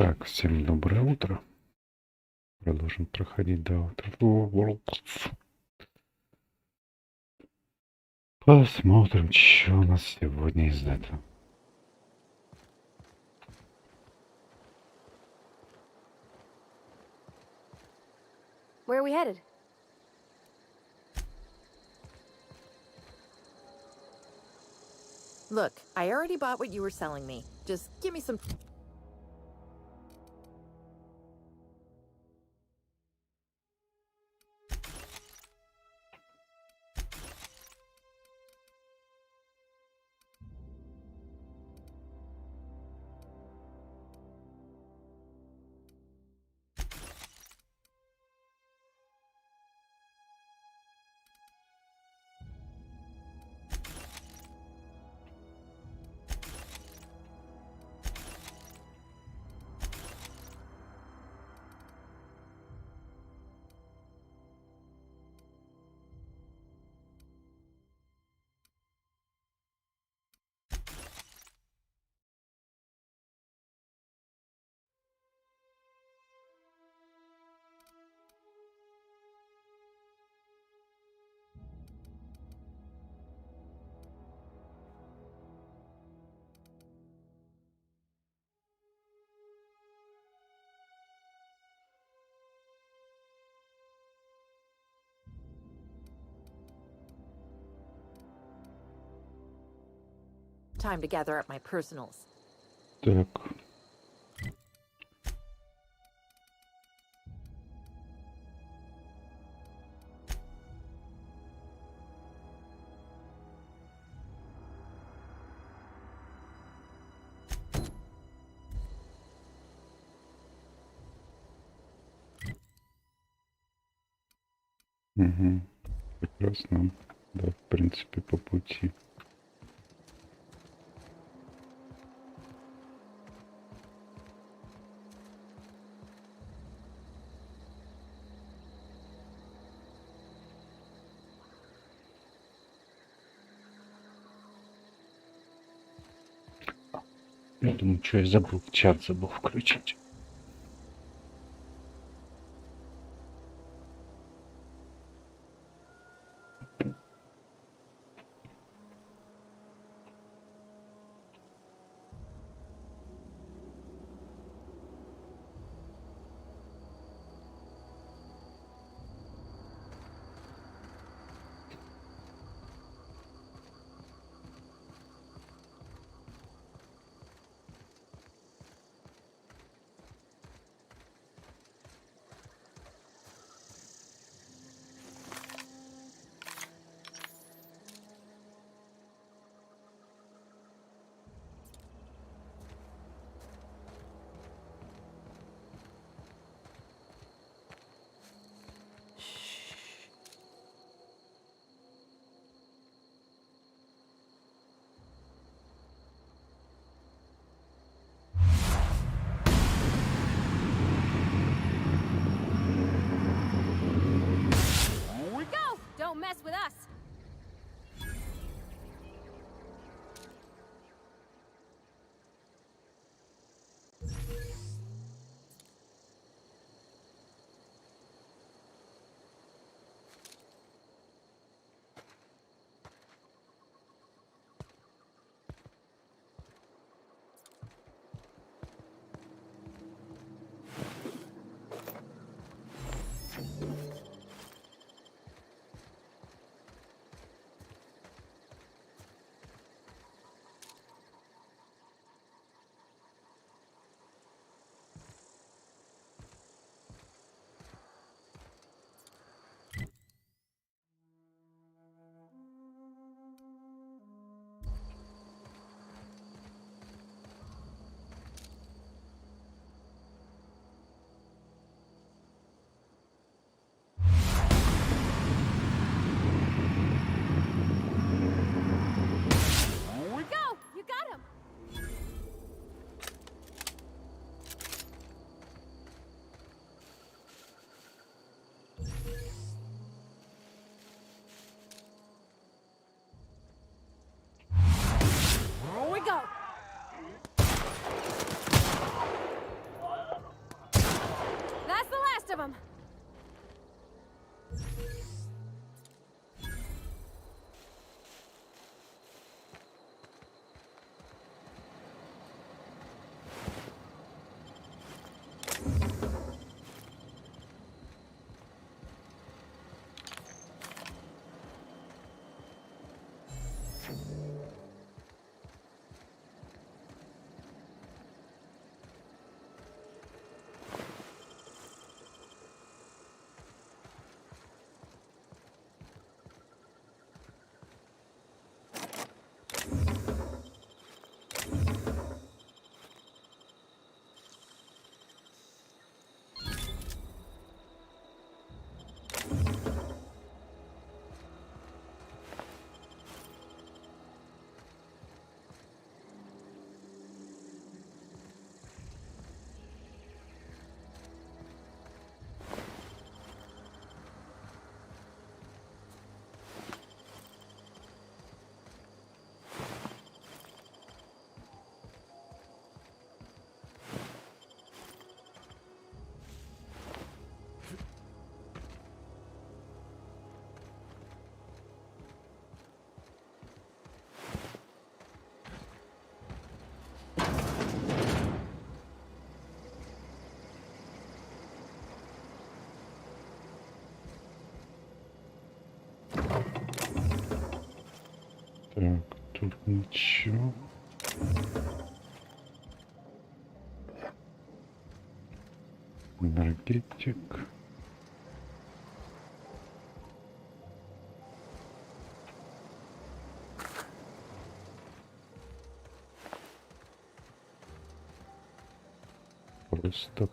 Так, всем доброе утро. Продолжим проходить до утра. Посмотрим, что у нас сегодня из этого. Where are we headed? Look, I already bought what you were selling me. Just give me some... Time to gather up my personals. Так. Угу. Прекрасно. Да, в принципе, по пути. Я думаю, что я забыл, чат забыл включить. have them. Так, тут ничего. Энергетик. Просто.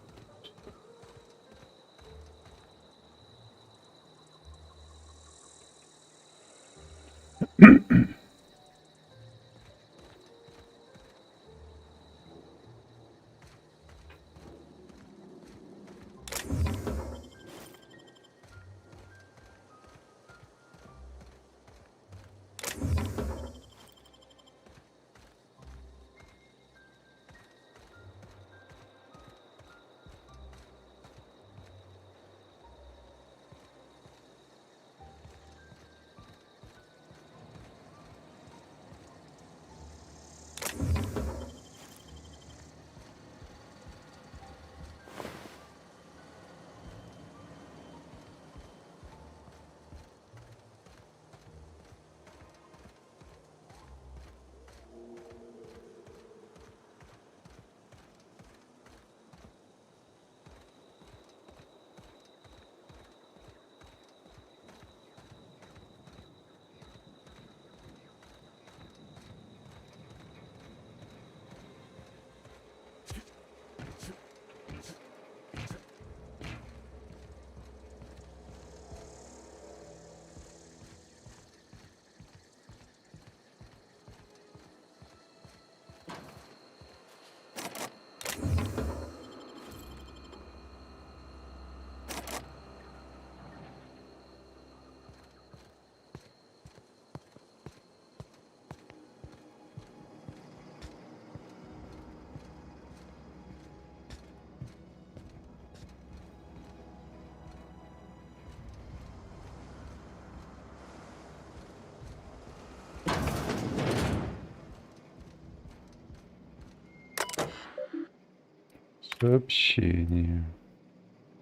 Сообщение.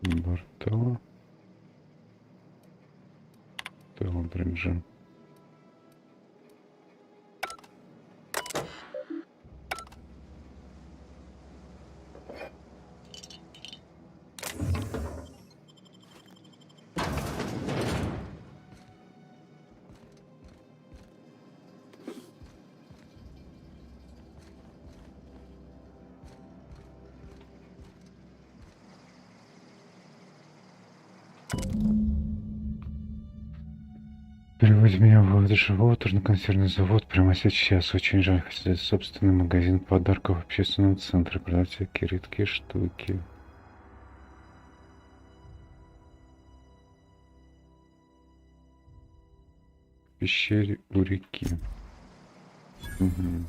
Бортала. Телбриджа. Переводим меня в живот, на консервный завод прямо сейчас. Очень жаль, хотели собственный магазин подарков в общественном центре, продать всякие редкие штуки. В пещере у реки. Угу.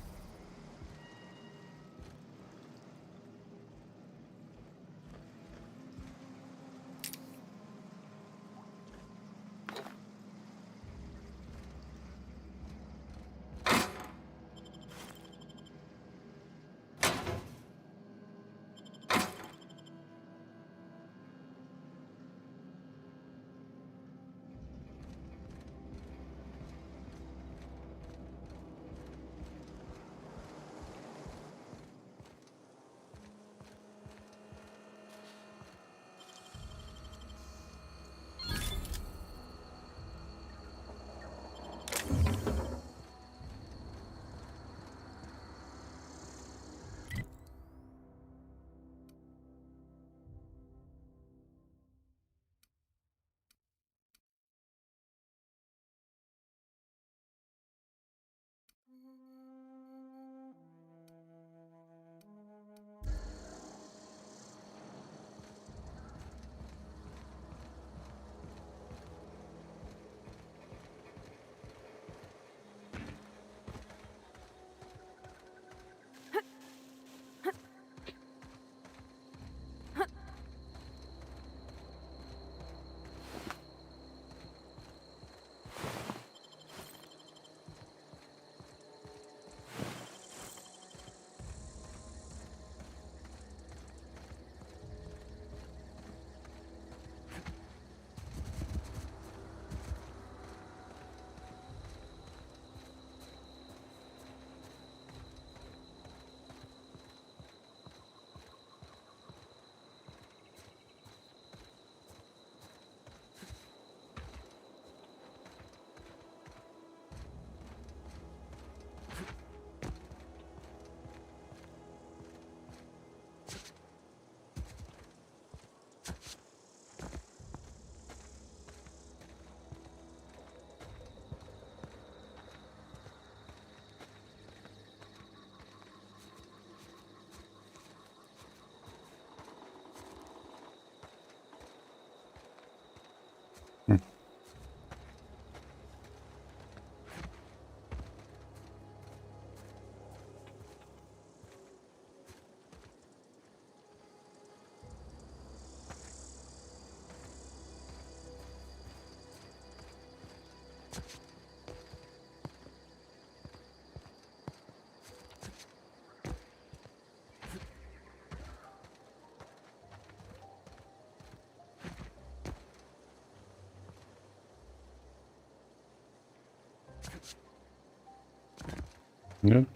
Нет?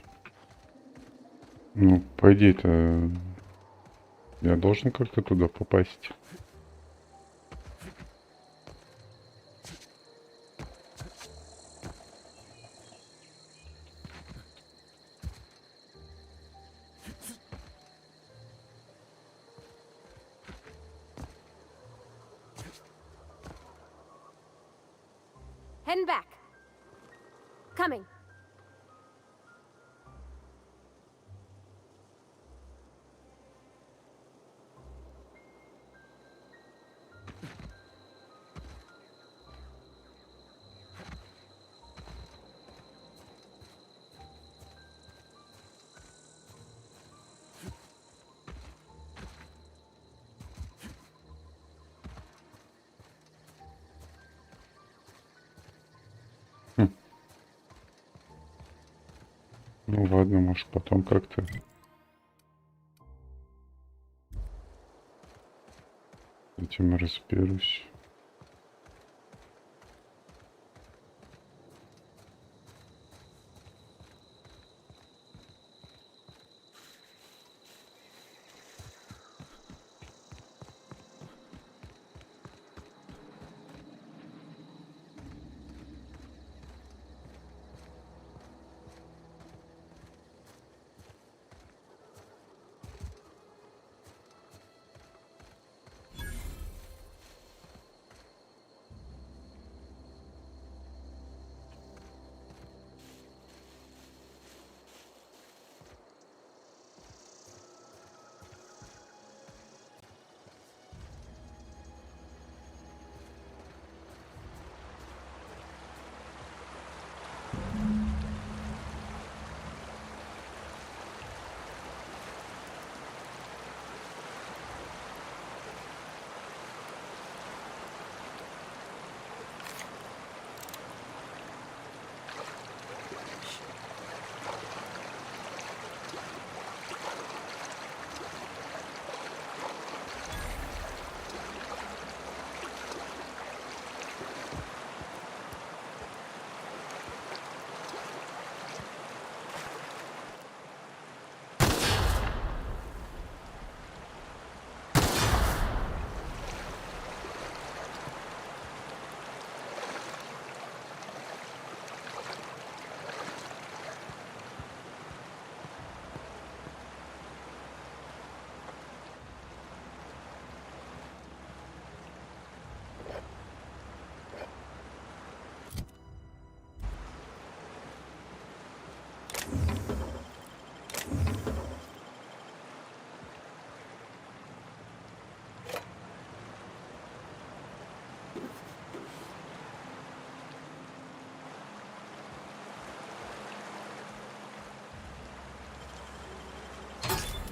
Ну, по идее-то я должен как-то туда попасть. Heading back. Coming. Ну ладно, может потом как-то. С этим разберусь.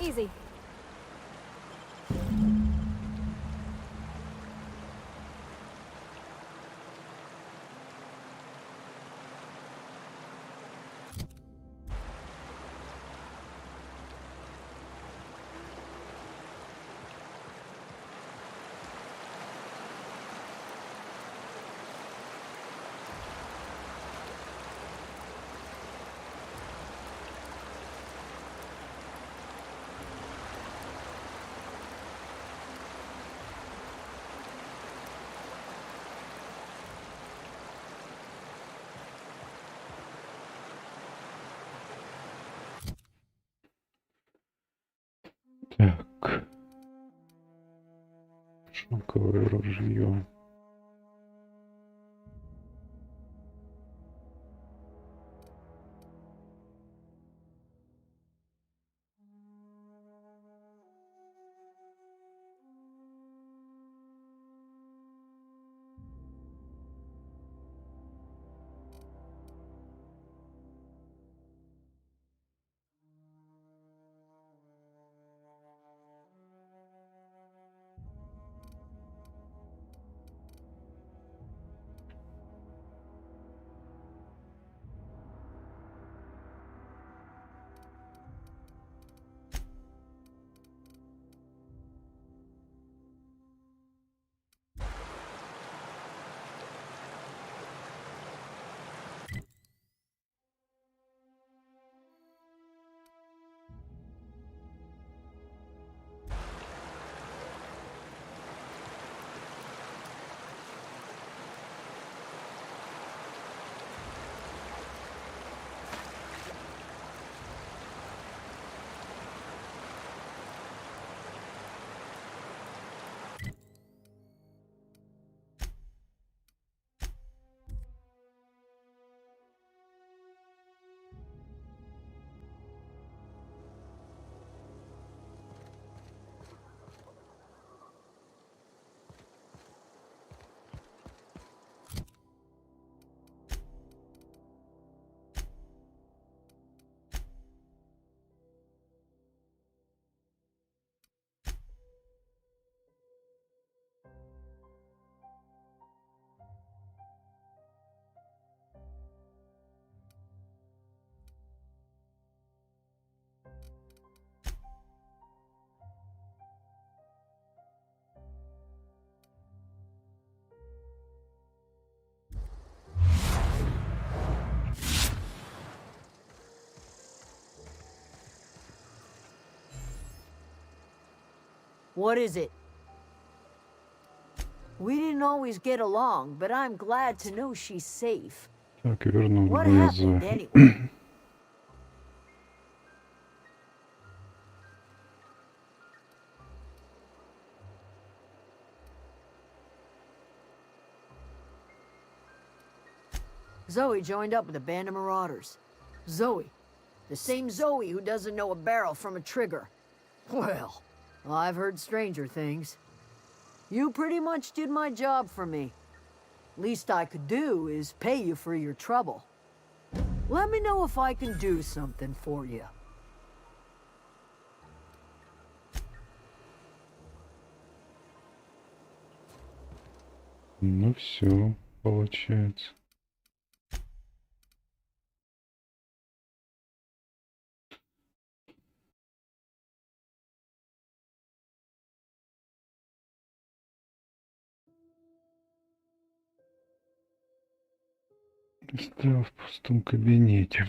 Easy. Так. Шелковое ружье. What is it? We didn't always get along, but I'm glad to know she's safe. Так, и вернул What глаза. happened anyway? Zoe joined up with a band of marauders. Zoe. The same Zoe who doesn't know a barrel from a trigger. Well, I've heard stranger things. You pretty much did my job for me. Least I could do is pay you for your trouble. Let me know if I can do something for you. Ну все, получается. Стоял в пустом кабинете.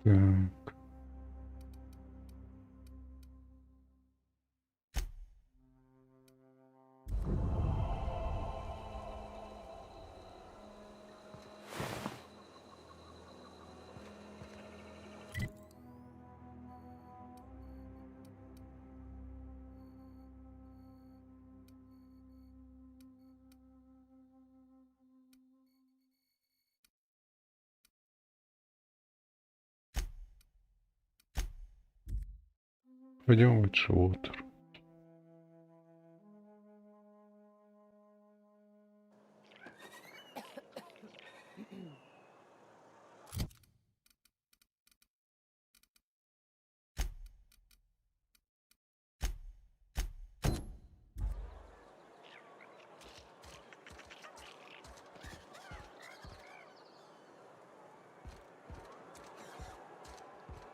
Так. Пойдем в Эдж-Уотер.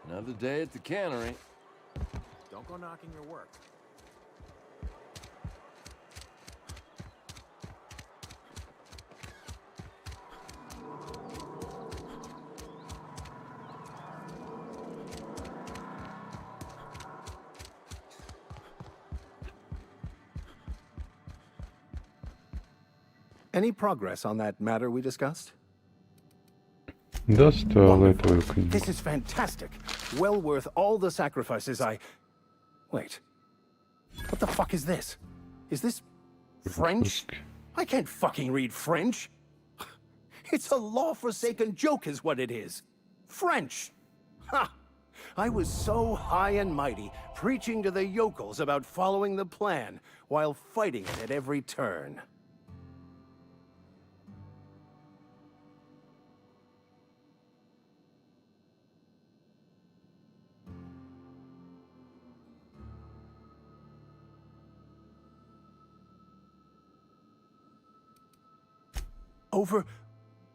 Another day at the cannery. Don't go knocking your work. Any progress on that matter we discussed? Достал этого коня. This is fantastic. Well worth all the sacrifices I... Wait. What the fuck is this? Is this French? I can't fucking read French. It's a law-forsaken joke is what it is. French. Ha! I was so high and mighty, preaching to the yokels about following the plan, while fighting it at every turn.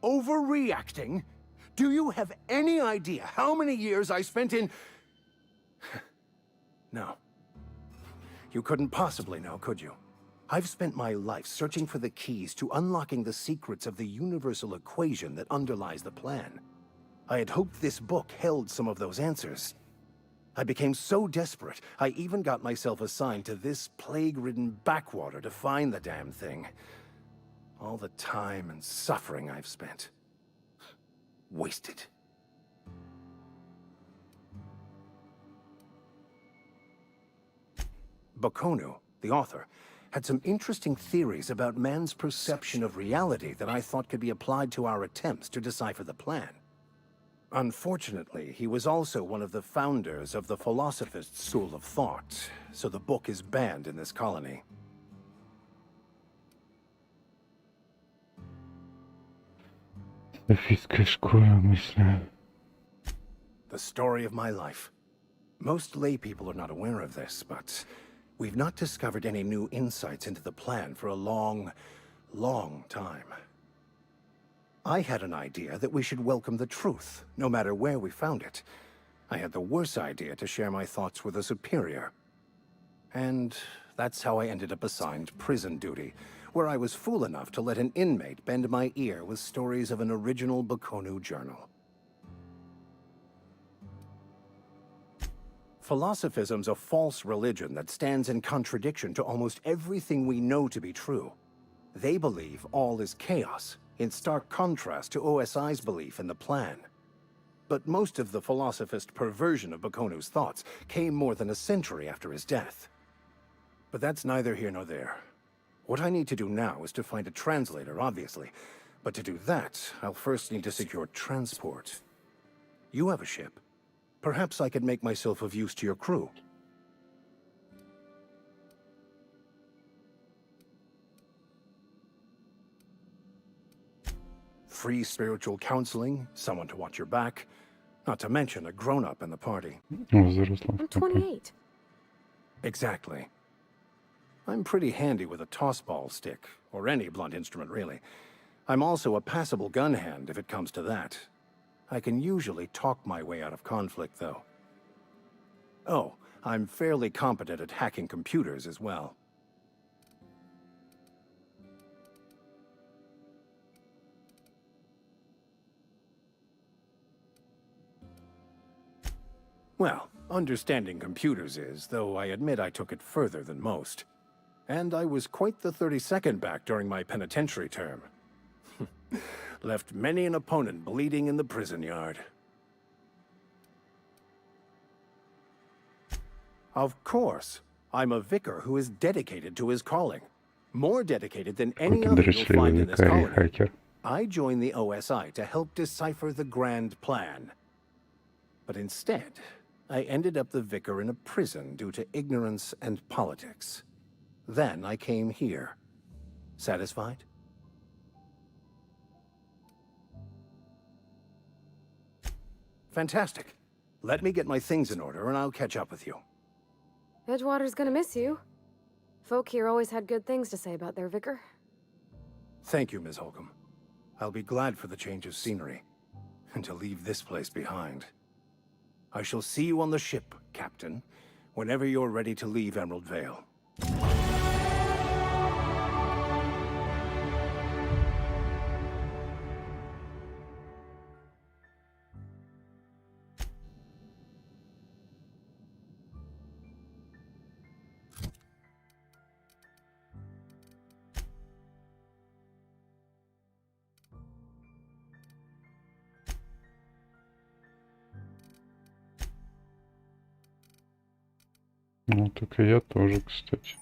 Overreacting? Do you have any idea how many years I spent in... No. You couldn't possibly know, could you? I've spent my life searching for the keys to unlocking the secrets of the universal equation that underlies the plan. I had hoped this book held some of those answers. I became so desperate, I even got myself assigned to this plague-ridden backwater to find the damn thing. All the time and suffering I've spent. Wasted. Bakonu, the author, had some interesting theories about man's perception of reality that I thought could be applied to our attempts to decipher the plan. Unfortunately, he was also one of the founders of the philosophist school of thought, so the book is banned in this colony. Софийская школа мысли. The story of my life. Most lay people are not aware of this, but we've not discovered any new insights into the plan for a long, long time. I had an idea that we should welcome the truth, no matter where we found it. I had the worse idea to share my thoughts with a superior. And that's how I ended up assigned prison duty, where I was fool enough to let an inmate bend my ear with stories of an original Bakonu journal. Philosophism's a false religion that stands in contradiction to almost everything we know to be true. They believe all is chaos, in stark contrast to OSI's belief in the plan. But most of the philosophist perversion of Bakonu's thoughts came more than a century after his death. But that's neither here nor there. What I need to do now is to find a translator, obviously. But to do that, I'll first need to secure transport. You have a ship. Perhaps I could make myself of use to your crew. Free spiritual counseling, someone to watch your back, not to mention a grown-up in the party. I'm 28. Exactly. I'm pretty handy with a toss-ball stick, or any blunt instrument, really. I'm also a passable gun hand, if it comes to that. I can usually talk my way out of conflict, though. Oh, I'm fairly competent at hacking computers as well. Well, understanding computers is, though I admit I took it further than most. And I was quite the 32nd back during my penitentiary term. Left many an opponent bleeding in the prison yard. Of course, I'm a vicar who is dedicated to his calling. More dedicated than any other you'll find in this colony. I joined the OSI to help decipher the grand plan. But instead, I ended up the vicar in a prison due to ignorance and politics. Then I came here. Satisfied? Fantastic. Let me get my things in order and I'll catch up with you. Edgewater's gonna miss you. Folk here always had good things to say about their vicar. Thank you, Ms. Holcomb. I'll be glad for the change of scenery, and to leave this place behind. I shall see you on the ship, Captain, whenever you're ready to leave Emerald Vale. Ну, так и я тоже, кстати.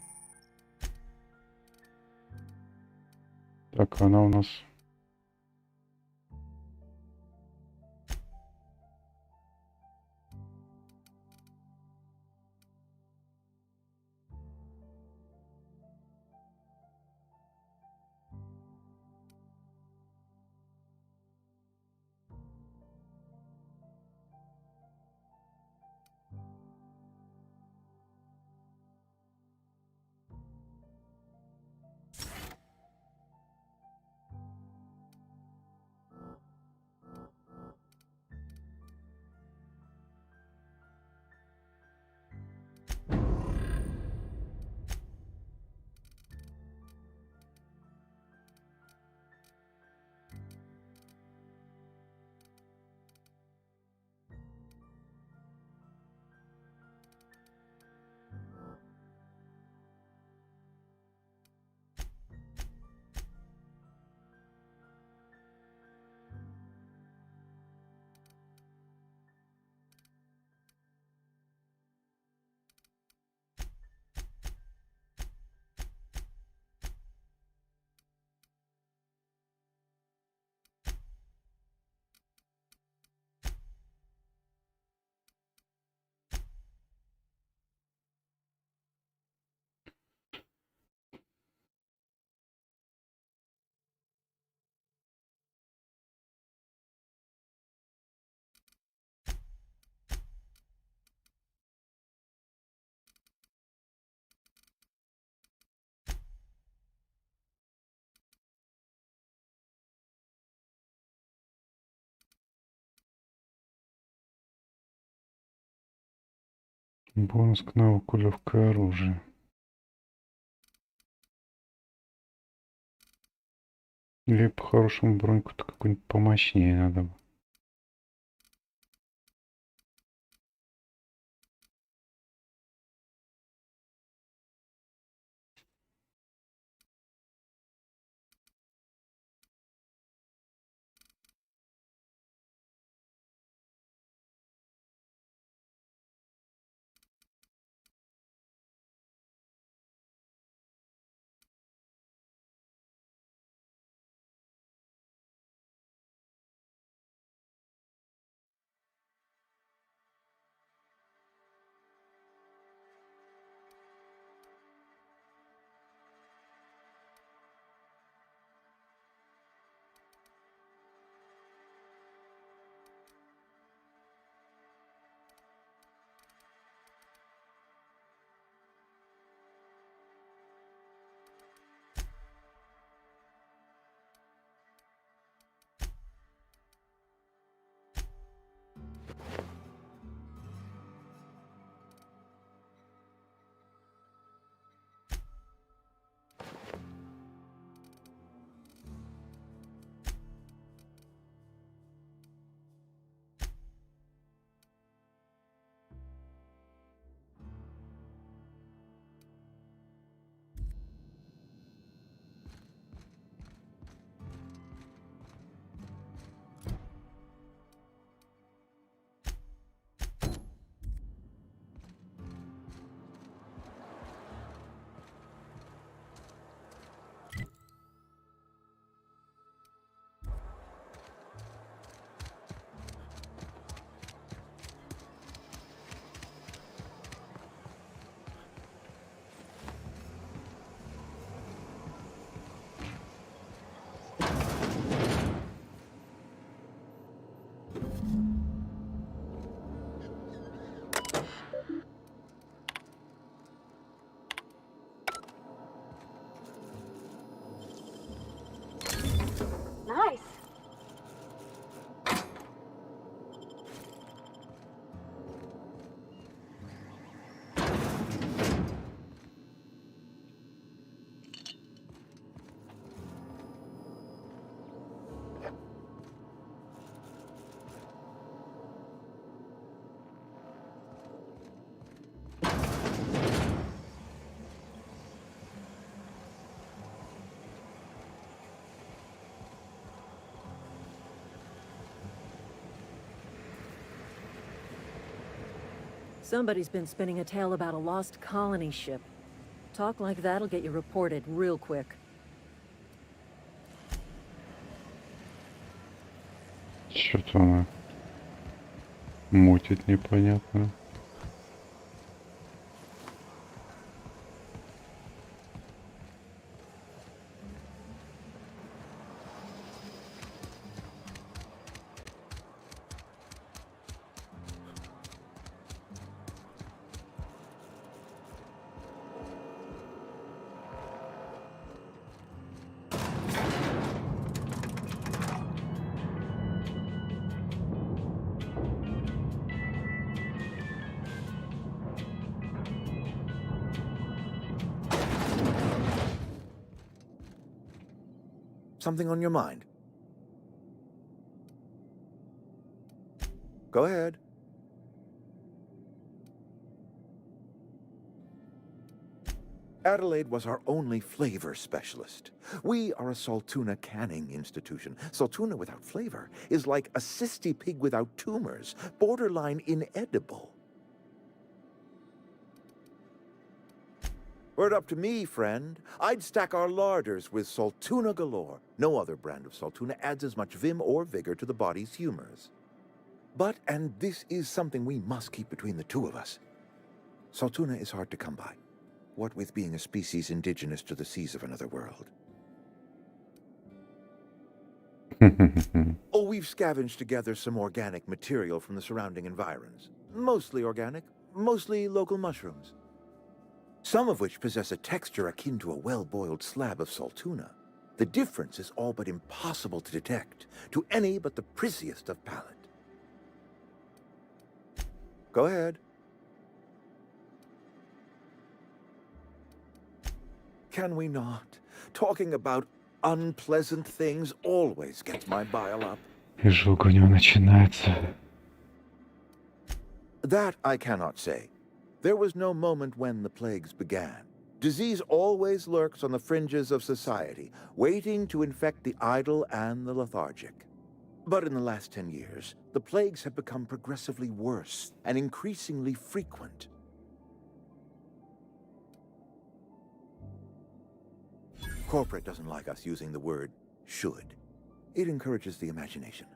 Так, она у нас... Бонус к навыку легкое оружие. Или по-хорошему броньку-то какую-нибудь помощнее надо бы. Nice. Somebody's been spinning a tale about a lost colony ship. Talk like that'll get you reported real quick. Что-то она мутит непонятно. Something on your mind? Go ahead. Adelaide was our only flavor specialist. We are a Saltuna canning institution. Saltuna without flavor is like a cysty pig without tumors, borderline inedible. Were it up to me, friend, I'd stack our larders with Saltuna galore. No other brand of Saltuna adds as much vim or vigor to the body's humors. But, and this is something we must keep between the two of us, Saltuna is hard to come by, what with being a species indigenous to the seas of another world. Oh, we've scavenged together some organic material from the surrounding environs. Mostly organic, mostly local mushrooms. Some of which possess a texture akin to a well-boiled slab of Saltuna. The difference is all but impossible to detect to any but the prissiest of palate. Go ahead. Can we not? Talking about unpleasant things always gets my bile up. Изжога у него начинается. That I cannot say. There was no moment when the plagues began. Disease always lurks on the fringes of society, waiting to infect the idle and the lethargic. But in the last 10 years, the plagues have become progressively worse and increasingly frequent. Corporate doesn't like us using the word should. It encourages the imagination.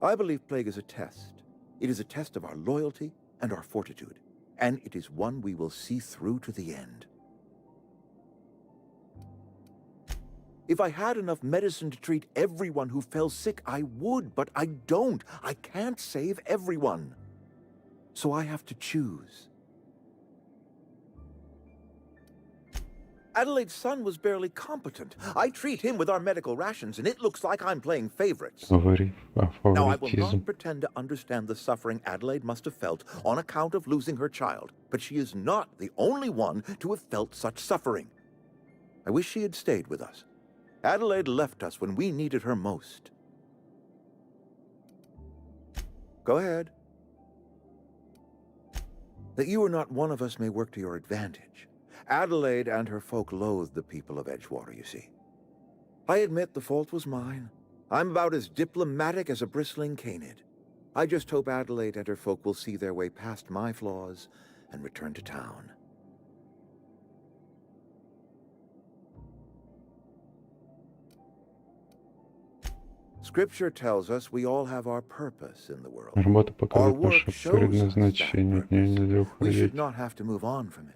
I believe plague is a test. It is a test of our loyalty and our fortitude, and it is one we will see through to the end. If I had enough medicine to treat everyone who fell sick, I would, but I don't. I can't save everyone. So I have to choose. Adelaide's son was barely competent. I treat him with our medical rations, and it looks like I'm playing favorites. Говори о Now, I will фаворитизм. not pretend to understand the suffering Adelaide must have felt on account of losing her child, but she is not the only one to have felt such suffering. I wish she had stayed with us. Adelaide left us when we needed her most. Go ahead. That you are not one of us may work to your advantage. Adelaide and her folk loathe the people of Edgewater, you see. I admit the fault was mine. I'm about as diplomatic as a bristling canid. I just hope Adelaide and her folk will see their way past my flaws and return to town. Scripture tells us we all have our purpose in the world. Работа Our показывает work наше shows us that предназначение. От нее purpose. нельзя We should уходить. not have to move on from it.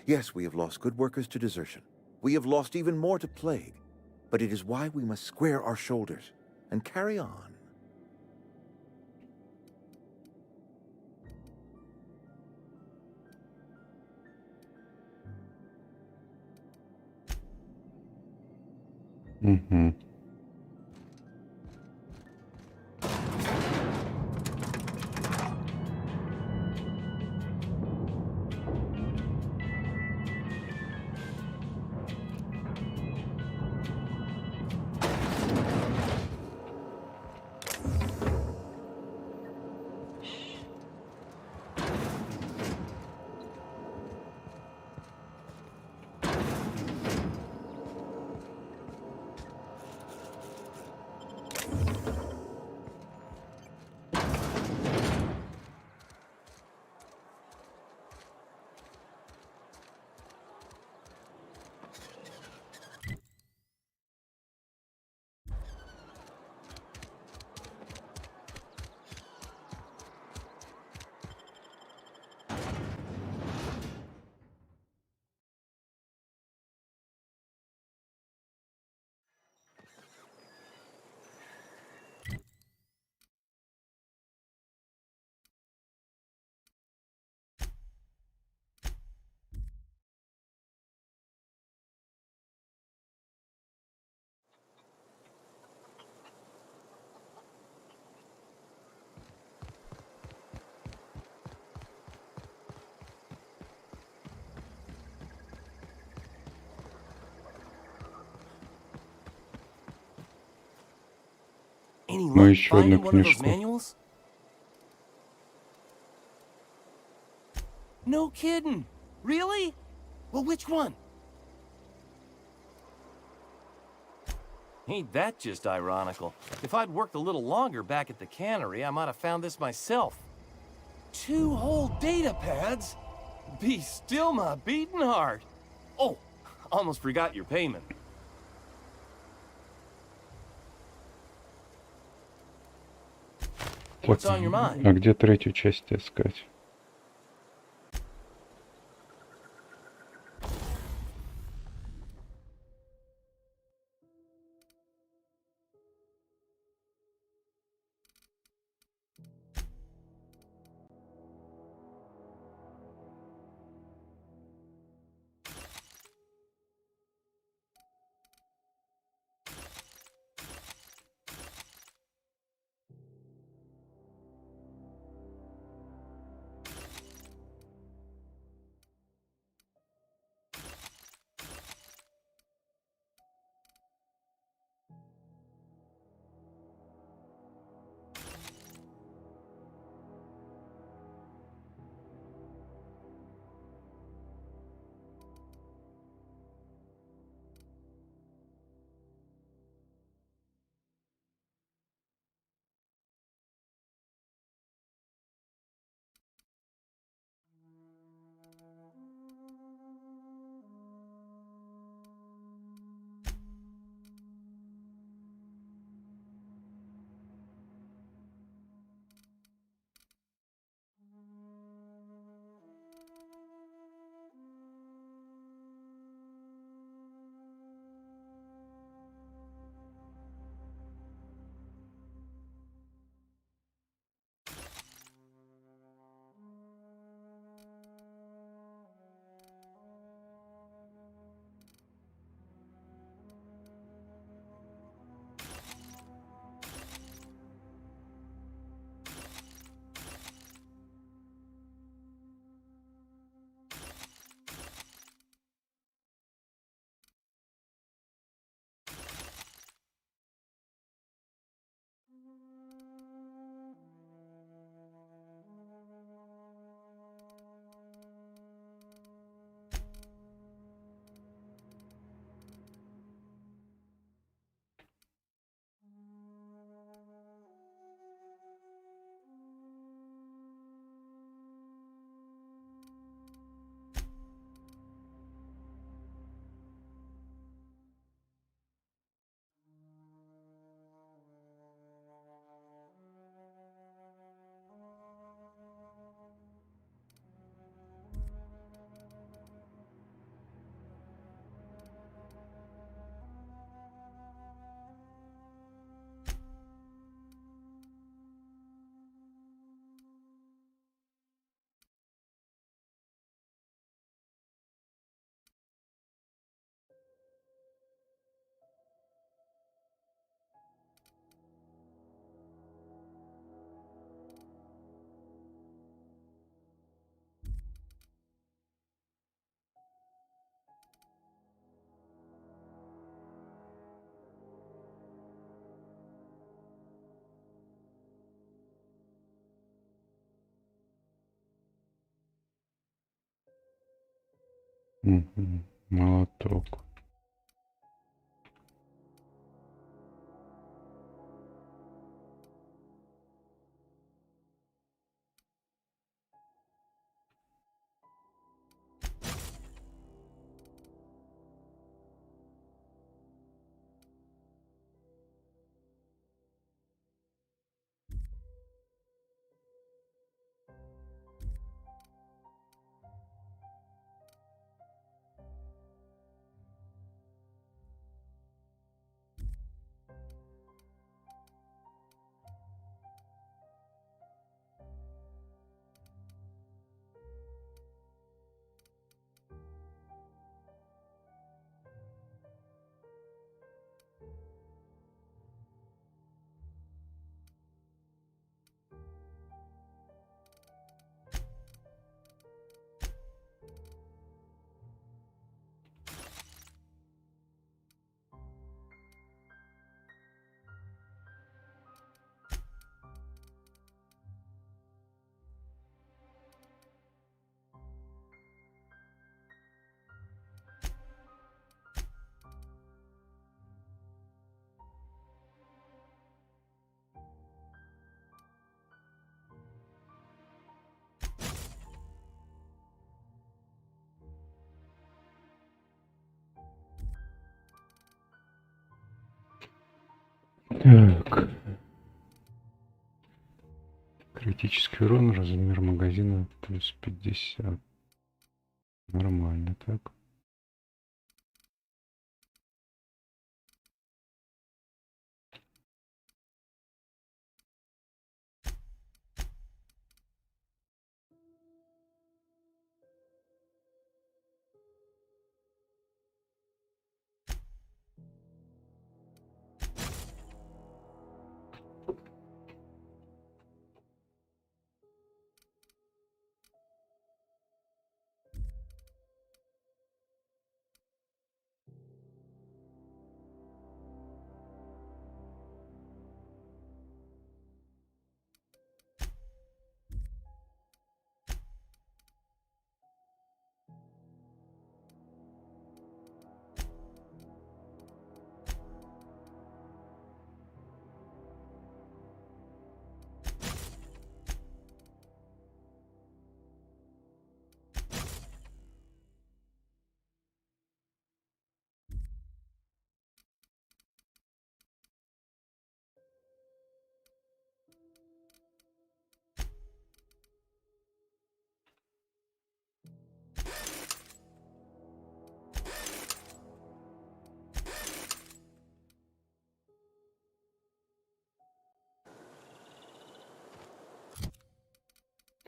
Yes, we have lost good workers to desertion. We have lost even more to plague. But it is why we must square our shoulders and carry on. Угу. Any Ну, luck еще одну finding one of those книжку. manuals? No kidding. Really? Well, which one? Ain't that just ironical? If I'd worked a little longer back at the cannery, I might have found this myself. 2 whole data pads? Be still my beating heart. Oh, almost forgot your payment. What's on your mind? А где третью часть искать? Молоток. Так. Критический урон, размер магазина плюс 50. Нормально так.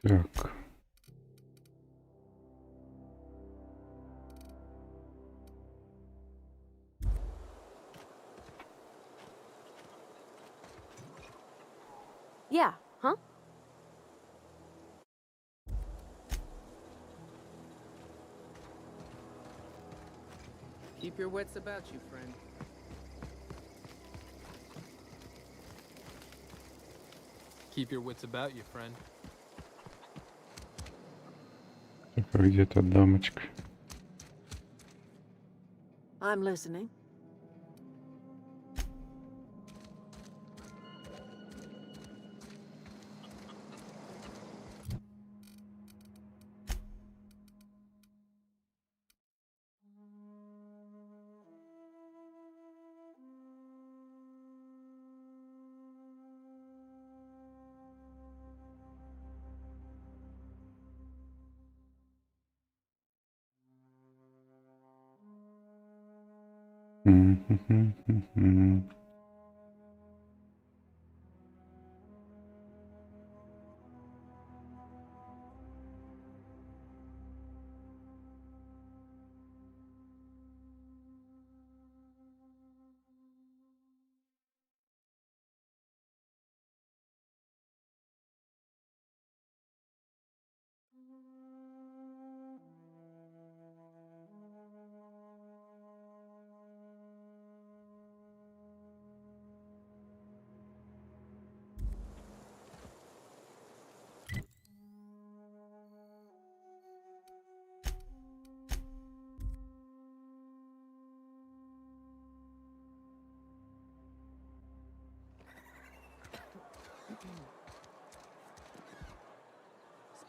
Так. Yeah, huh? Keep your wits about you, friend. Keep your wits about you, friend. Где-то дамочка. I'm listening.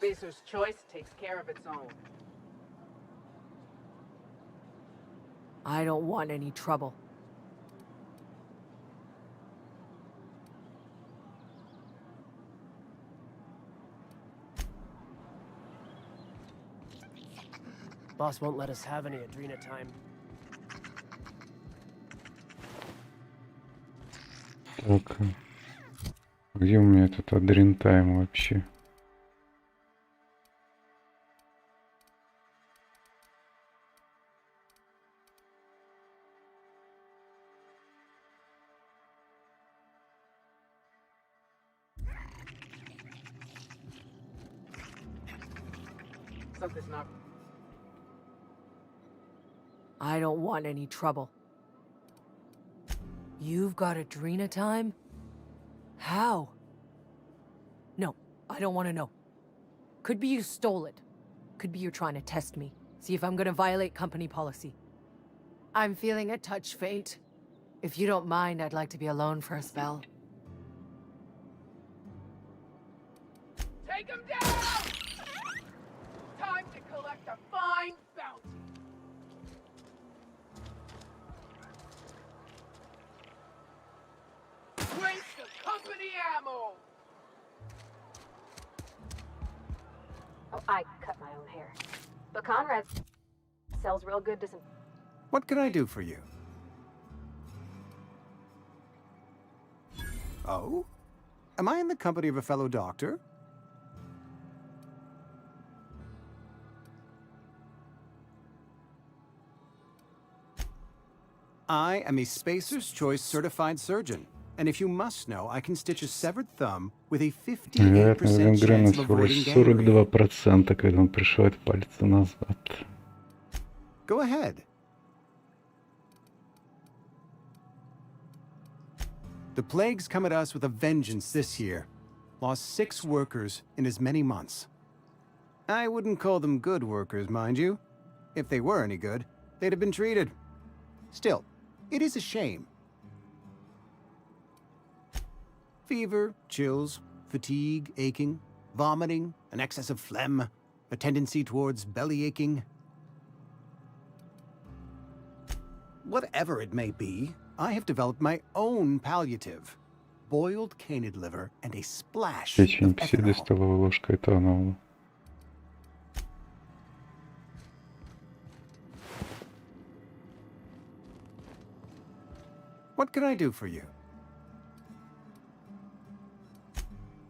Spacer's choice takes care of its own. I don't want any trouble. Boss won't let us have any Adrena time. Так, где у меня этот адрин тайм вообще? Something's not. I don't want any trouble. You've got Adrena time? How? No, I don't want to know. Could be you stole it. Could be you're trying to test me. See if I'm gonna violate company policy. I'm feeling a touch faint. If you don't mind, I'd like to be alone for a spell. Take him down! Time to collect a fine bounty. Waste the company ammo! Oh, I cut my own hair. But Conrad sells real good to some... What can I do for you? Oh? Am I in the company of a fellow doctor? I am a Spacer's Choice certified surgeon. And if you must know, I can stitch a severed thumb with a 58% Вероятность гангрены chance of всего avoiding лишь gangrene. 42%, когда он пришивает пальцы назад. Go ahead. The plague's come at us with a vengeance this year. Lost 6 workers in as many months. I wouldn't call them good workers, mind you. If they were any good, they'd have been treated. Still, it is a shame. Fever, chills, fatigue, aching, vomiting, an excess of phlegm, a tendency towards belly aching. Whatever it may be, I have developed my own palliative. Boiled canid liver and a splash Печень of псиды ethanol. столовой ложкой этанола. What can I do for you?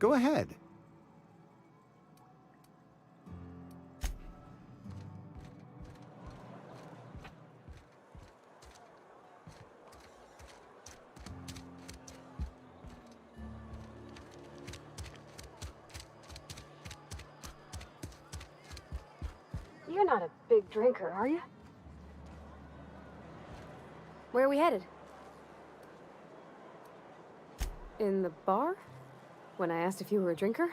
Go ahead. You're not a big drinker, are you? Where are we headed? In the bar? When I asked if you were a drinker?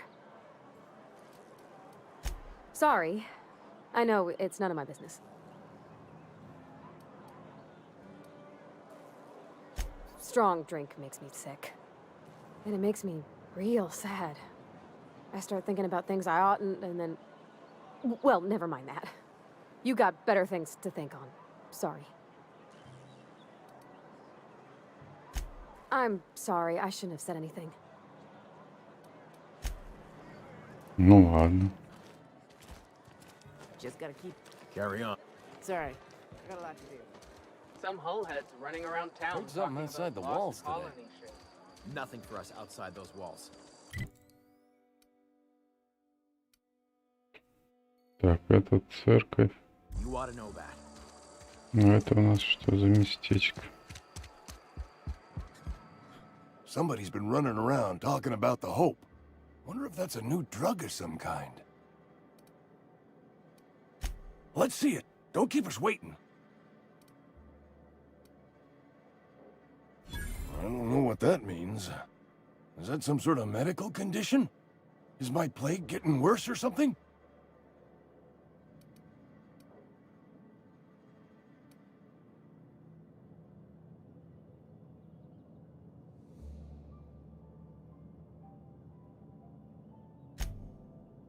Sorry. I know, it's none of my business. Strong drink makes me sick. And it makes me real sad. I start thinking about things I oughtn't, and then... Well, never mind that. You got better things to think on. Sorry. I'm sorry, I shouldn't have said anything. Ну ладно. Just gotta keep... Carry on. Sorry, I got a lot to do. Some hullheads running around town Heard something talking outside about the lost walls today. colony shit. Nothing for us outside those walls. Так, это церковь. You ought to know that. Ну это у нас что за местечко? Somebody's been running around talking about the Hope. Wonder if that's a new drug of some kind. Let's see it. Don't keep us waiting. I don't know what that means. Is that some sort of medical condition? Is my plague getting worse or something?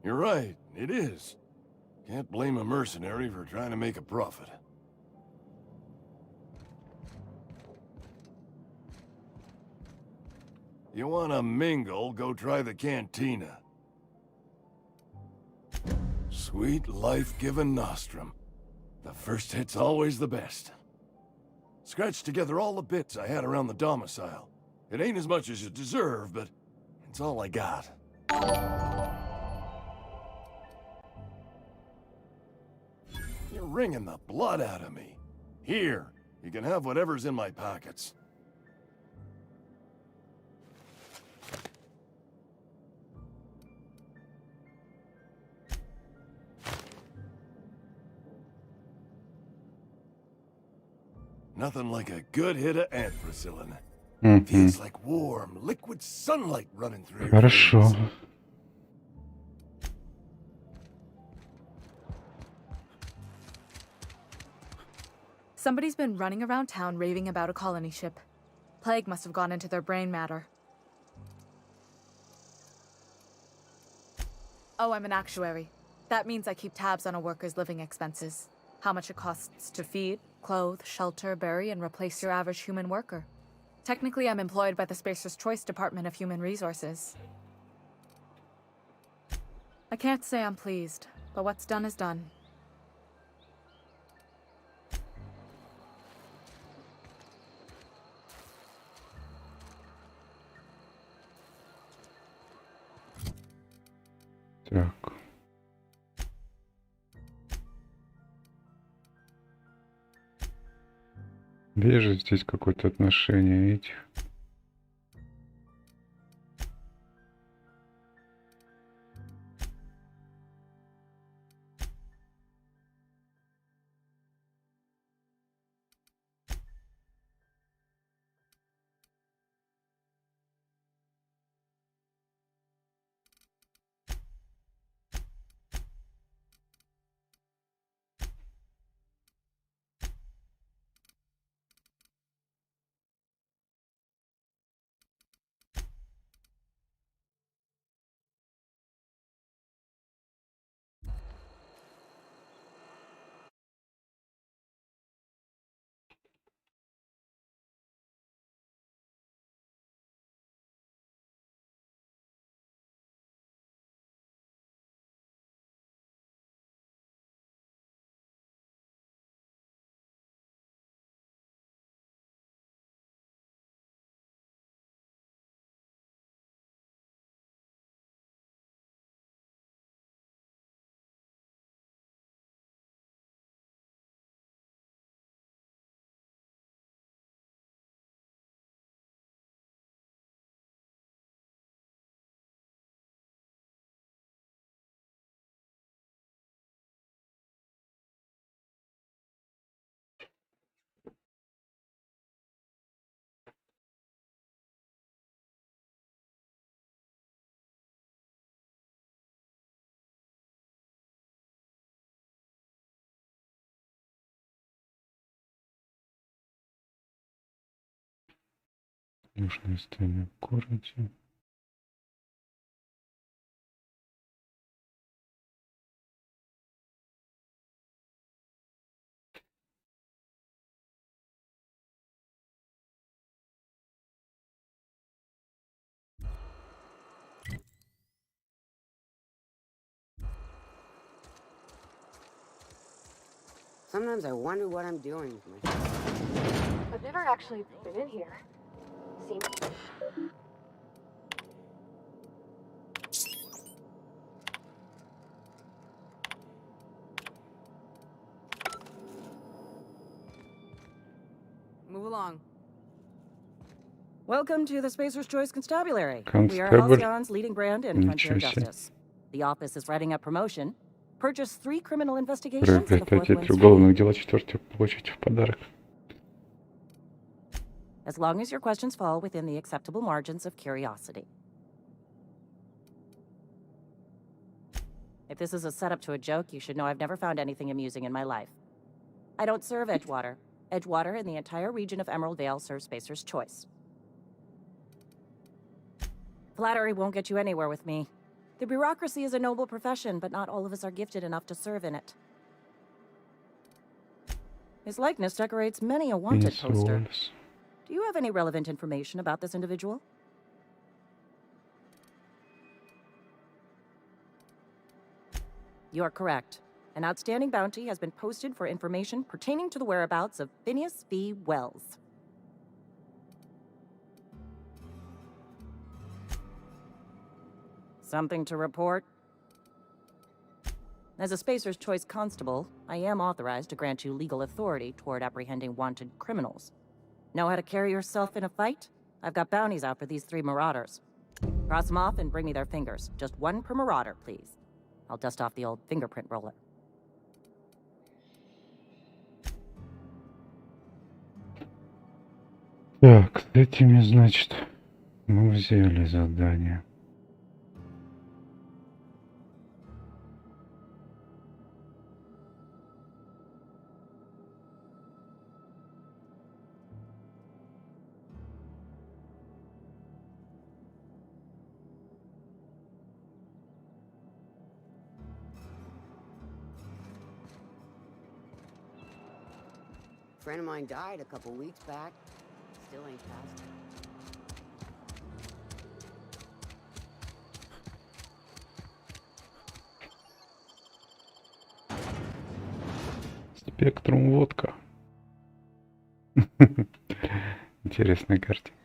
You're right, it is. Can't blame a mercenary for trying to make a profit. You wanna mingle, go try the cantina. Sweet life-giving nostrum. The first hit's always the best. Scratched together all the bits I had around the domicile. It ain't as much as you deserve, but it's all I got. You're wringing the blood out of me. Here, you can have whatever's in my pockets. Nothing like a good hit of ampicillin. Feels like warm, liquid sunlight running through your Хорошо. veins. Somebody's been running around town raving about a colony ship. Plague must have gone into their brain matter. Oh, I'm an actuary. That means I keep tabs on a worker's living expenses. How much it costs to feed, clothe, shelter, bury, and replace your average human worker. Technically, I'm employed by the Spacer's Choice Department of Human Resources. I can't say I'm pleased, but what's done is done. Так. Вижу здесь какое-то отношение этих. Южное состояние в городе. Sometimes I wonder what I'm doing with myself. I've never actually been in here. Seems... Move along. Welcome to the Spacer's Choice Constabulary. We are Констебль. Halcyon's leading brand in frontier Ничего себе. justice. The office is writing up promotion. Purchase 3 criminal investigations. and the fourth Приобретайте wins 3 free. уголовных дела, 4 получите в подарок. As long as your questions fall within the acceptable margins of curiosity. If this is a setup to a joke, you should know I've never found anything amusing in my life. I don't serve Edgewater. Edgewater and the entire region of Emerald Vale serve Spacer's Choice. Flattery won't get you anywhere with me. The bureaucracy is a noble profession, but not all of us are gifted enough to serve in it. His likeness decorates many a wanted poster. Do you have any relevant information about this individual? You're correct. An outstanding bounty has been posted for information pertaining to the whereabouts of Phineas V. Wells. Something to report? As a Spacer's Choice Constable, I am authorized to grant you legal authority toward apprehending wanted criminals. Know how to carry yourself in a fight? I've got bounties out for these 3 marauders. Cross them off and bring me their fingers. Just 1 per marauder, please. I'll dust off the old fingerprint roller. Так, с этими, значит, мы взяли задание. A friend of mine died a couple weeks back. Still ain't passed. Спектрум водка. Интересная картинка.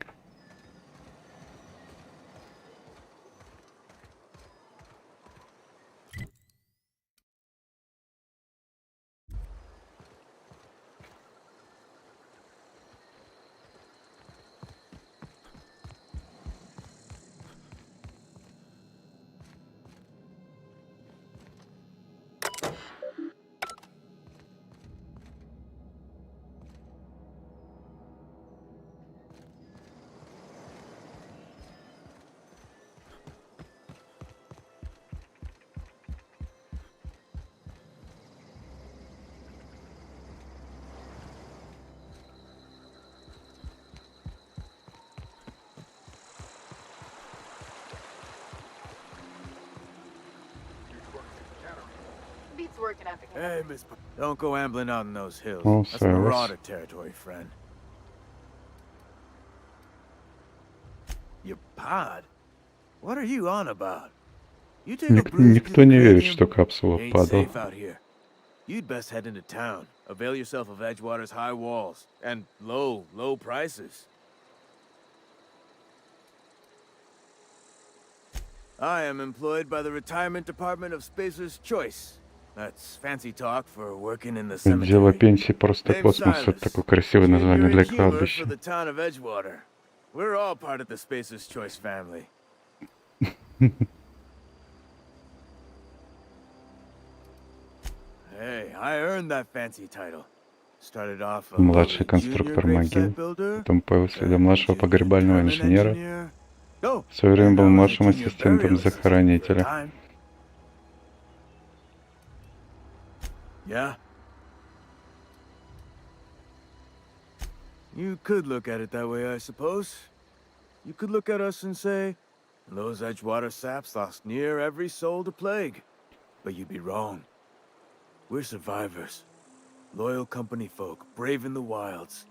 Hey, Miss... Don't go ambling out in those hills. Oh, That's service. marauder territory, friend. Your pod? What are you on about? You take a bruise to Никто the не верит, cranium? что капсула Ain't падала. safe out here. You'd best head into town. Avail yourself of Edgewater's high walls and low prices. I am employed by the retirement department of Spacer's Choice. That's fancy talk for working in the cemetery. Дело пенсии просто космос. Это такое красивое название для For кладбища. the town of Edgewater. We're all part of the Spacer's Choice family. Hey, I earned that fancy title. Started off a Младший конструктор могил, потом появился до младшего погребального инженера. В свое время был младшим ассистентом захоронителя. Yeah? You could look at it that way, I suppose. You could look at us and say, those Edgewater saps lost near every soul to plague. But you'd be wrong. We're survivors. Loyal company folk, brave in the wilds.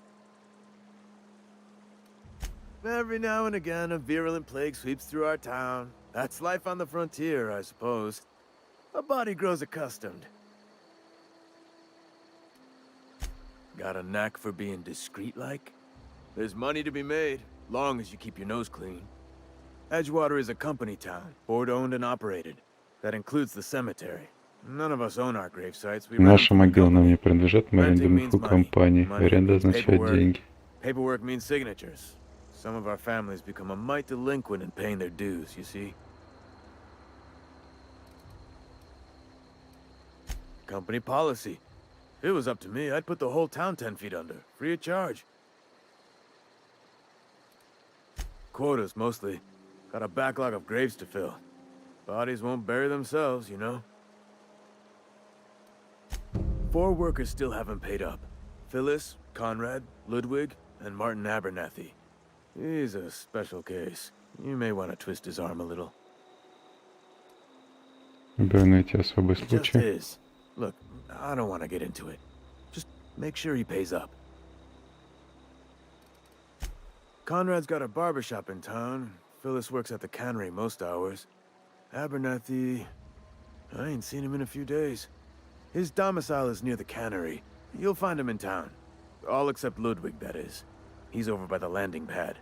Every now and again, a virulent plague sweeps through our town. That's life on the frontier, I suppose. A body grows accustomed. Got a knack for being discreet-like? There's money to be made, long as you keep your nose clean. Edgewater is a company town, board-owned and operated. That includes the cemetery. None of us own our grave sites. We Наши могилы нам не принадлежат, мы арендуем их у компании. Аренда означает деньги. Paperwork means signatures. Some of our families become a mite delinquent in paying their dues, you see? Company policy. If it was up to me, I'd put the whole town 10 feet under, free of charge. Quotas, mostly. Got a backlog of graves to fill. Bodies won't bury themselves, you know? 4 workers still haven't paid up. Phyllis, Conrad, Ludwig, and Martin Abernathy. He's a special case. You may want to twist his arm a little. Выбираю найти особый It just случай. is. Look, I don't want to get into it. Just make sure he pays up. Conrad's got a barbershop in town. Phyllis works at the cannery most hours. Abernathy... I ain't seen him in a few days. His domicile is near the cannery. You'll find him in town. All except Ludwig, that is. He's over by the landing pad.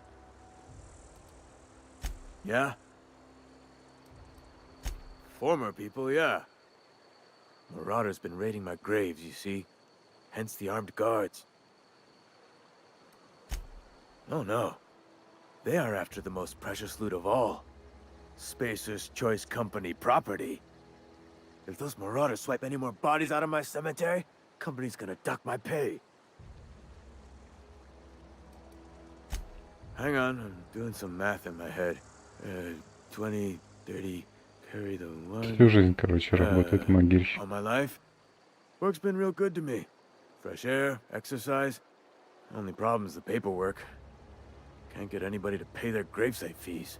Yeah? Former people, yeah. Marauders been raiding my graves, you see. Hence the armed guards. Oh no. They are after the most precious loot of all. Spacer's Choice Company property. If those marauders swipe any more bodies out of my cemetery, company's gonna duck my pay. Hang on, I'm doing some math in my head. 20, 30, carry the one... Всю жизнь, короче, работает могильщик. All my life, work's been real good to me. Fresh air, exercise. Only problem's the paperwork. Can't get anybody to pay their gravesite fees.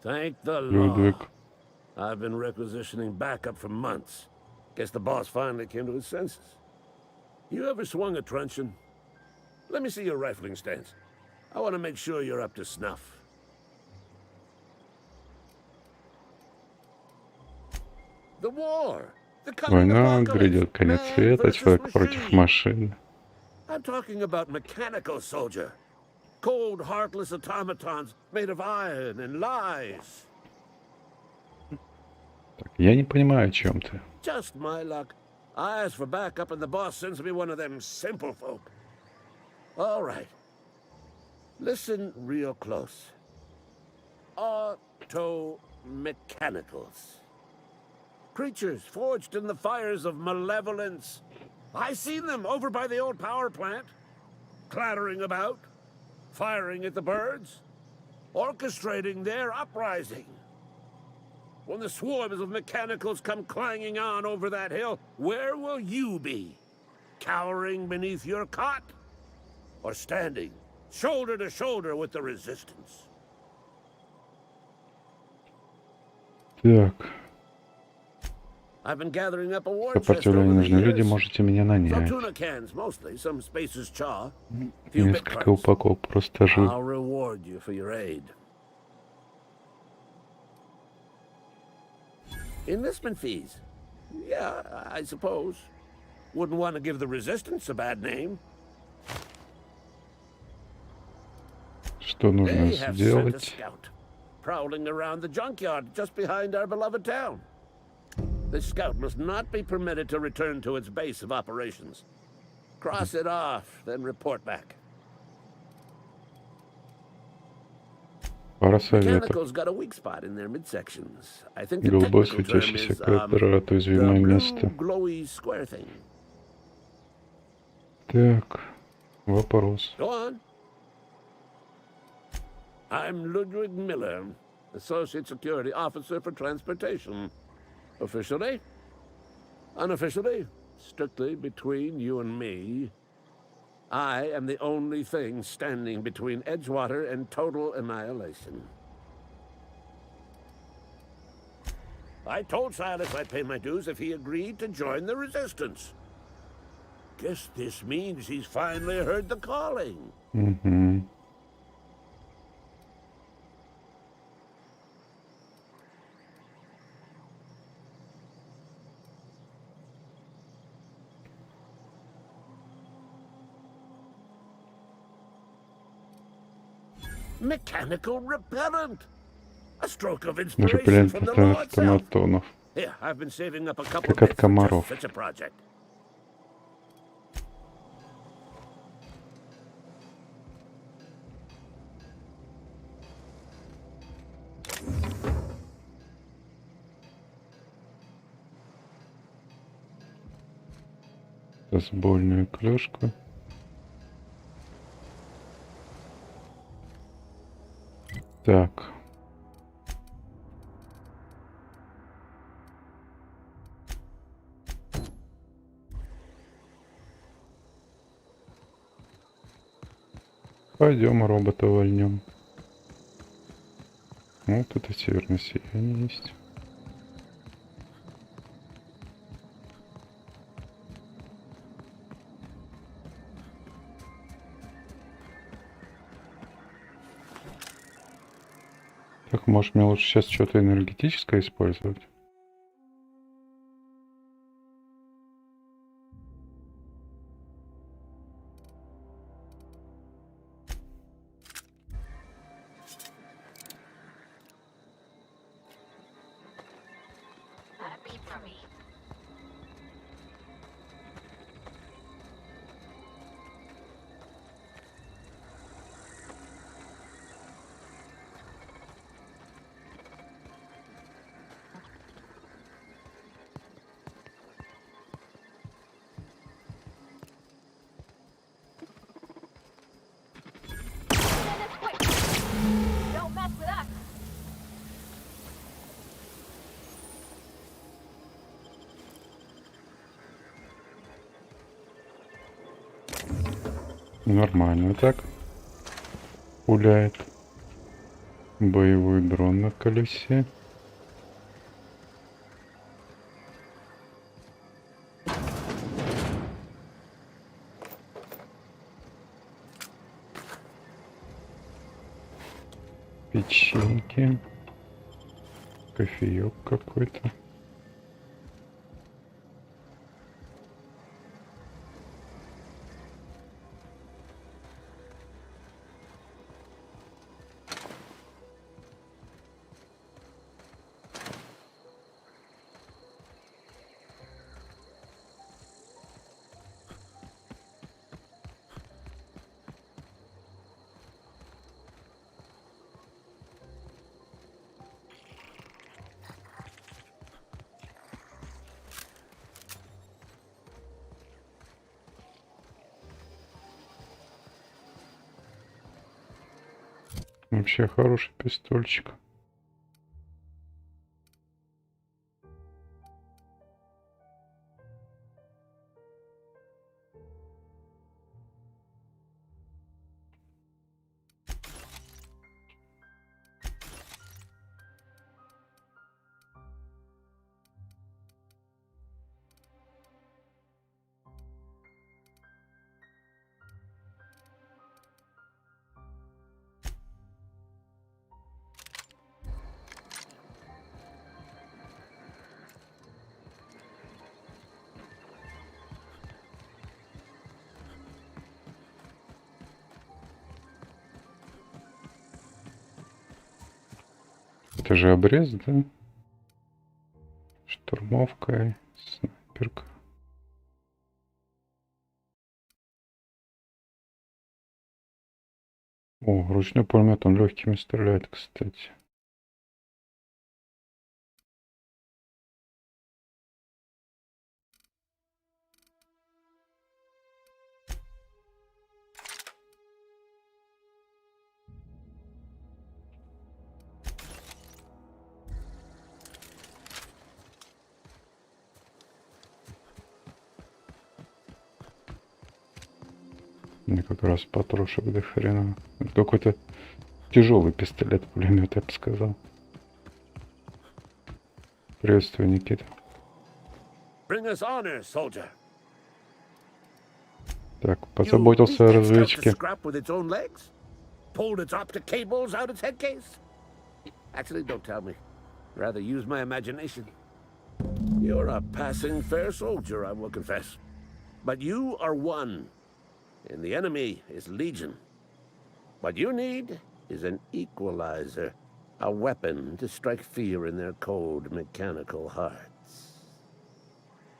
Thank the Ludwig. law. I've been requisitioning backup for months. Guess the boss finally came to his senses. You ever swung a truncheon? Let me see your rifling stance. I want to make sure you're up to snuff. The war. The coming Война apocalypse. грядет, конец Man света, versus человек против machine. машины. I'm talking about mechanical soldier. Cold, heartless automatons made of iron and lies. Так, я не понимаю, о чем ты. Just my luck. I ask for backup and the boss sends me one of them simple folk. All right. Listen real close. Auto-mechanicals. Creatures forged in the fires of malevolence. I seen them over by the old power plant. Clattering about. Firing at the birds. Orchestrating their uprising. When the swarms of mechanicals come clanging on over that hill, where will you be? Cowering beneath your cot? Or standing, shoulder to shoulder with the resistance? Так, I've been gathering up a war chest сопротивлению over the нужны люди, years. можете меня нанять. Some tuna cans mostly, some spacer's chaw, few bit Несколько parts. упаковок просто жир. I'll reward you for your aid. Enlistment fees. Yeah, I suppose. Wouldn't want to give the resistance a bad name. Что нужно They have sent a сделать? scout, prowling around the junkyard just behind our beloved town. This scout must not be permitted to return to its base of operations. Cross it off, then report back. Пара советов. Mechanicals got a weak spot in their midsections. I think the Голубой technical term светящийся is квадрат, уязвимое the blue место. glowy square thing. Так, вопрос. Go on. I'm Ludwig Miller, Associate Security Officer for Transportation. Officially? Unofficially? Strictly between you and me. I am the only thing standing between Edgewater and total annihilation. I told Silas I'd pay my dues if he agreed to join the resistance. Guess this means he's finally heard the calling. Угу. Mechanical repellent. stroke of Даже inspiration from the law от itself. томатонов. Here, I've been saving up a couple Как от bits for just комаров. such a project. Бейсбольную клюшку. Так. Пойдем робота вольнем. Ну, тут и северное сияние есть. Так, может, мне лучше сейчас что-то энергетическое использовать? Don't mess with us. Нормально так. Пуляет. Боевой дрон на колесе. Печеньки. Кофеек какой-то. Вообще хороший пистольчик. Это же обрез, да? Штурмовка, снайперка. О, ручной пулемет, он легкими стреляет, кстати. Мне как раз патрошек до хрена. Это какой-то тяжелый пистолет-пулемет, я бы сказал. Приветствую, Никита. Bring us honor, soldier. Так, позаботился о разведчике. Scrap with its own legs? Pulled its optic cables out its head case? Actually, don't tell me. Rather use my imagination. You're a passing fair soldier, I will confess. But you are one, and the enemy is legion. What you need is an equalizer. A weapon to strike fear in their cold mechanical hearts.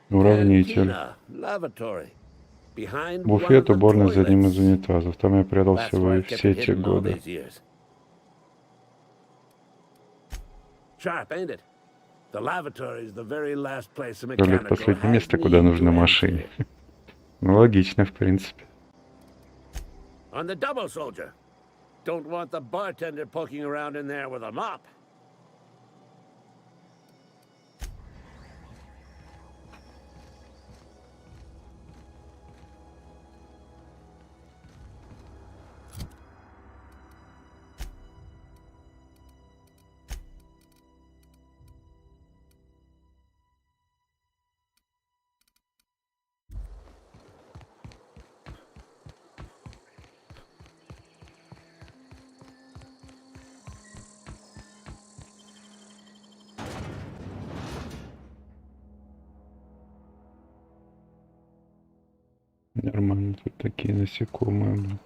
Уравнитель. Cantina, lavatory. Behind one of Буфет, the уборная за одним из toilets. унитазов. Там я прятал That's всего why и I've kept все it эти hidden all годы. these years. Sharp, ain't it? The lavatory is the very last place a Туалет — mechanical последнее has место, куда need нужно to enter. машине. Ну, логично, в принципе. On the double, soldier. Don't want the bartender poking around in there with a mop. Нормально, тут такие насекомые, блин.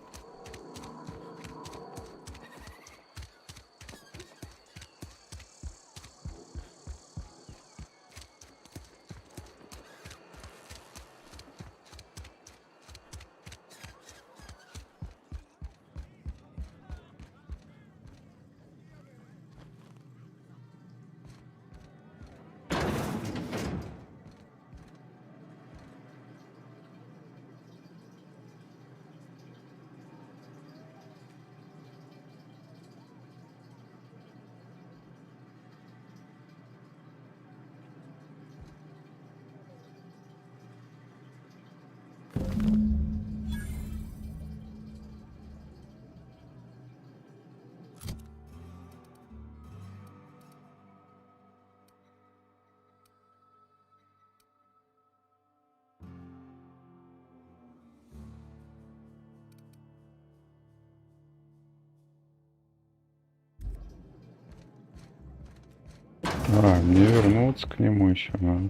Мне вернуться к нему еще надо.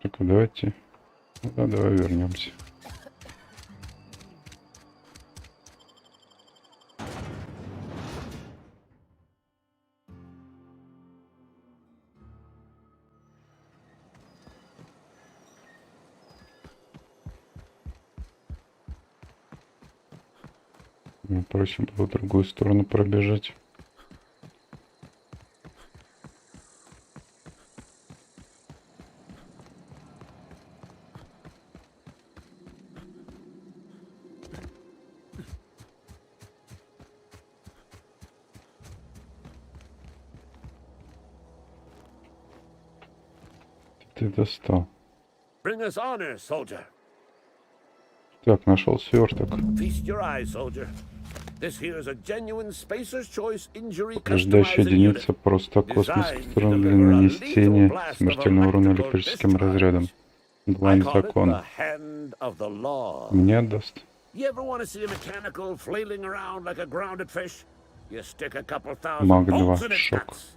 Так, давайте. Ну, да, давай вернемся. Проще было в другую сторону пробежать. Ты достал. Bring us honor, soldier. Так, нашел сверток. Feast your eyes, soldier. This here is a genuine spacer's choice injury Охлаждающая customizing единица unit. просто космос, Designed to который для deliver a нанесения lethal blast of смертельного урона electrical электрическим discharge. разрядом. I Длань call it закона. the hand of the law. Мне отдаст. You ever want to see a mechanical flailing around like a grounded fish? You stick a couple thousand Маг bolts 2. in its Шок. guts.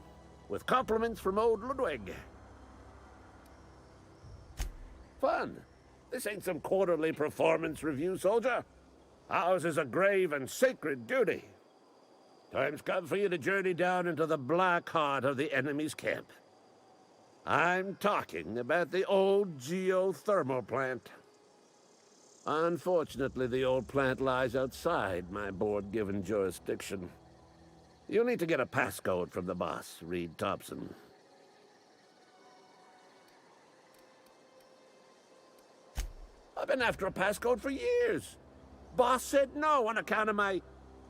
With compliments from old Ludwig. Fun. This ain't some quarterly performance review, soldier. Ours is a grave and sacred duty. Time's come for you to journey down into the black heart of the enemy's camp. I'm talking about the old geothermal plant. Unfortunately, the old plant lies outside my board-given jurisdiction. You'll need to get a passcode from the boss, Reed Thompson. I've been after a passcode for years. Boss said no on account of my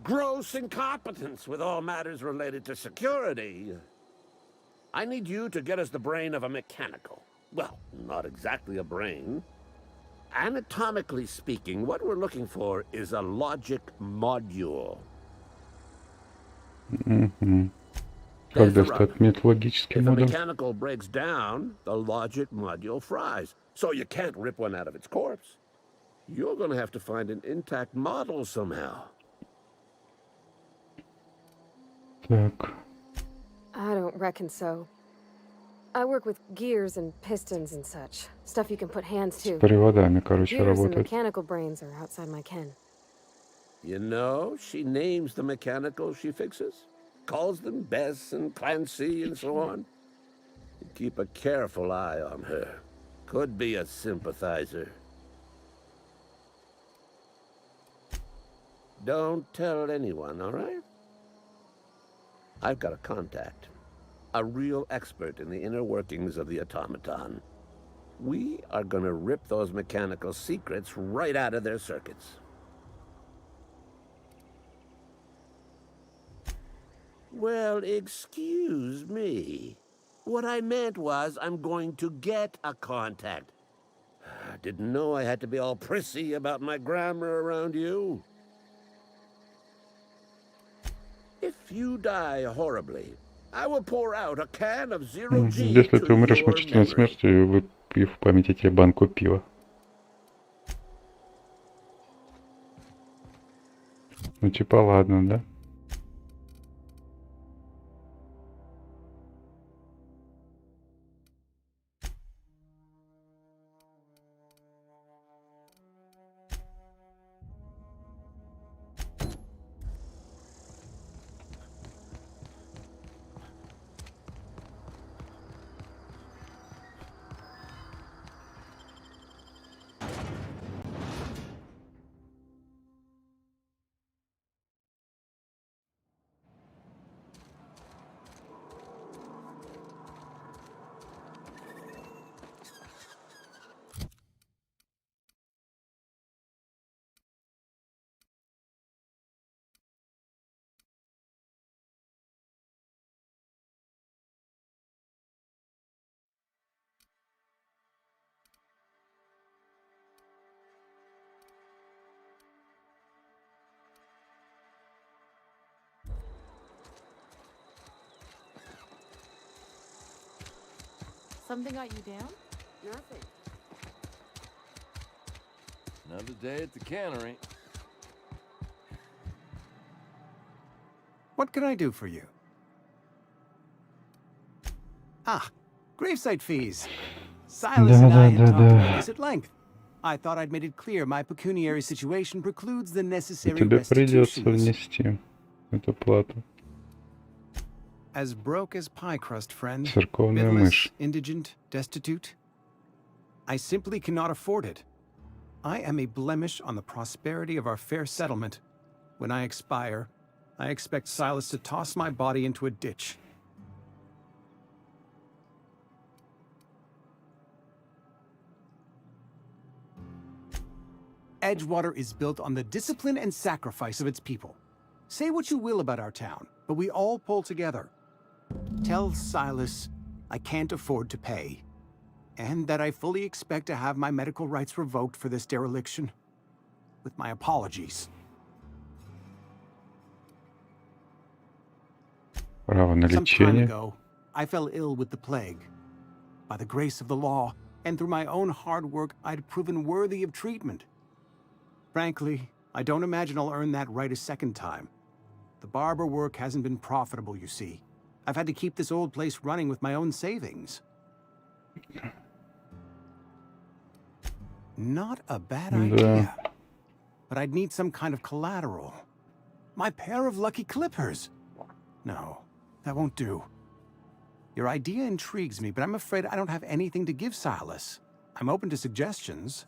gross incompetence with all matters related to security. I need you to get us the brain of a mechanical. Well, not exactly a brain. Anatomically speaking, what we're looking for is a logic module. Как достать металлогический If a модуль? mechanical breaks down, the logic module fries. So you can't rip one out of its corpse. You're going to have to find an intact model somehow. Так. I don't reckon so. I work with gears and pistons and such. Stuff you can put hands С to. приводами, короче, Gears and работает. mechanical brains are outside my ken. You know, she names the mechanicals she fixes, calls them Bess and Clancy and so on. You keep a careful eye on her. Could be a sympathizer. Don't tell anyone, all right? I've got a contact. A real expert in the inner workings of the automaton. We are gonna rip those mechanical secrets right out of their circuits. Well, excuse me. What I meant was I'm going to get a contact. I didn't know I had to be all prissy about my grammar around you. If you die horribly, I will pour out a can of zero G Если to ты умрешь your мучительной memory. смертью, выпив в память о тебе банку пива. Ну типа ладно, да? Something got you down? Nothing. Another day at the cannery. What can I do for you? Ah, gravesite fees. Silas and I had talked about this at length. I thought I'd made it clear my pecuniary situation precludes the necessary Тебе придется restitutions. внести эту плату. As broke as pie crust, friend. Церковная Bidless, мышь. indigent, destitute. I simply cannot afford it. I am a blemish on the prosperity of our fair settlement. When I expire, I expect Silas to toss my body into a ditch. Edgewater is built on the discipline and sacrifice of its people. Say what you will about our town, but we all pull together. Tell Silas I can't afford to pay, and that I fully expect to have my medical rights revoked for this dereliction. With my apologies. Право на Some time лечение. ago, I fell ill with the plague. By the grace of the law, and through my own hard work, I'd proven worthy of treatment. Frankly, I don't imagine I'll earn that right a second time. The barber work hasn't been profitable, you see. I've had to keep this old place running with my own savings. Not a bad idea. But I'd need some kind of collateral. My pair of lucky clippers. No, that won't do. Your idea intrigues me, but I'm afraid I don't have anything to give Silas. I'm open to suggestions.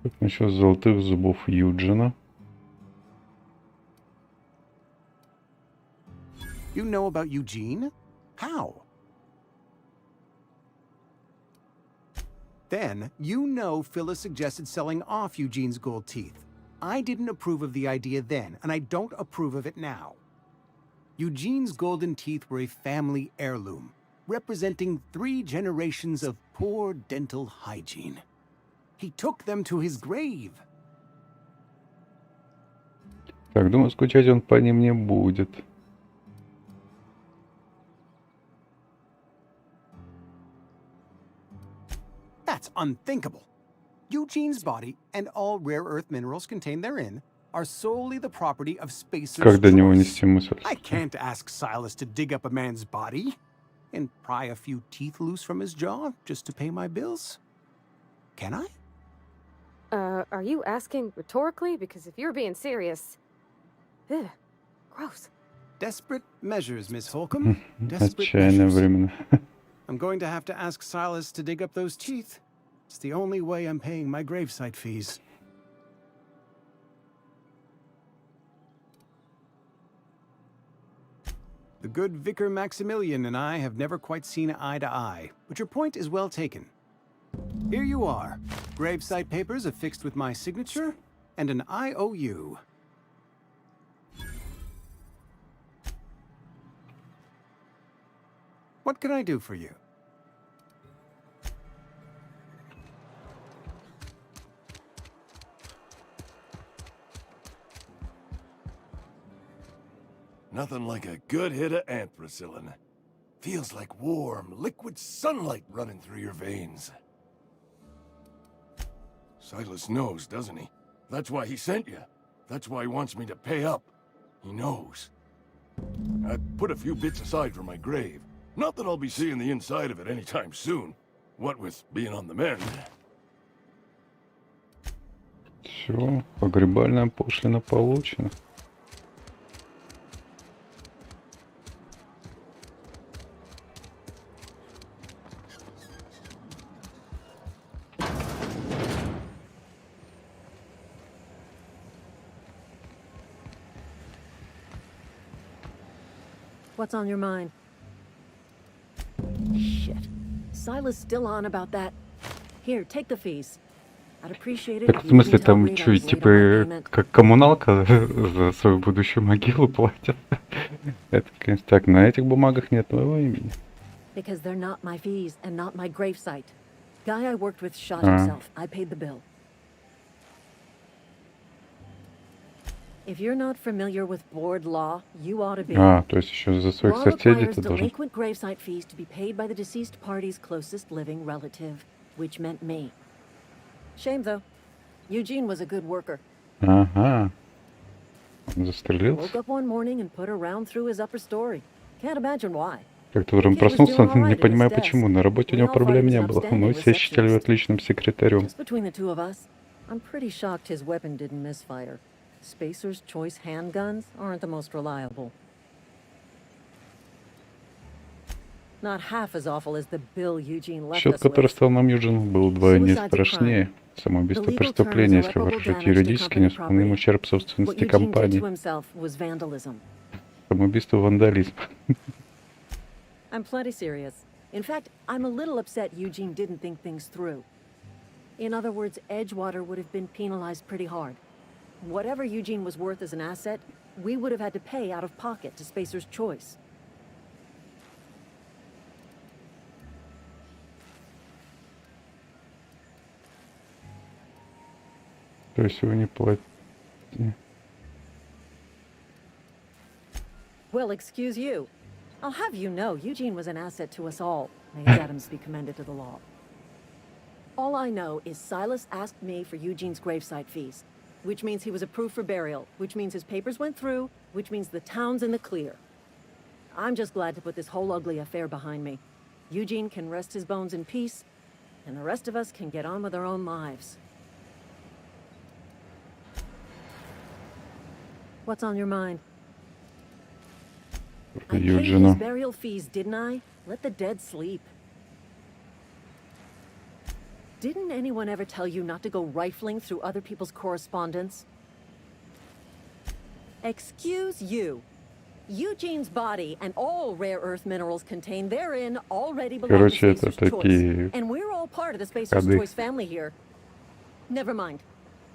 Как насчет золотых зубов Юджина? You know about Eugene? How? Then, you know Phyllis suggested selling off Eugene's gold teeth. I didn't approve of the idea then, and I don't approve of it now. Eugene's golden teeth were a family heirloom, representing 3 generations of poor dental hygiene. He took them to his grave. Так, думаю, скучать он по ним не будет. That's unthinkable. Eugene's body and all rare earth minerals contained therein are solely the property of Spacer's Как до него choice. нести мысль? I can't ask Silas to dig up a man's body and pry a few teeth loose from his jaw just to pay my bills. Can I? Are you asking rhetorically? Because if you're being serious... Ugh, gross. Desperate measures, Miss Holcomb. Desperate Отчаянное measures. временно. I'm going to have to ask Silas to dig up those teeth. It's the only way I'm paying my gravesite fees. The good Vicar Maximilian and I have never quite seen eye to eye, but your point is well taken. Here you are. Gravesite papers affixed with my signature and an IOU. What can I do for you? Nothing like a good hit of anthracillin. Feels like warm, liquid sunlight running through your veins. Silas knows, doesn't he? That's why he sent you. That's why he wants me to pay up. He knows. I put a few bits aside for my grave. Not that I'll be seeing the inside of it anytime soon. What with being on the mend. Все, погребальная пошлина получена. What's on your mind? Shit. Silas still on about that. Here, take the fees. I'd appreciate it Так, if в you смысле, didn't tell там Reed I что, was late on my типа, payment. как коммуналка за свою будущую могилу платят? Это, конечно, так, на этих бумагах нет твоего имени. Because they're not my fees and not my gravesite. Guy I worked with shot Ah. himself. I paid the bill. If you're not familiar with board law, you ought to be. А, то есть еще за своих Law соседей requires ты должен... delinquent gravesite fees to be paid by the deceased party's closest living relative, which meant me. Shame, though. Eugene was a good worker. Ага. Он Woke застрелился? up one morning and put a round through his upper story. Can't imagine why. Как-то утром проснулся, не понимаю почему. На работе у него проблем не было. Мы все считали его отличным секретарем. Just between the two of us, I'm pretty shocked his weapon didn't misfire. Spacer's choice handguns aren't the most reliable. Not half as awful as the bill Eugene left Счет, us который with. стал нам Юджин, был вдвойне страшнее. Самоубийство преступление, если выражать юридически неустановим ущерб собственности What Eugene did компании. to himself was vandalism. Самоубийство вандализм. I'm plenty serious. In fact, I'm a little upset Eugene didn't think things through. In other words, Edgewater would have been penalized pretty hard. Whatever Eugene was worth as an asset, we would have had to pay out of pocket to Spacer's choice. То есть вы не платите. Well, excuse you. I'll have you know, Eugene was an asset to us all. May his Adams be commended to the law. All I know is Silas asked me for Eugene's gravesite fees, which means he was approved for burial, which means his papers went through, which means the town's in the clear. I'm just glad to put this whole ugly affair behind me. Eugene can rest his bones in peace, and the rest of us can get on with our own lives. What's on your mind? I paid his Юджина. burial fees, didn't I? Let the dead sleep. Didn't anyone ever tell you not to go rifling through other people's correspondence? Excuse you. Eugene's body and all rare earth minerals contained therein already belong to Короче, это Spacer's Choice. такие And we're all part of the Spacer's ходы. Choice family here. Never mind.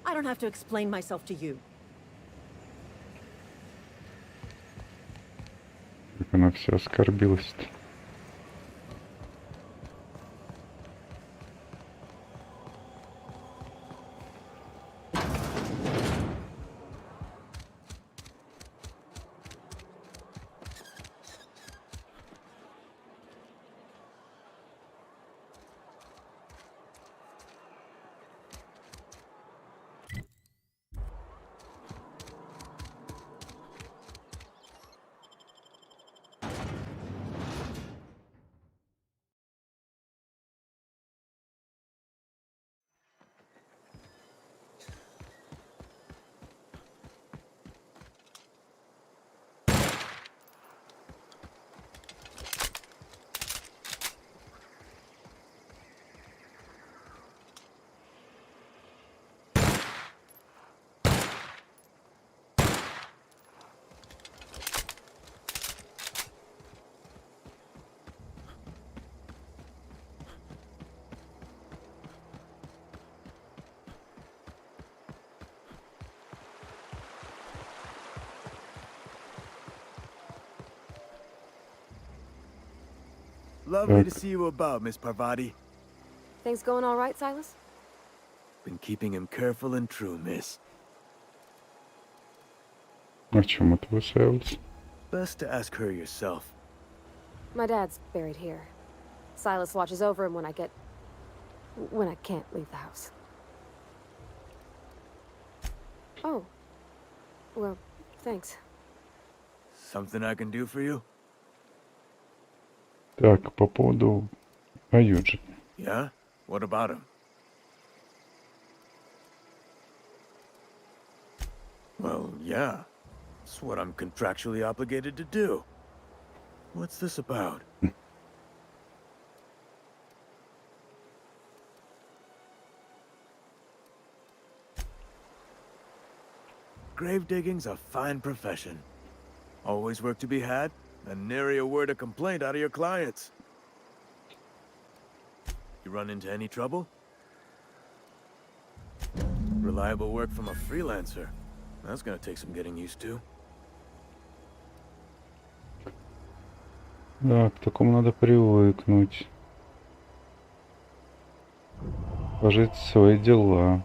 I don't have to explain myself to you. Как она все оскорбилась-то. Lovely to see you about, Miss Parvati. Things going all right, Silas? Been keeping him careful and true, miss. О чем это вы, Сайлс? Best to ask her yourself. My dad's buried here. Silas watches over him when I can't leave the house. Oh. Well, thanks. Something I can do for you? Так, по поводу Аюджи. Yeah? What about him? Well, yeah. It's what I'm contractually obligated to do. What's this about? Grave digging's a fine profession. Always work to be had, and nary a word of complaint out of your clients. You run into any trouble? Reliable work from a freelancer. That's gonna take some getting used to. Да, к такому надо привыкнуть. Положить свои дела.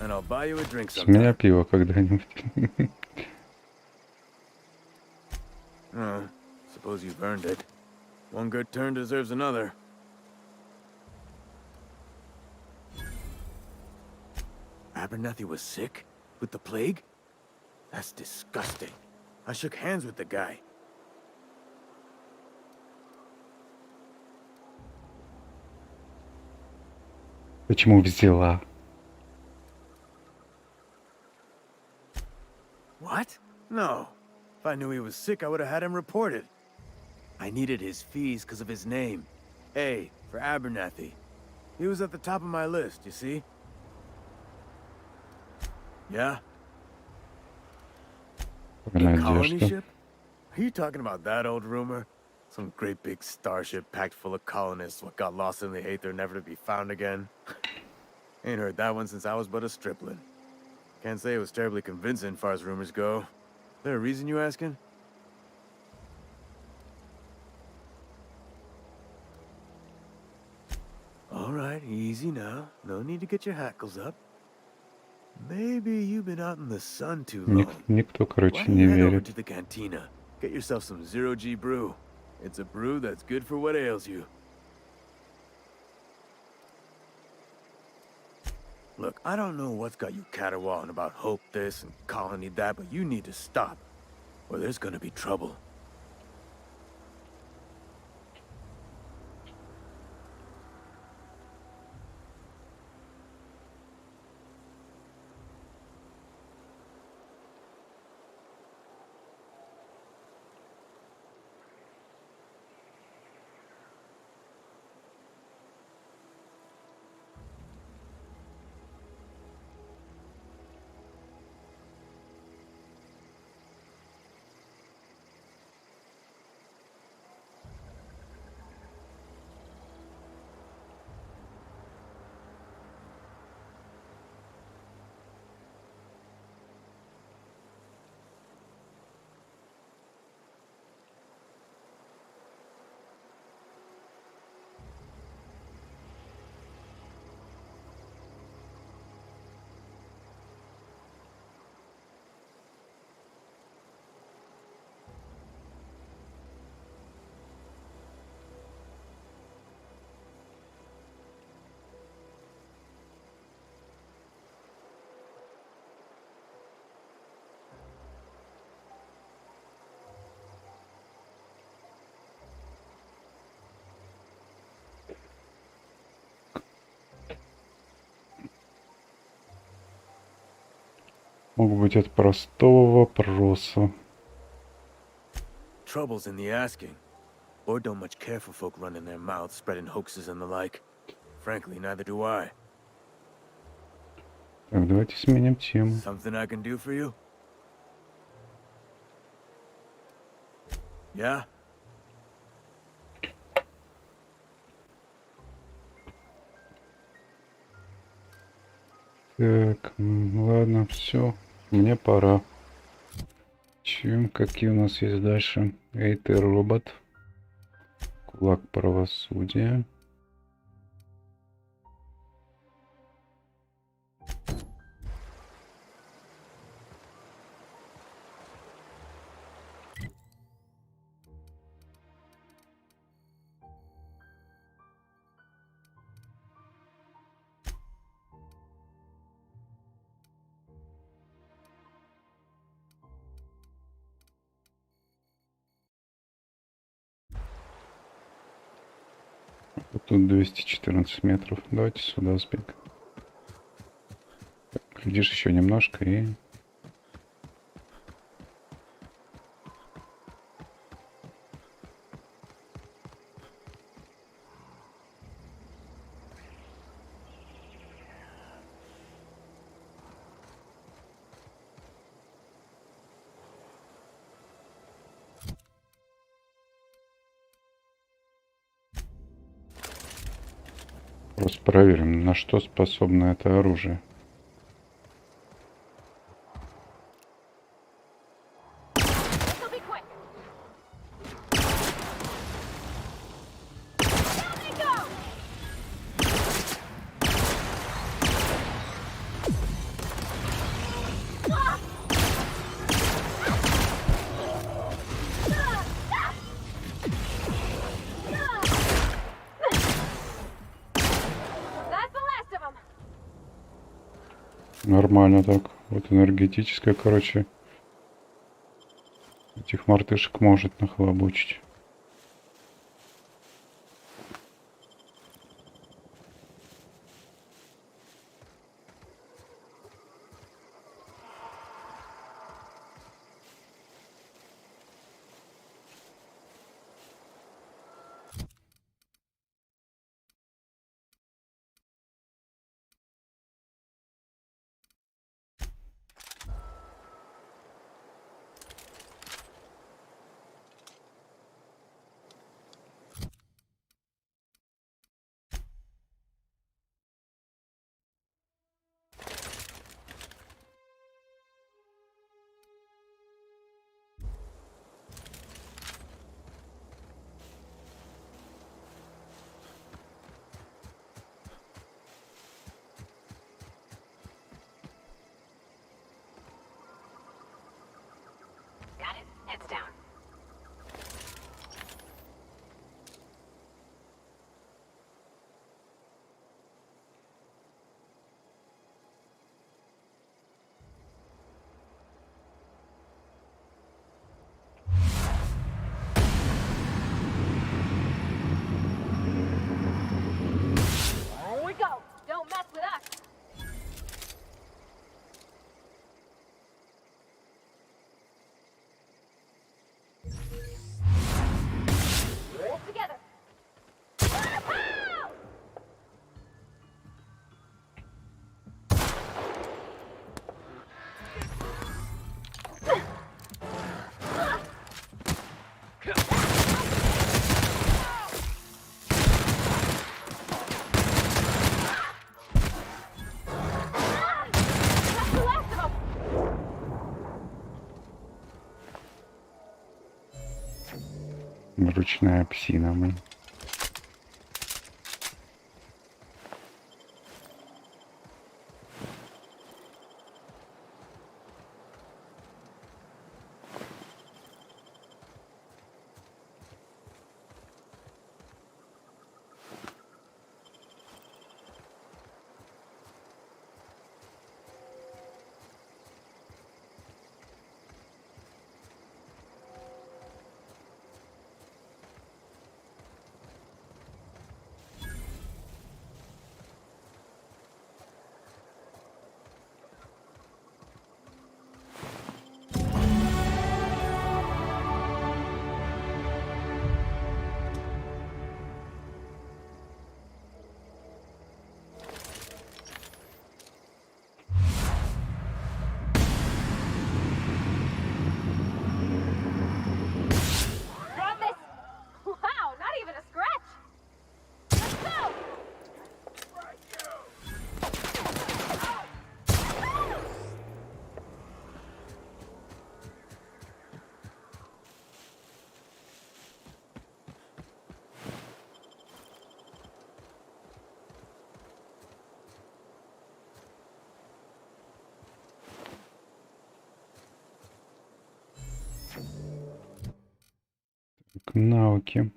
And I'll buy you a drink С меня sometime. пиво когда-нибудь. Oh, suppose you've earned it. One good turn deserves another. Abernathy was sick? With the plague? That's disgusting. I shook hands with the guy. Почему взяла? What? No. If I knew he was sick, I would have had him reported. I needed his fees because of his name. A, for Abernathy. He was at the top of my list, you see? Yeah? The colony Надежда. ship? Are you talking about that old rumor? Some great big starship packed full of colonists what got lost in the aether never to be found again? Ain't heard that one since I was but a stripling. Can't say it was terribly convincing far as rumors go. There a reason you asking? All right, easy now. No need to get your hackles up. Maybe you've been out in the sun too long. Никто, Why короче, don't не you head over верит. to the cantina? Get yourself some zero-G brew. It's a brew that's good for what ails you. Look, I don't know what's got you caterwauling about hope this and colony that, but you need to stop, or there's gonna be trouble. Мог быть от простого вопроса. Trouble's in the asking. Or don't much care for folk running their mouths, spreading hoaxes and the like. Frankly, neither do I. Так, давайте сменим тему. Something I can do for you? Yeah? Так, ладно, все. Мне пора. Следующие. Какие у нас есть дальше? Эй, ты робот. Кулак правосудия. Вот тут 214 метров. Давайте сюда сбегаем. Глядишь еще немножко и... Просто проверим, на что способно это оружие. Нормально так. Вот энергетическая, короче, этих мартышек может нахлобучить. Ручная псина, мы. Так, навыки.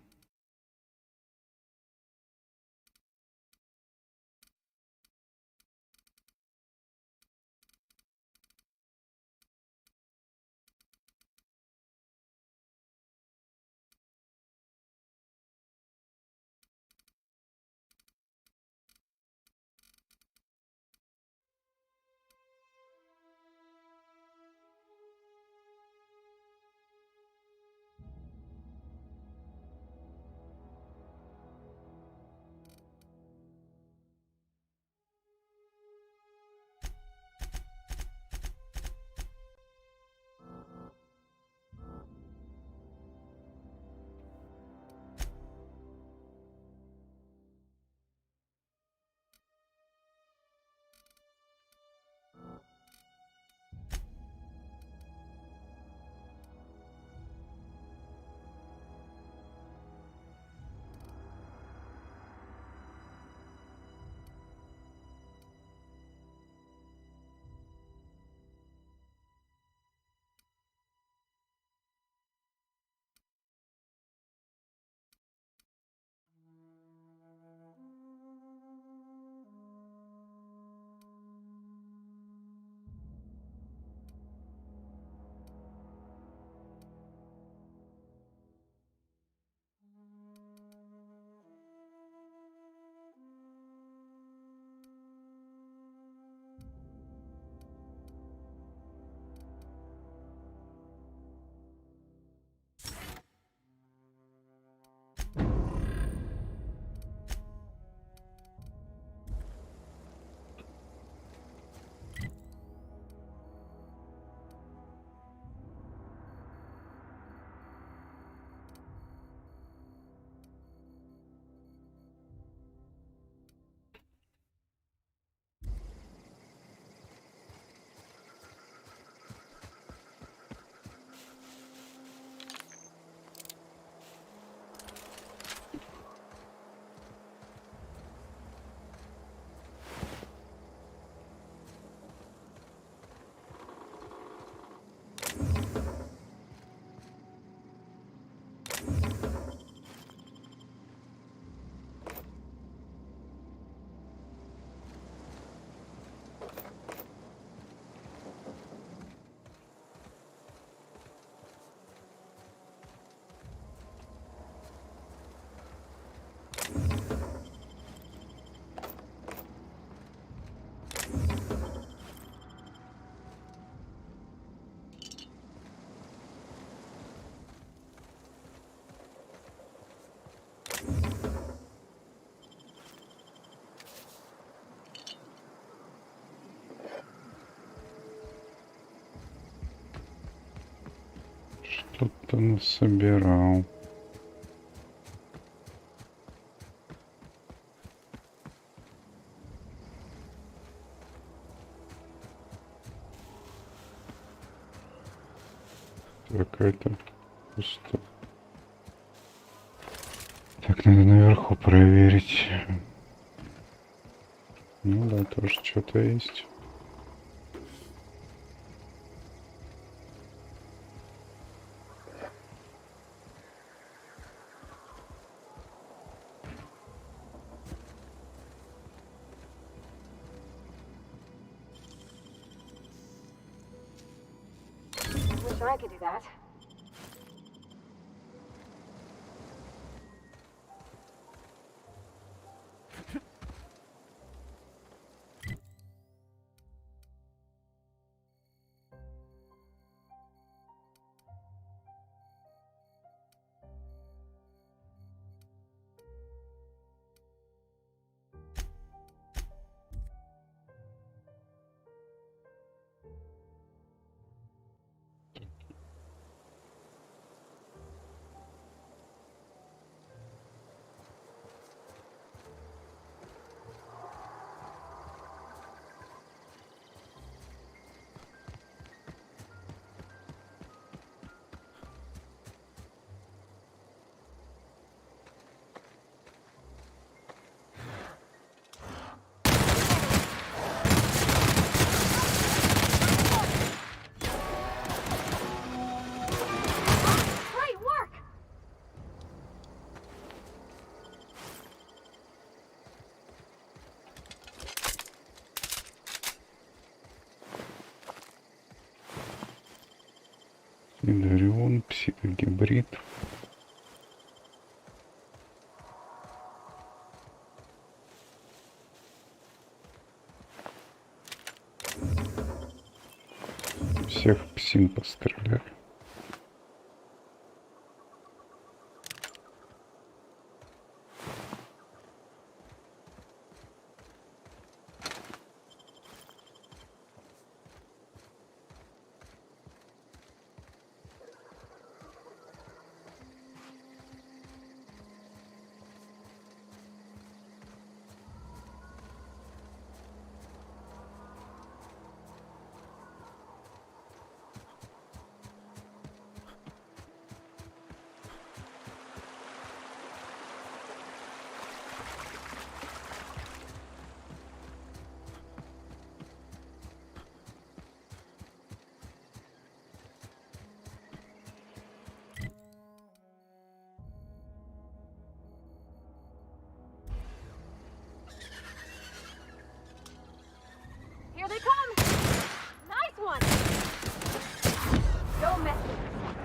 Что-то насобирал. Так, это пусто. Так, надо наверху проверить. Ну да, тоже что-то есть. Wish I could do that. Сидорион, психогибрид. Всех псин постреляли. Here they come! Nice one! Don't mess with us.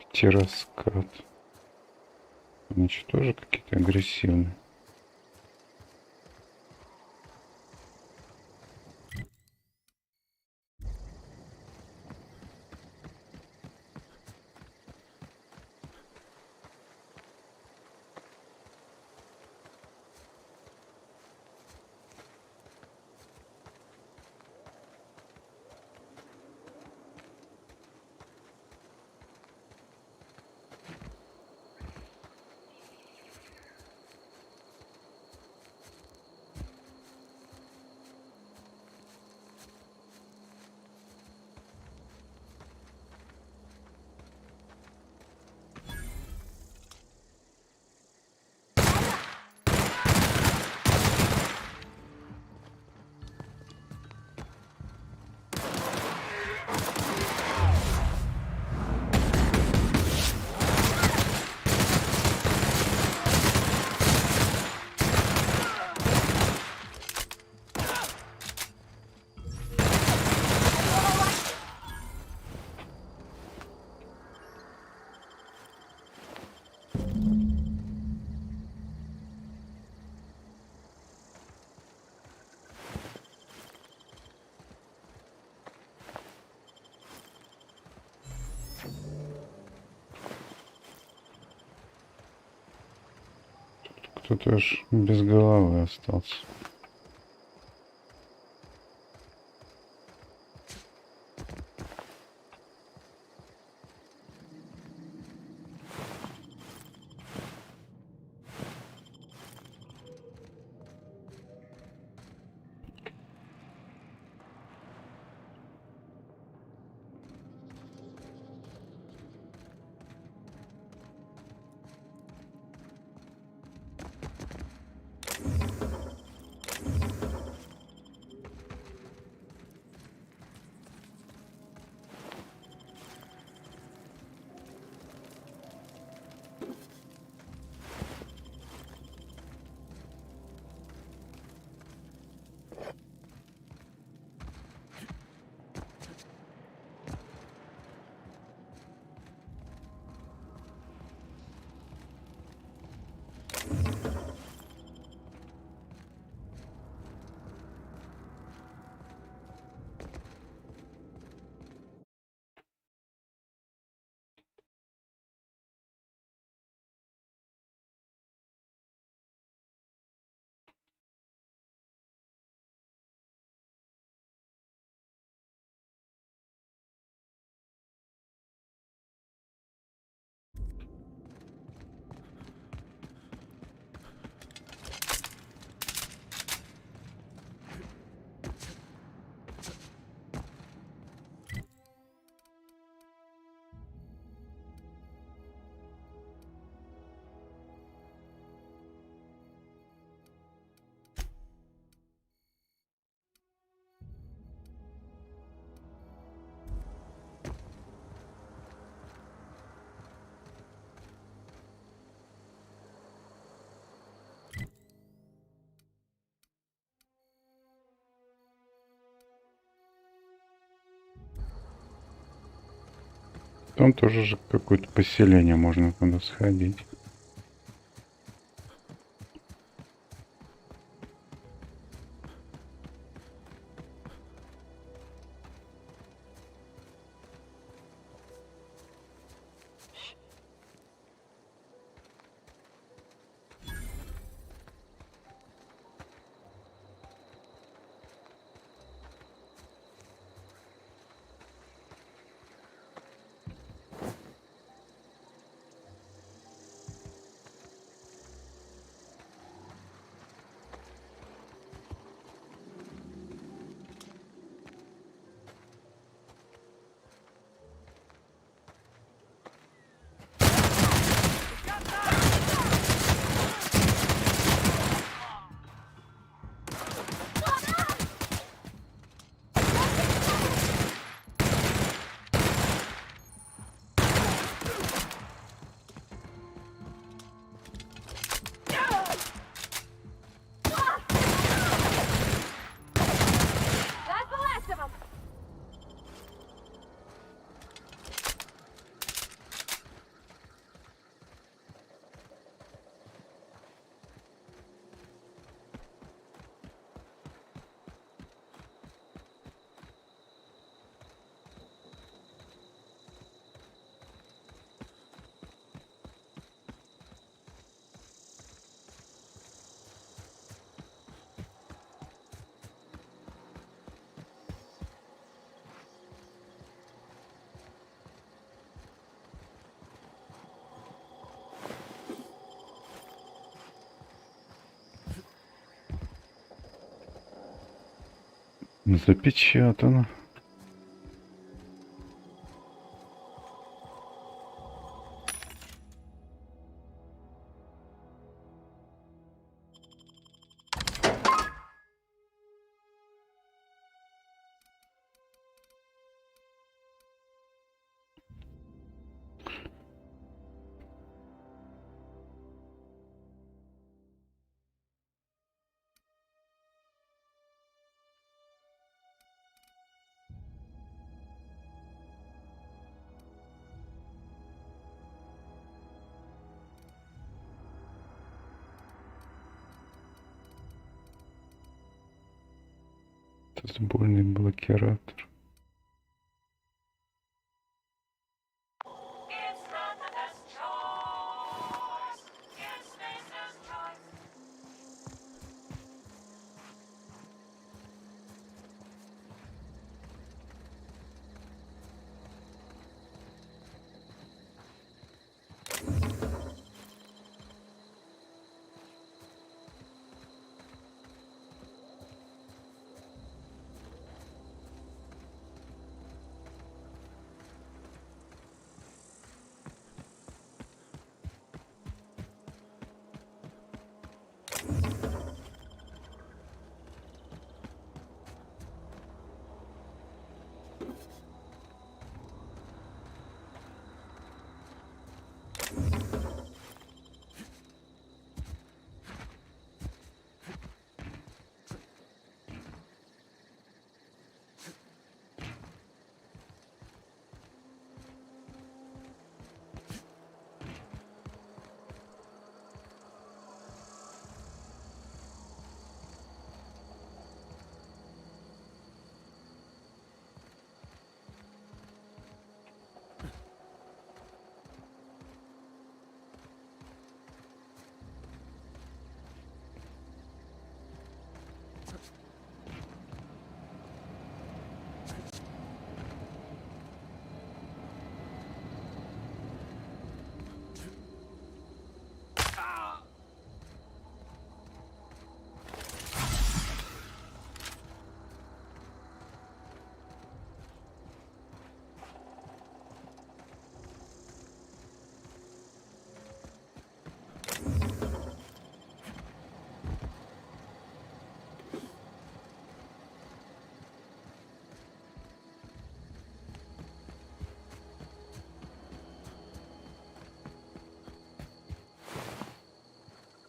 Пятираскат. Значит, тоже какие-то агрессивные. Кто-то аж без головы остался. Там тоже же какое-то поселение, можно туда сходить. Запечатано. Сборный блокиратор.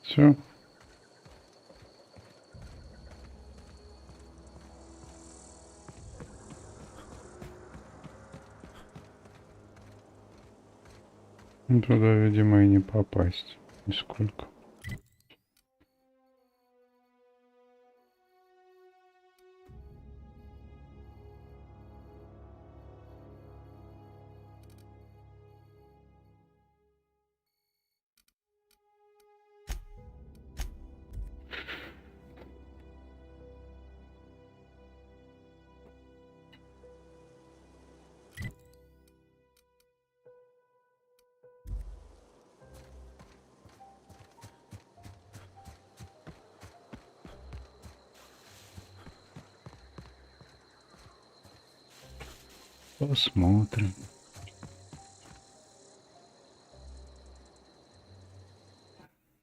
Все. Ну, туда, видимо, и не попасть. Нисколько. Посмотрим.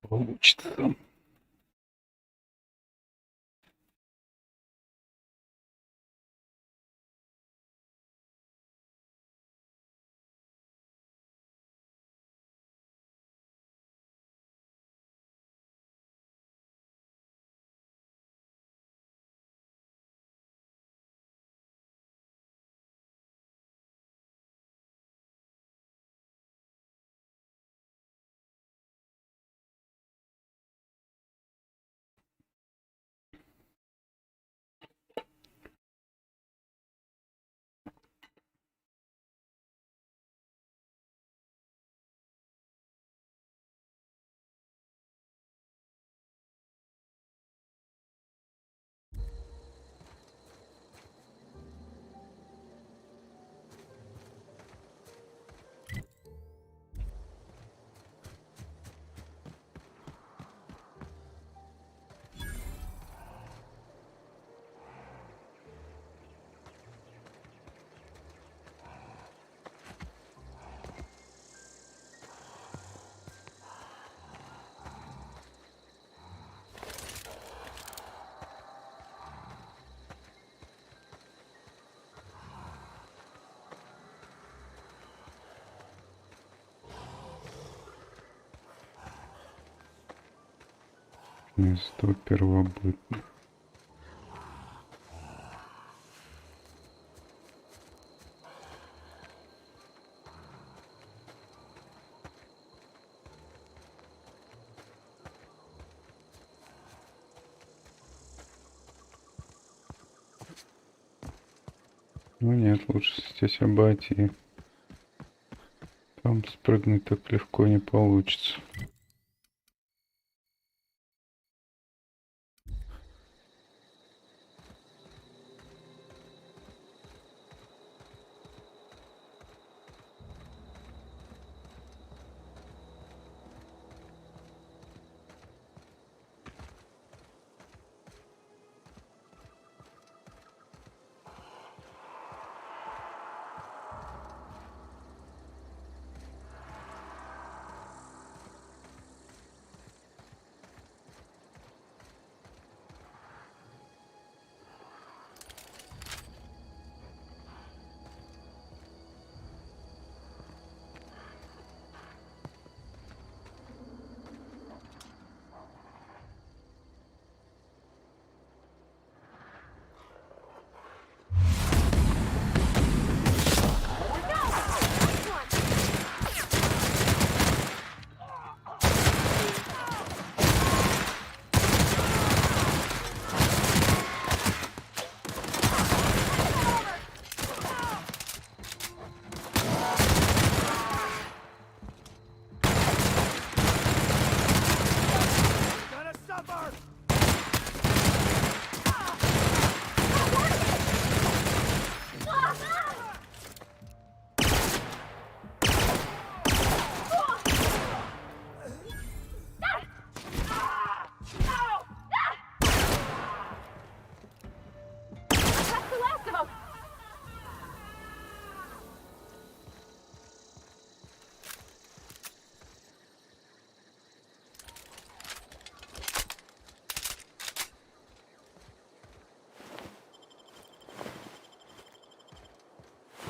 Получится. Место первобытных. Ну нет, лучше здесь обойти. Там спрыгнуть так легко не получится.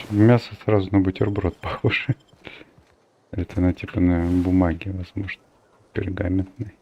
Мясо сразу на бутерброд похоже. Это на типа на бумаге, возможно, пергаментной.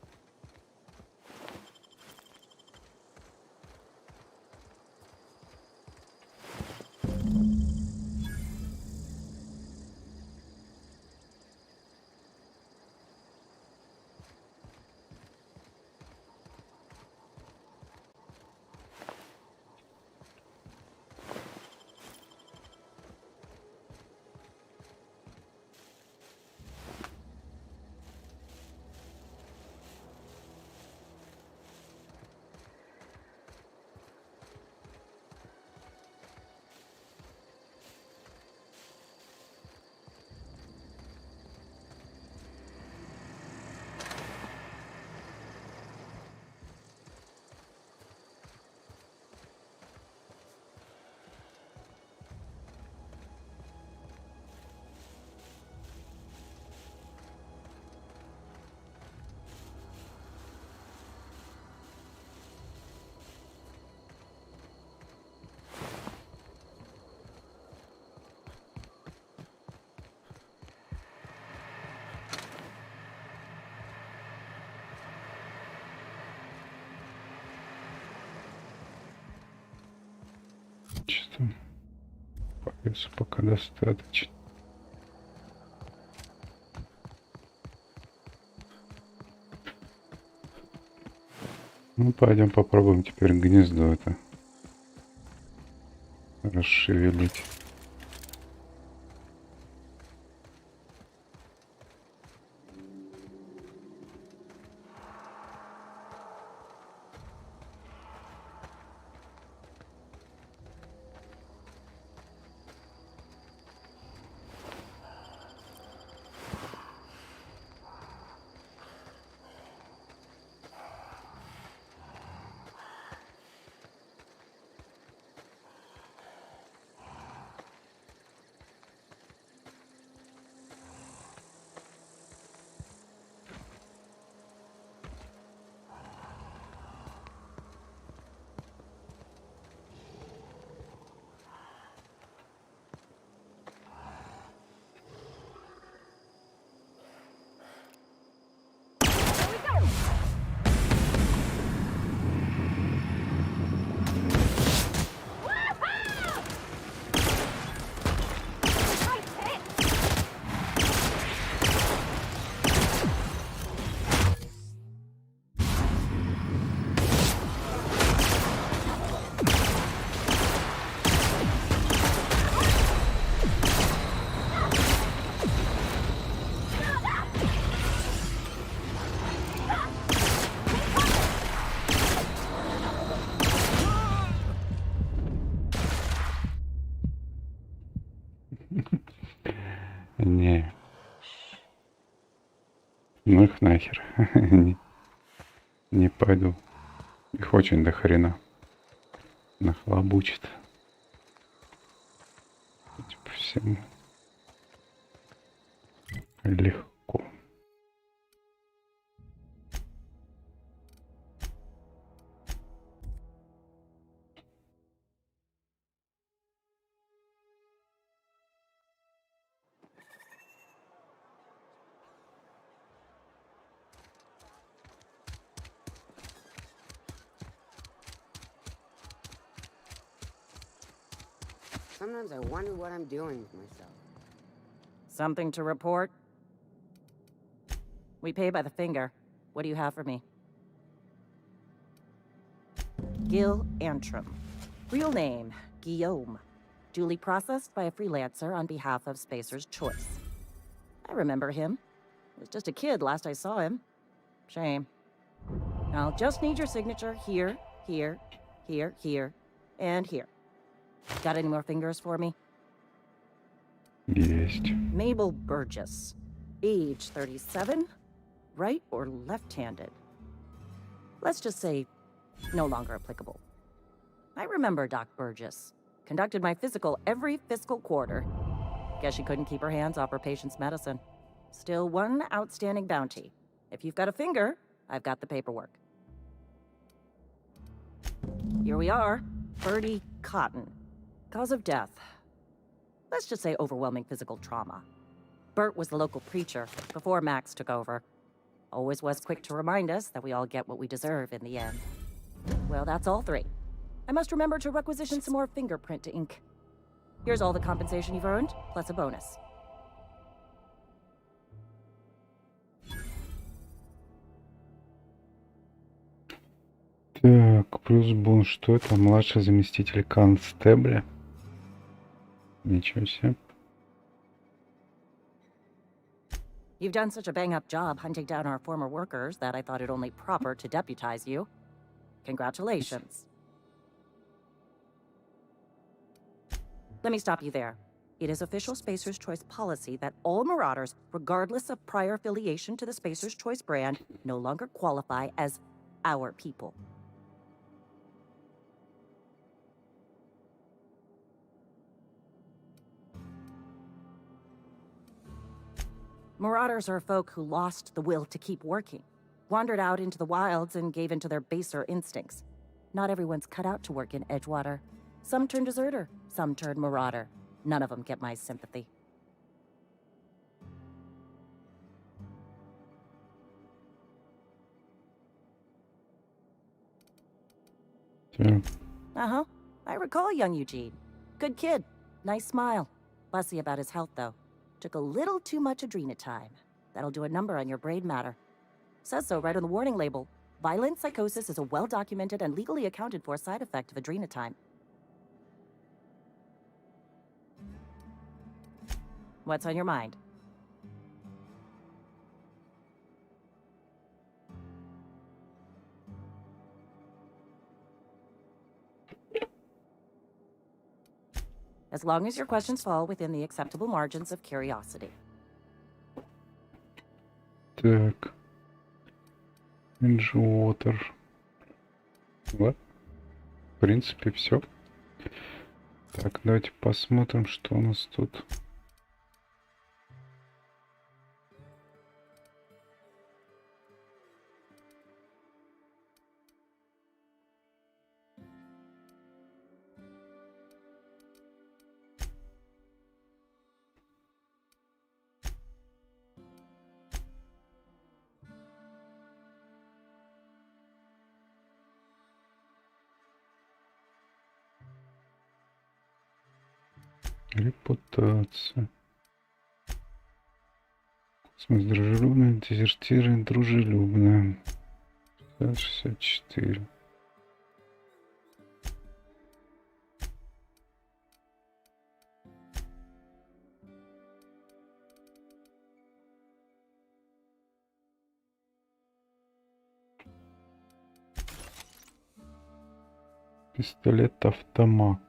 Что-то по весу пока достаточно. Ну, пойдем попробуем теперь гнездо это расшевелить. Не. Ну их нахер. Не пойду. Их очень до хрена. Нахлобучит. Типа всем легко. Sometimes I wonder what I'm doing with myself. Something to report? We pay by the finger. What do you have for me? Gil Antrim. Real name, Guillaume. Duly processed by a freelancer on behalf of Spacer's Choice. I remember him. He was just a kid last I saw him. Shame. I'll just need your signature here, here, here, here, and here. Got any more fingers for me? Есть. Mabel Burgess. Age 37. Right or left-handed? Let's just say no longer applicable. I remember Doc Burgess. Conducted my physical every fiscal quarter. Guess she couldn't keep her hands off her patient's medicine. Still one outstanding bounty. If you've got a finger, I've got the paperwork. Here we are. Bertie Cotton. Cause of death. Let's just say overwhelming physical trauma. Bert was the local preacher before Max took over. Always was quick to remind us that we all get what we deserve in the end. Well, that's all three. I must remember to requisition some more fingerprint ink. Here's all the compensation you've earned, plus a bonus. Так, плюс бонус. Что это? Младший заместитель констебля. Ничего себе. You've done such a bang-up job hunting down our former workers that I thought it only proper to deputize you. Congratulations. Let me stop you there. It is official Spacer's Choice policy that all Marauders, regardless of prior affiliation to the Spacer's Choice brand, no longer qualify as our people. Marauders are folk who lost the will to keep working, wandered out into the wilds and gave into their baser instincts. Not everyone's cut out to work in Edgewater. Some turn deserter, some turn marauder. None of them get my sympathy. Yeah. Uh-huh. I recall young Eugene. Good kid. Nice smile. Fussy about his health, though. Took a little too much adrenatime. That'll do a number on your brain matter. Says so right on the warning label. Violent psychosis is a well-documented and legally accounted for side effect of adrenatime. What's on your mind? As long as your questions fall within the acceptable margins of curiosity. Так. Инжуотер. Вот. В принципе, все. Так, давайте посмотрим, что у нас тут. Репутация. Космос дружелюбный, дезертиры дружелюбные. 64. Пистолет-автомат.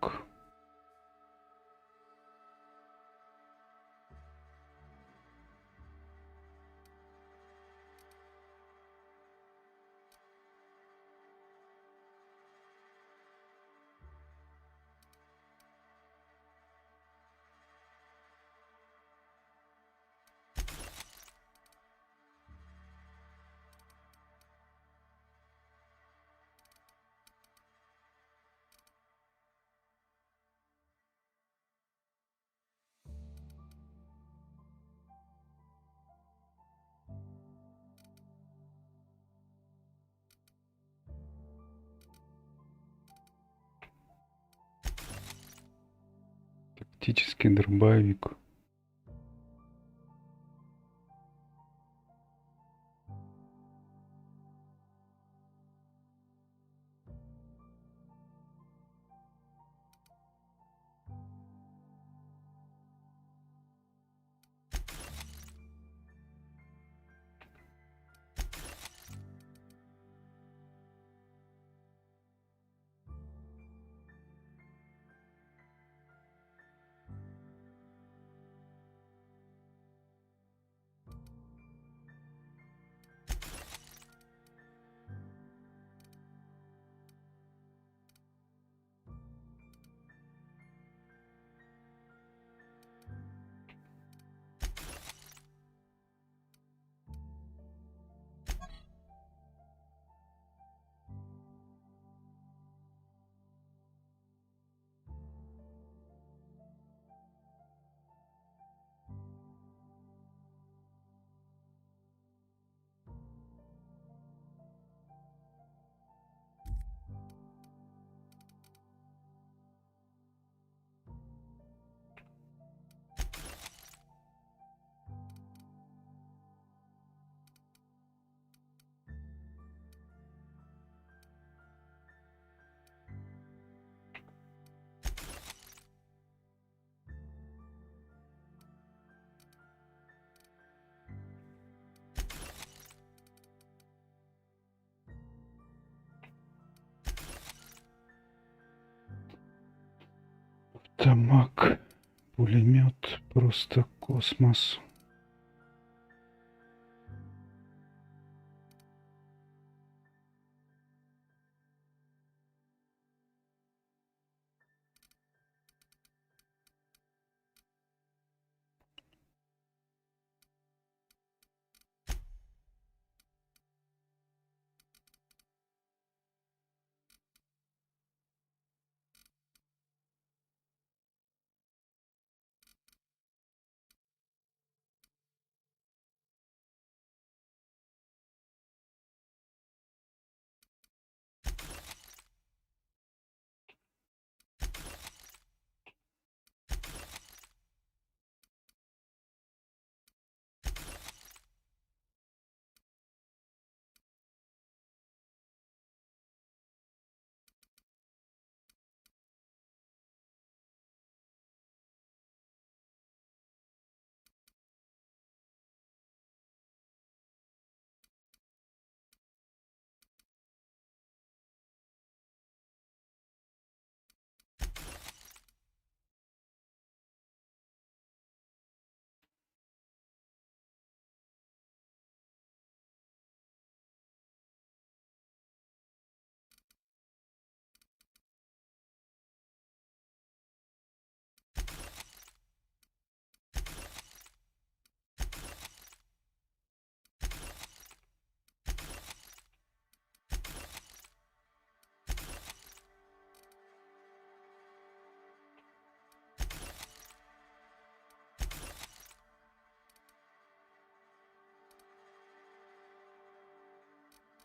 Тактический дробовик. Тамак, пулемет, просто космос.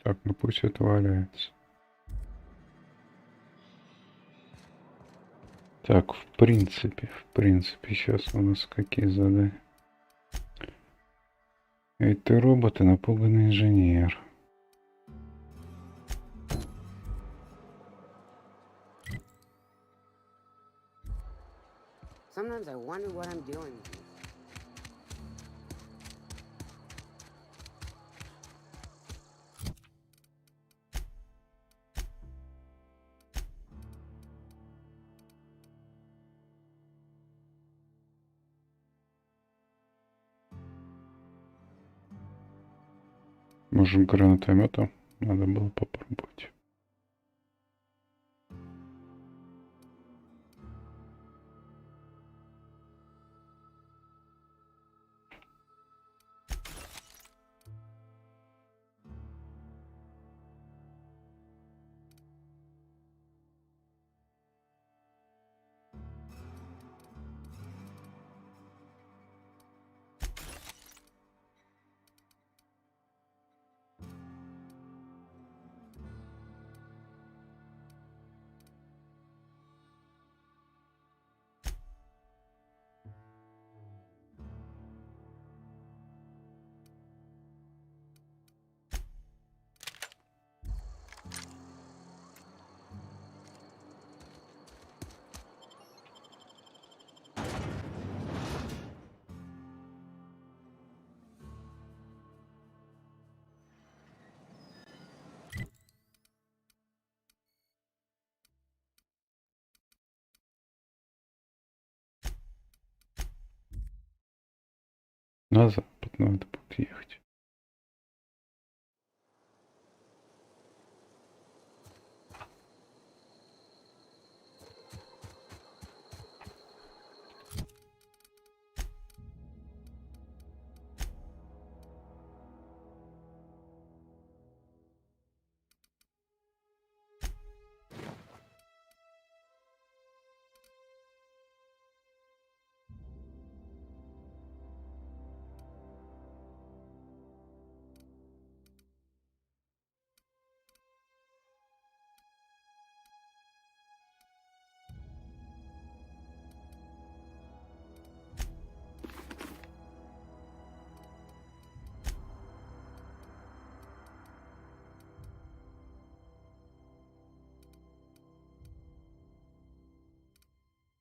Так, ну пусть это валяется. Так, в принципе, сейчас у нас какие задания? Эй, ты робот и напуганный инженер. Sometimes I wonder what I'm doing. Может, гранатометом надо было попробовать. На запад надо будет ехать.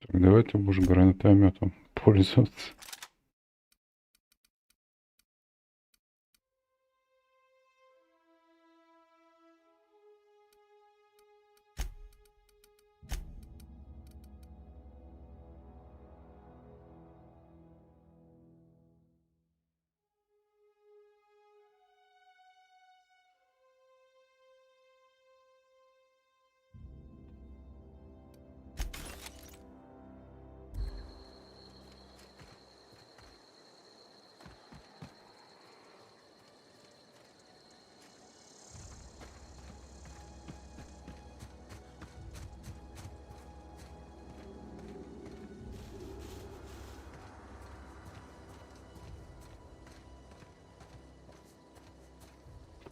Так, давай ты будешь гранатометом пользоваться.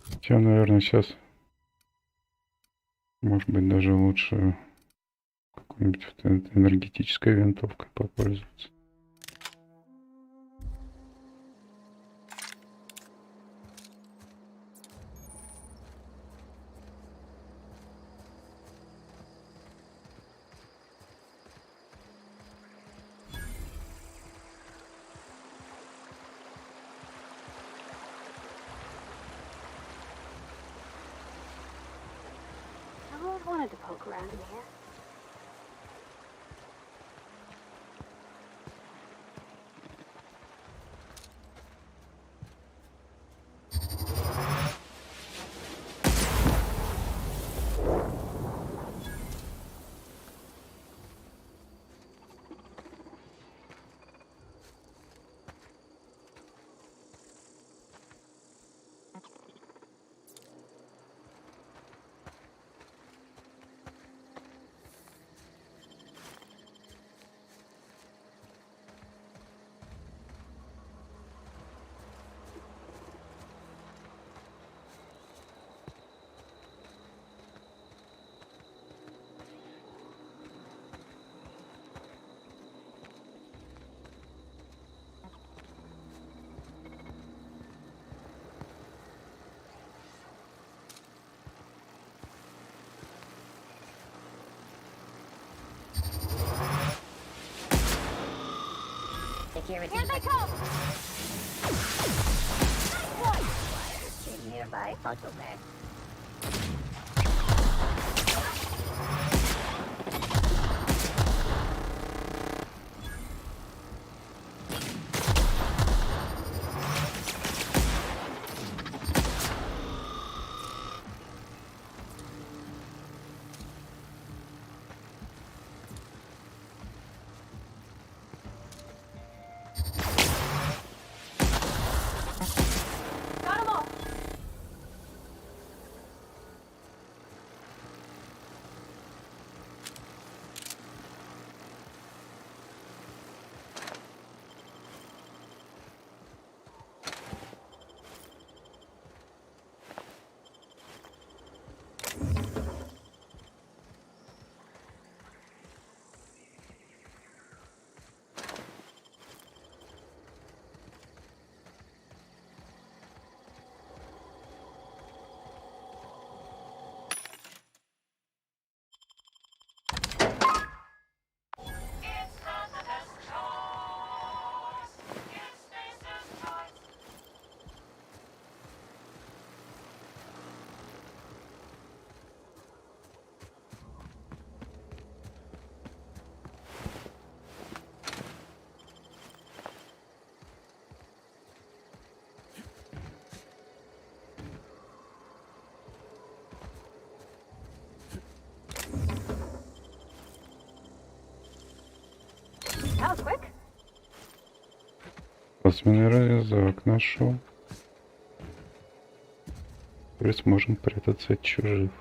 Хотя, наверное, сейчас, может быть, даже лучше какой-нибудь энергетической винтовкой попользоваться. I always wanted to poke around in here. Security. Here they come! Nearby photo bag. Got 'em all! That was quick. Косвенный разок нашел. Теперь сможем прятаться от чужих.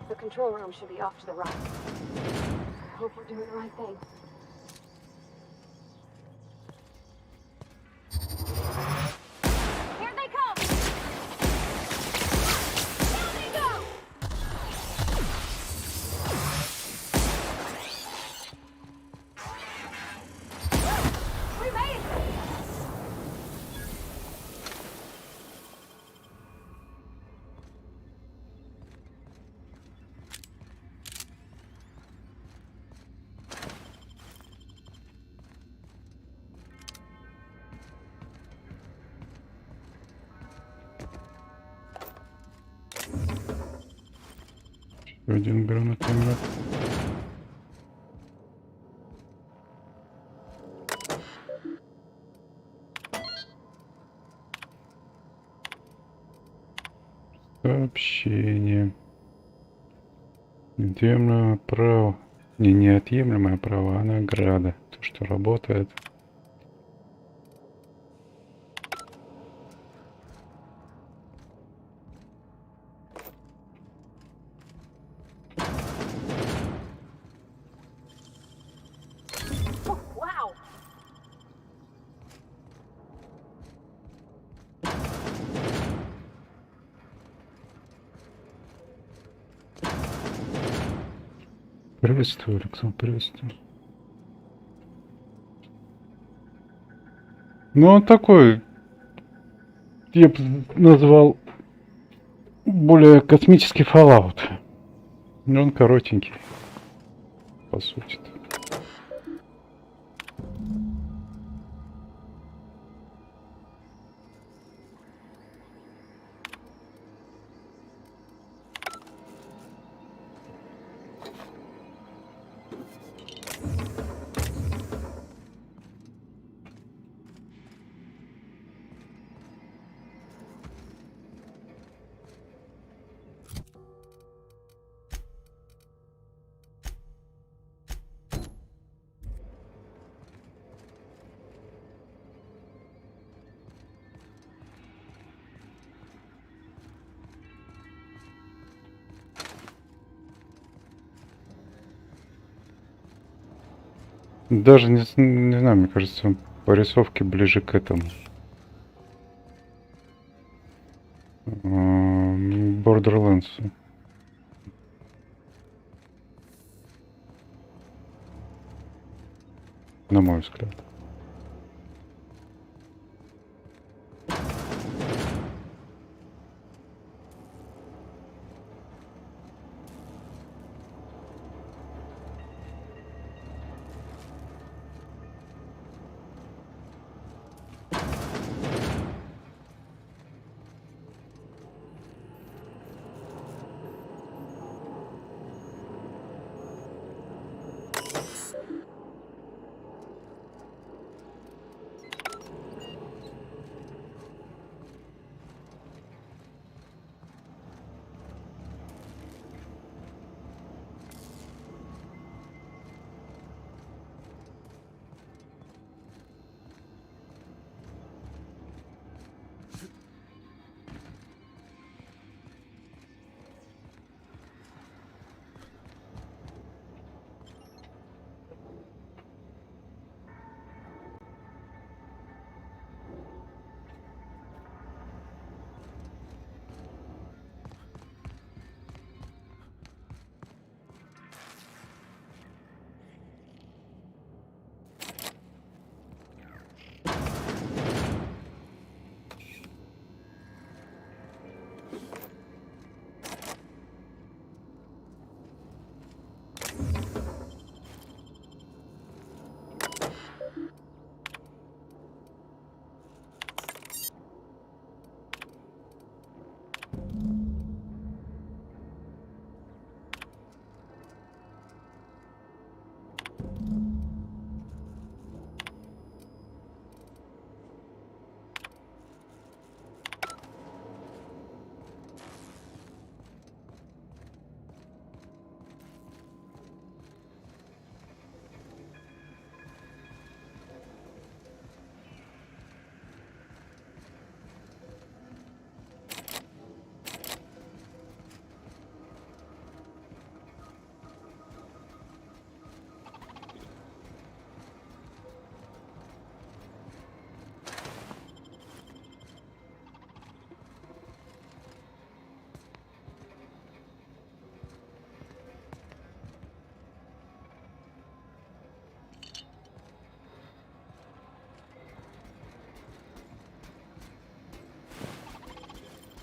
The control room should be off to the right. I hope we're doing the right thing. Here they come! Down they go! We made it! Один грамотный мрак. Сообщение. Неотъемлемое право. Не неотъемлемое право, а награда. То, что работает. Wow! Приветствую, Александр, приветствую. Ну, он такой, я бы назвал, более космический Fallout. Но он коротенький, по сути. Даже не знаю, мне кажется, он по рисовке ближе к этому. Borderlands. На мой взгляд.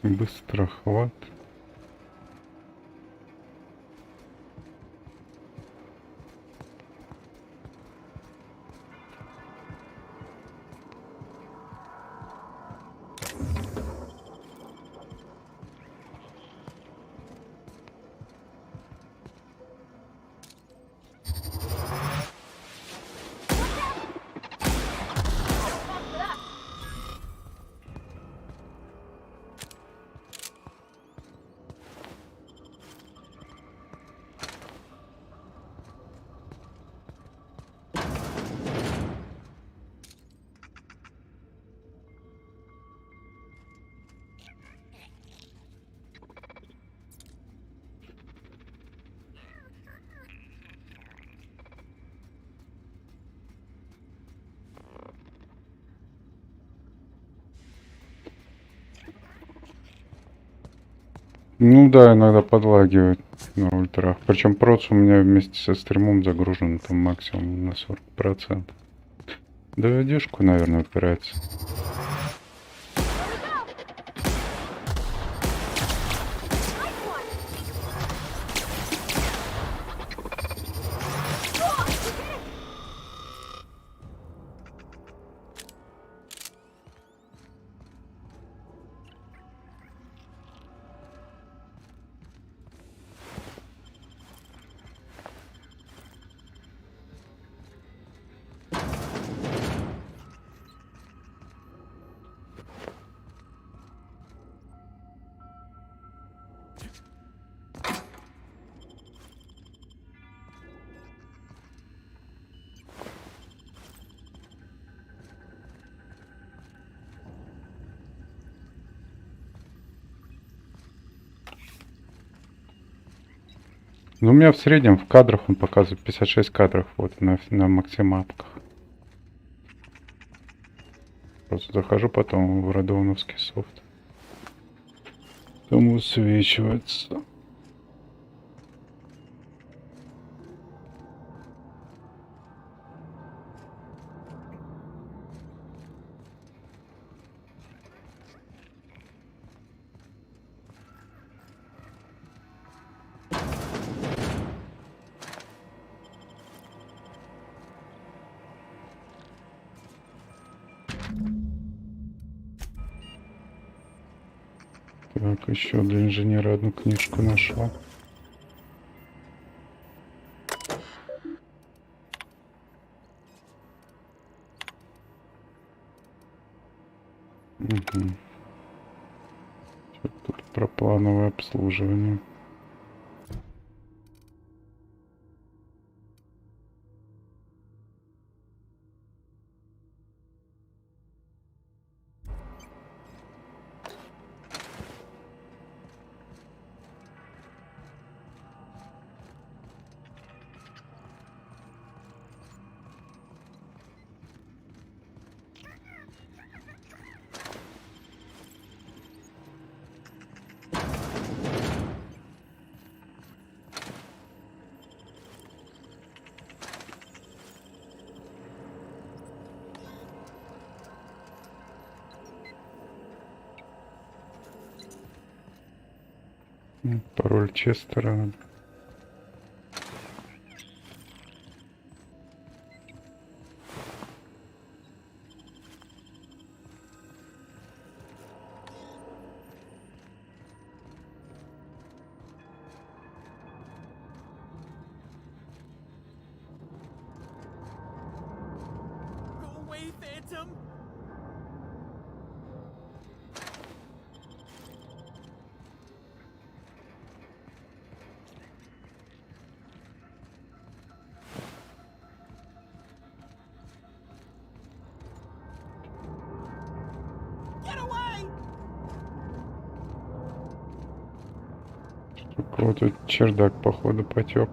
Быстрохват. Ну да, иногда подлагивает на ультрах. Причем проц у меня вместе со стримом загружен там максимум на 40%. Да видюшку, наверное, упирается. Ну, у меня в среднем в кадрах он показывает 56 кадров вот на максимапках. Просто захожу потом в радоновский софт. Там высвечивается. Так, еще для инженера одну книжку нашел. Угу. Что тут про плановое обслуживание? Пароль Честера. Вот тут чердак, походу, потек.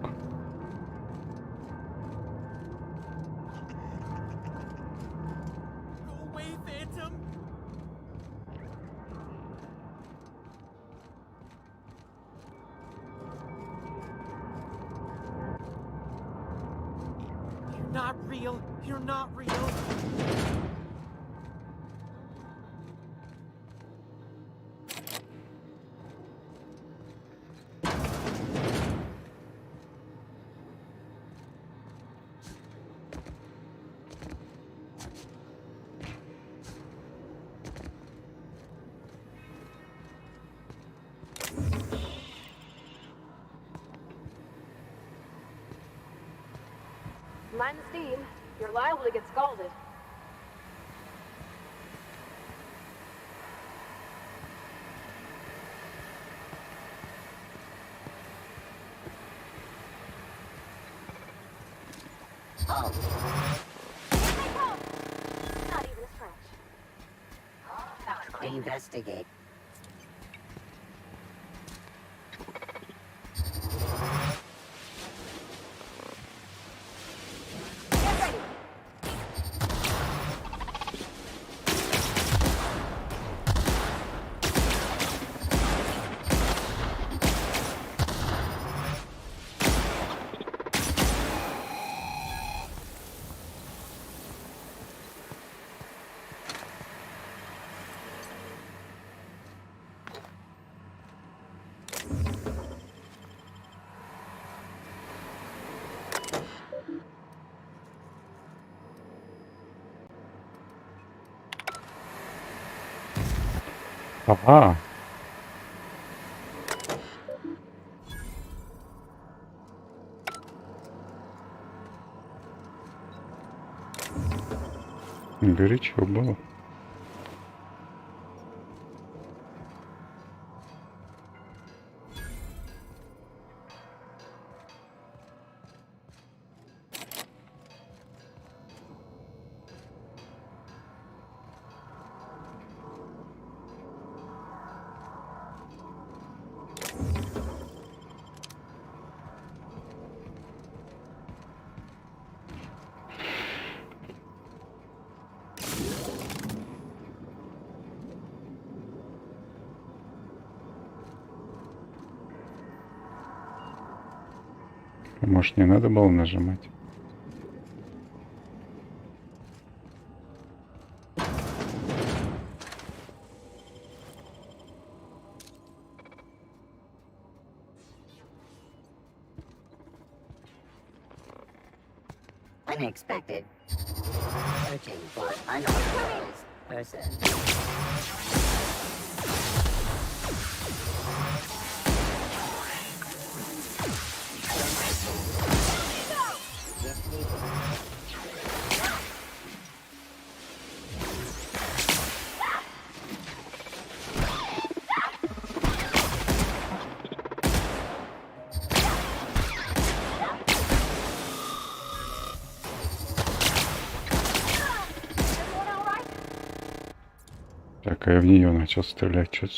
Mind the steam. You're liable to get scalded. Oh. Not even a scratch. Investigate. Ага. Горячо было. Может, не надо было нажимать? Unexpected. Searching for unauthorized person. Так, а я в нее начал стрелять. Что-то...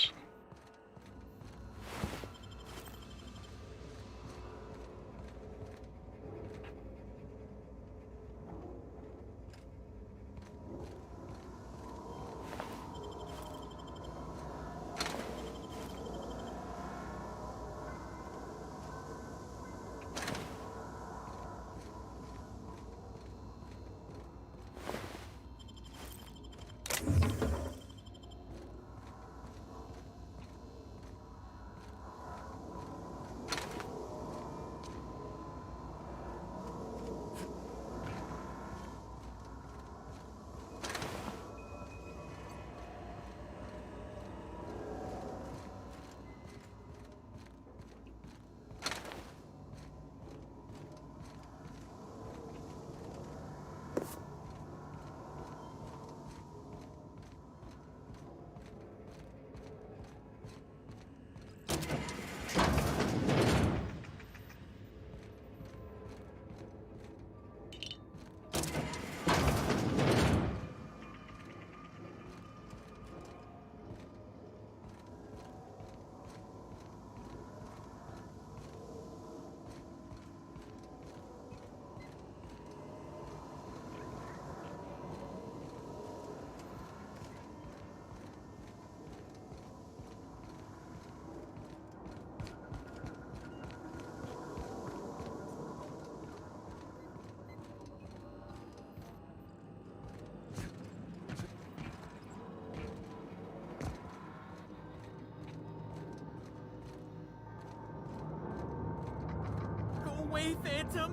Away, Phantom!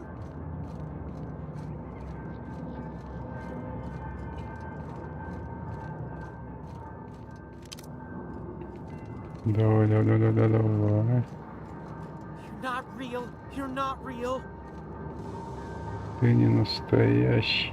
Давай. You're not real. You're not real. Ты не настоящий.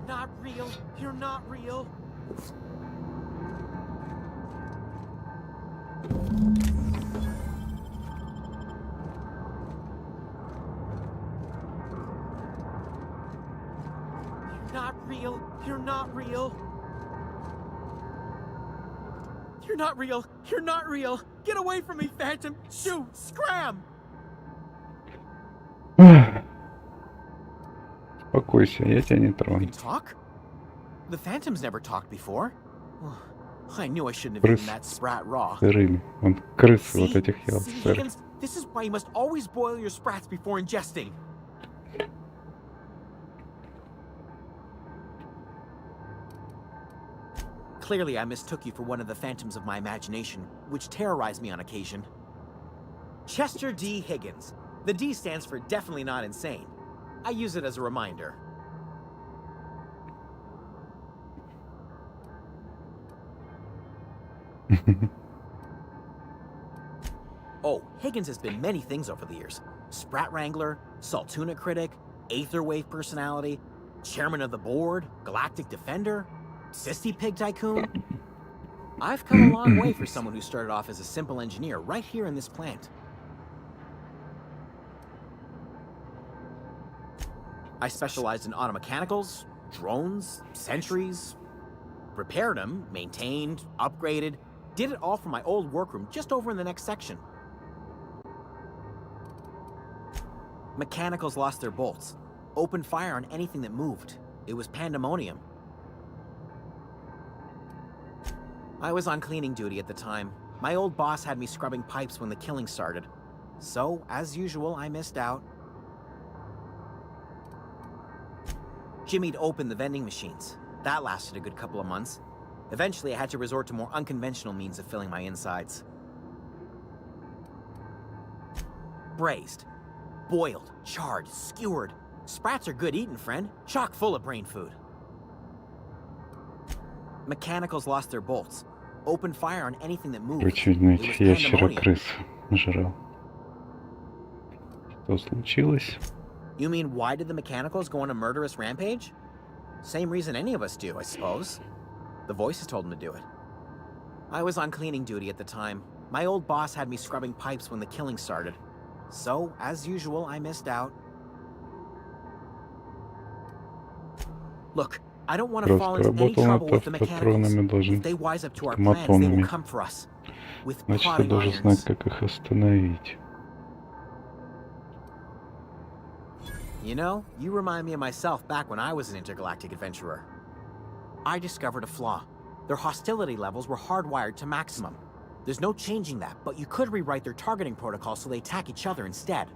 Not real. You're not real. You're not real. You're not real. You're not real. You're not real. Get away from me, Phantom. Shoot. Scram. Успокойся, я тебя не трону. Talk? The Phantom's never talked before. I knew I shouldn't have eaten that sprat raw. Сырыми. Он крысы вот этих ел. This is why you must always boil your sprats before ingesting. Clearly, I mistook you for one of the phantoms of my imagination, which terrorized me on occasion. Chester D. Higgins. The D stands for definitely not insane. I use it as a reminder. Oh, Higgins has been many things over the years. Sprat Wrangler, Saltuna Critic, Aetherwave Personality, Chairman of the Board, Galactic Defender, Sissy Pig Tycoon. I've come a long way for someone who started off as a simple engineer right here in this plant. I specialized in automechanicals, drones, sentries, repaired them, maintained, upgraded, did it all from my old workroom just over in the next section. Mechanicals lost their bolts, opened fire on anything that moved. It was pandemonium. I was on cleaning duty at the time. My old boss had me scrubbing pipes when the killing started. So, as usual, I missed out. Jimmy'd opened the vending machines. That lasted a good couple of months. Eventually, I had to resort to more unconventional means of filling my insides. Braised, boiled, charred, skewered. Sprats are good eating, friend. Chock full of brain food. Mechanicals lost their bolts. Opened fire on anything that moved. Очевидно, It was этих ящера pandemonium. крыс жрал. Что случилось? You mean, why did the mechanicals go on a murderous rampage? Same reason any of us do, I suppose. The voices told them to do it. I was on cleaning duty at the time. My old boss had me scrubbing pipes when the killing started. So, as usual, I missed out. Look, I don't want to fall Просто into any работал trouble над with the mechanicals. автопатронами, должен If they wise up to our plans, they will автоматонами. come for us. With Значит, я prodding должен irons. знать, как их остановить. You know, you remind me of myself back when I was an intergalactic adventurer. I discovered a flaw. Their hostility levels were hardwired to maximum. There's no changing that, but you could rewrite their targeting protocol so they attack each other instead.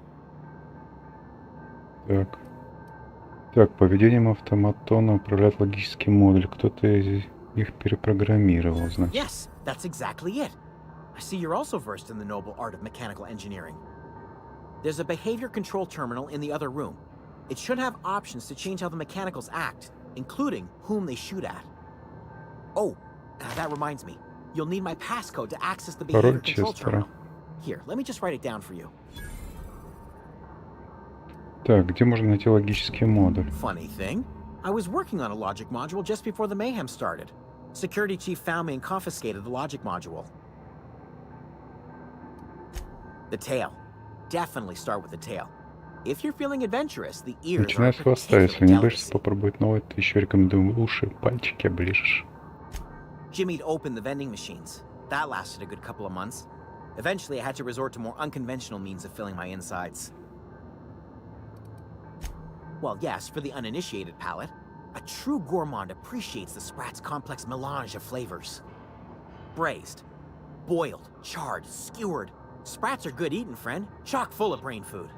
Так. Так, поведением автоматона управляет логический модуль. Кто-то их перепрограммировал, значит. Yes, that's exactly it. I see you're also versed in the noble art of mechanical engineering. There's a behavior control terminal in the other room. It should have options to change how the mechanicals act, including whom they shoot at. Oh, that reminds me. You'll need my passcode to access the behavior Пароль control Честера. terminal. Here, let me just write it down for you. Так, где можно найти логический модуль? Funny thing, I was working on a logic module just before the mayhem started. Security chief found me and confiscated the logic module. The tail. Definitely start with the tail. If you're feeling adventurous, the ears are Начинай с хвоста. Если не боишься попробовать новое, то еще рекомендую уши, пальчики оближешь. Jimmy'd opened the vending machines. That lasted a good couple of months. Eventually, I had to resort to more unconventional means of filling my insides. Well, yes, for the uninitiated palate, a true gourmand appreciates the Sprat's complex melange of flavors. Braised, boiled, charred, skewered. Sprats are good eating, friend. Chock full of brain food.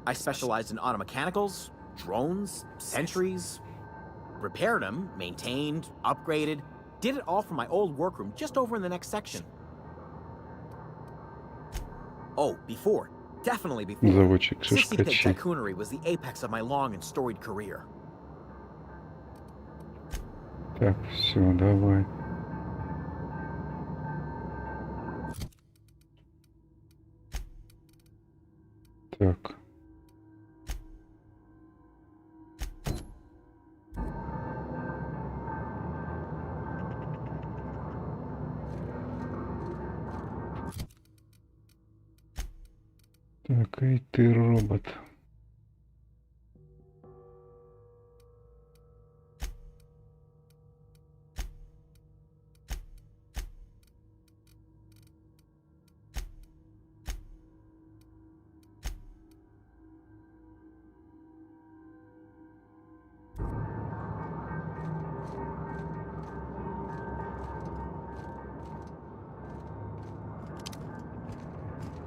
I specialized in automechanicals, drones, sentries, repaired them, maintained, upgraded, did it all from my old workroom just over in the next section. Oh, before. Definitely before. Заводчик Sissy Pig шишкачей. Tycoonery was the apex of my long and storied career. Так, все, давай. Так. Так, и ты робот.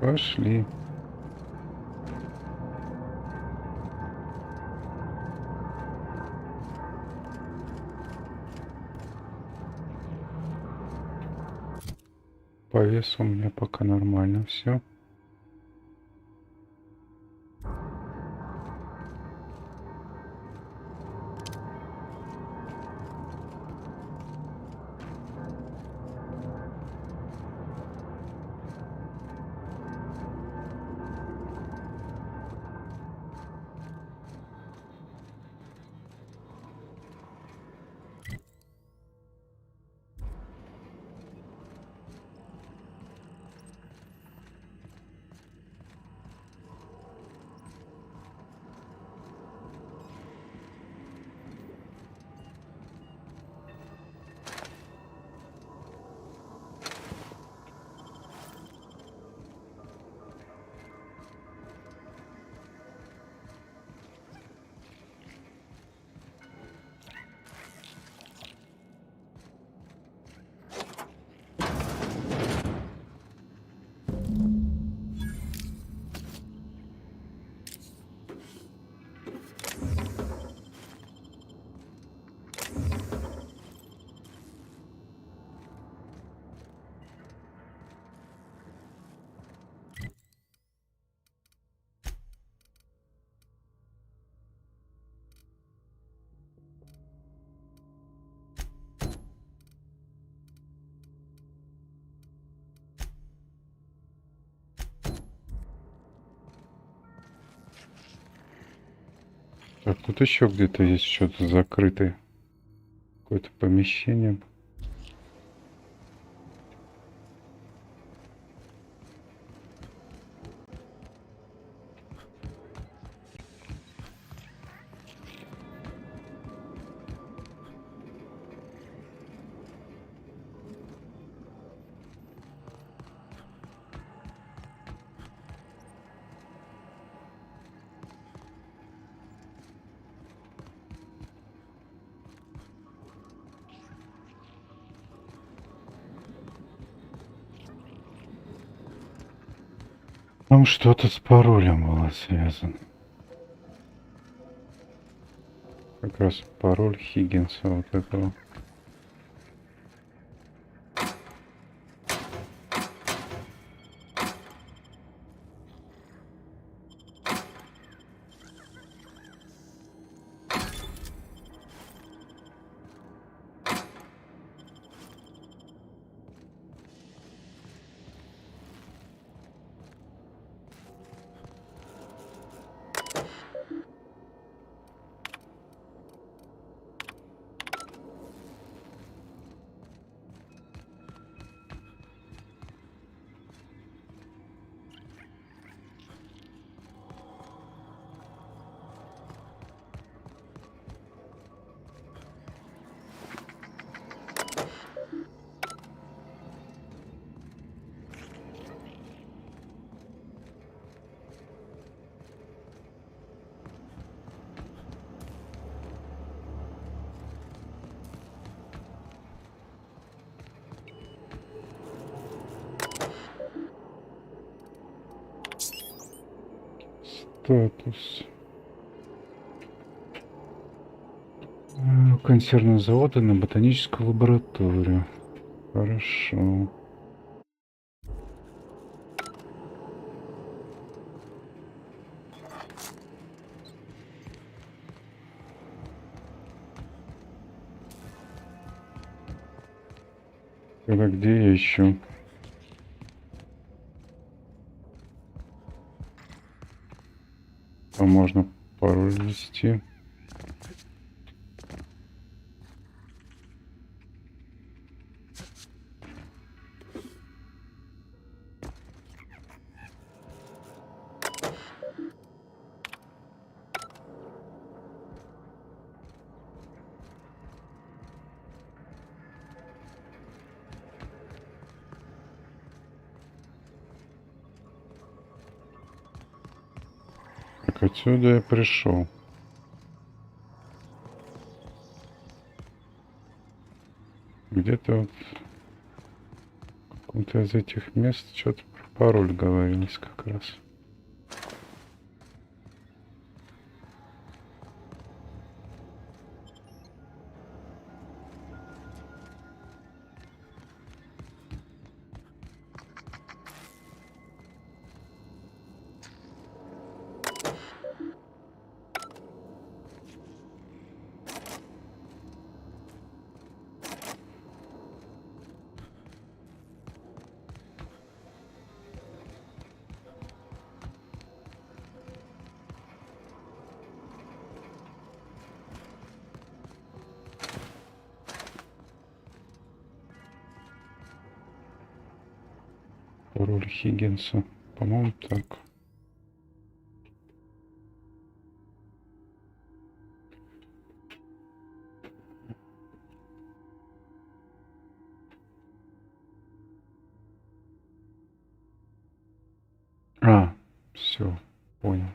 Пошли. По весу у меня пока нормально все. Так, тут еще где-то есть что-то закрытое. Какое-то помещение. Там что-то с паролем было связано. Как раз пароль Хиггинса вот этого. Статус. Консервные заводы на ботаническую лабораторию. Хорошо. Тогда где я ищу? А можно пароль ввести. Так, отсюда я пришел. Где-то вот в каком-то из этих мест что-то про пароль говорилось как раз. Пароль Хиггинса. По-моему, так. А, все, понял.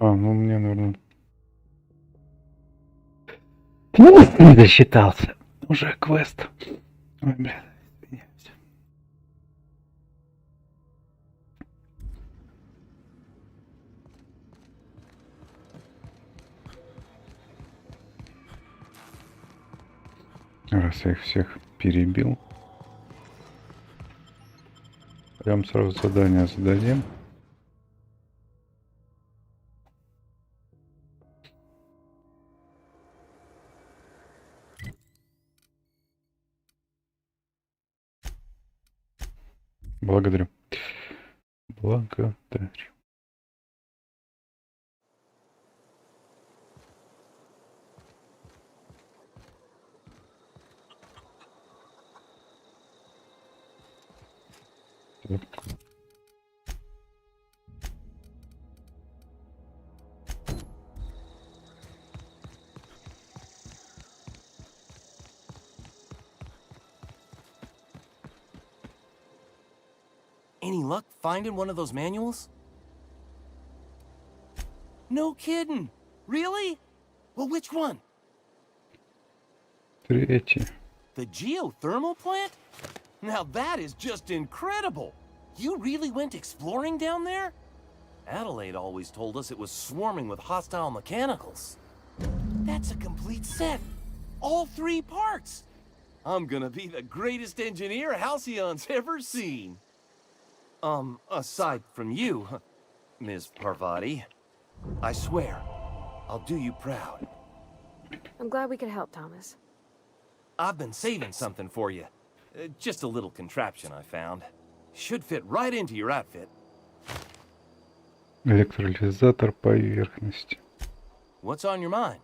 А, ну мне, наверное... Не досчитался. Уже квест. Ой, бля, извиняюсь. Раз я их всех перебил. Прям сразу задание зададим. Благодарю. Благодарю. Так. Any luck finding one of those manuals? No kidding. Really? Well, which one? Третий. The geothermal plant? Now that is just incredible. You really went exploring down there? Adelaide always told us it was swarming with hostile mechanicals. That's a complete set. All 3 parts. I'm gonna be the greatest engineer Halcyon's ever seen. Aside from you, Ms. Parvati, I swear, I'll do you proud. I'm glad we could help, Thomas. I've been saving something for you. Just a little contraption I found. Should fit right into your outfit. Электролизатор поверхности. What's on your mind?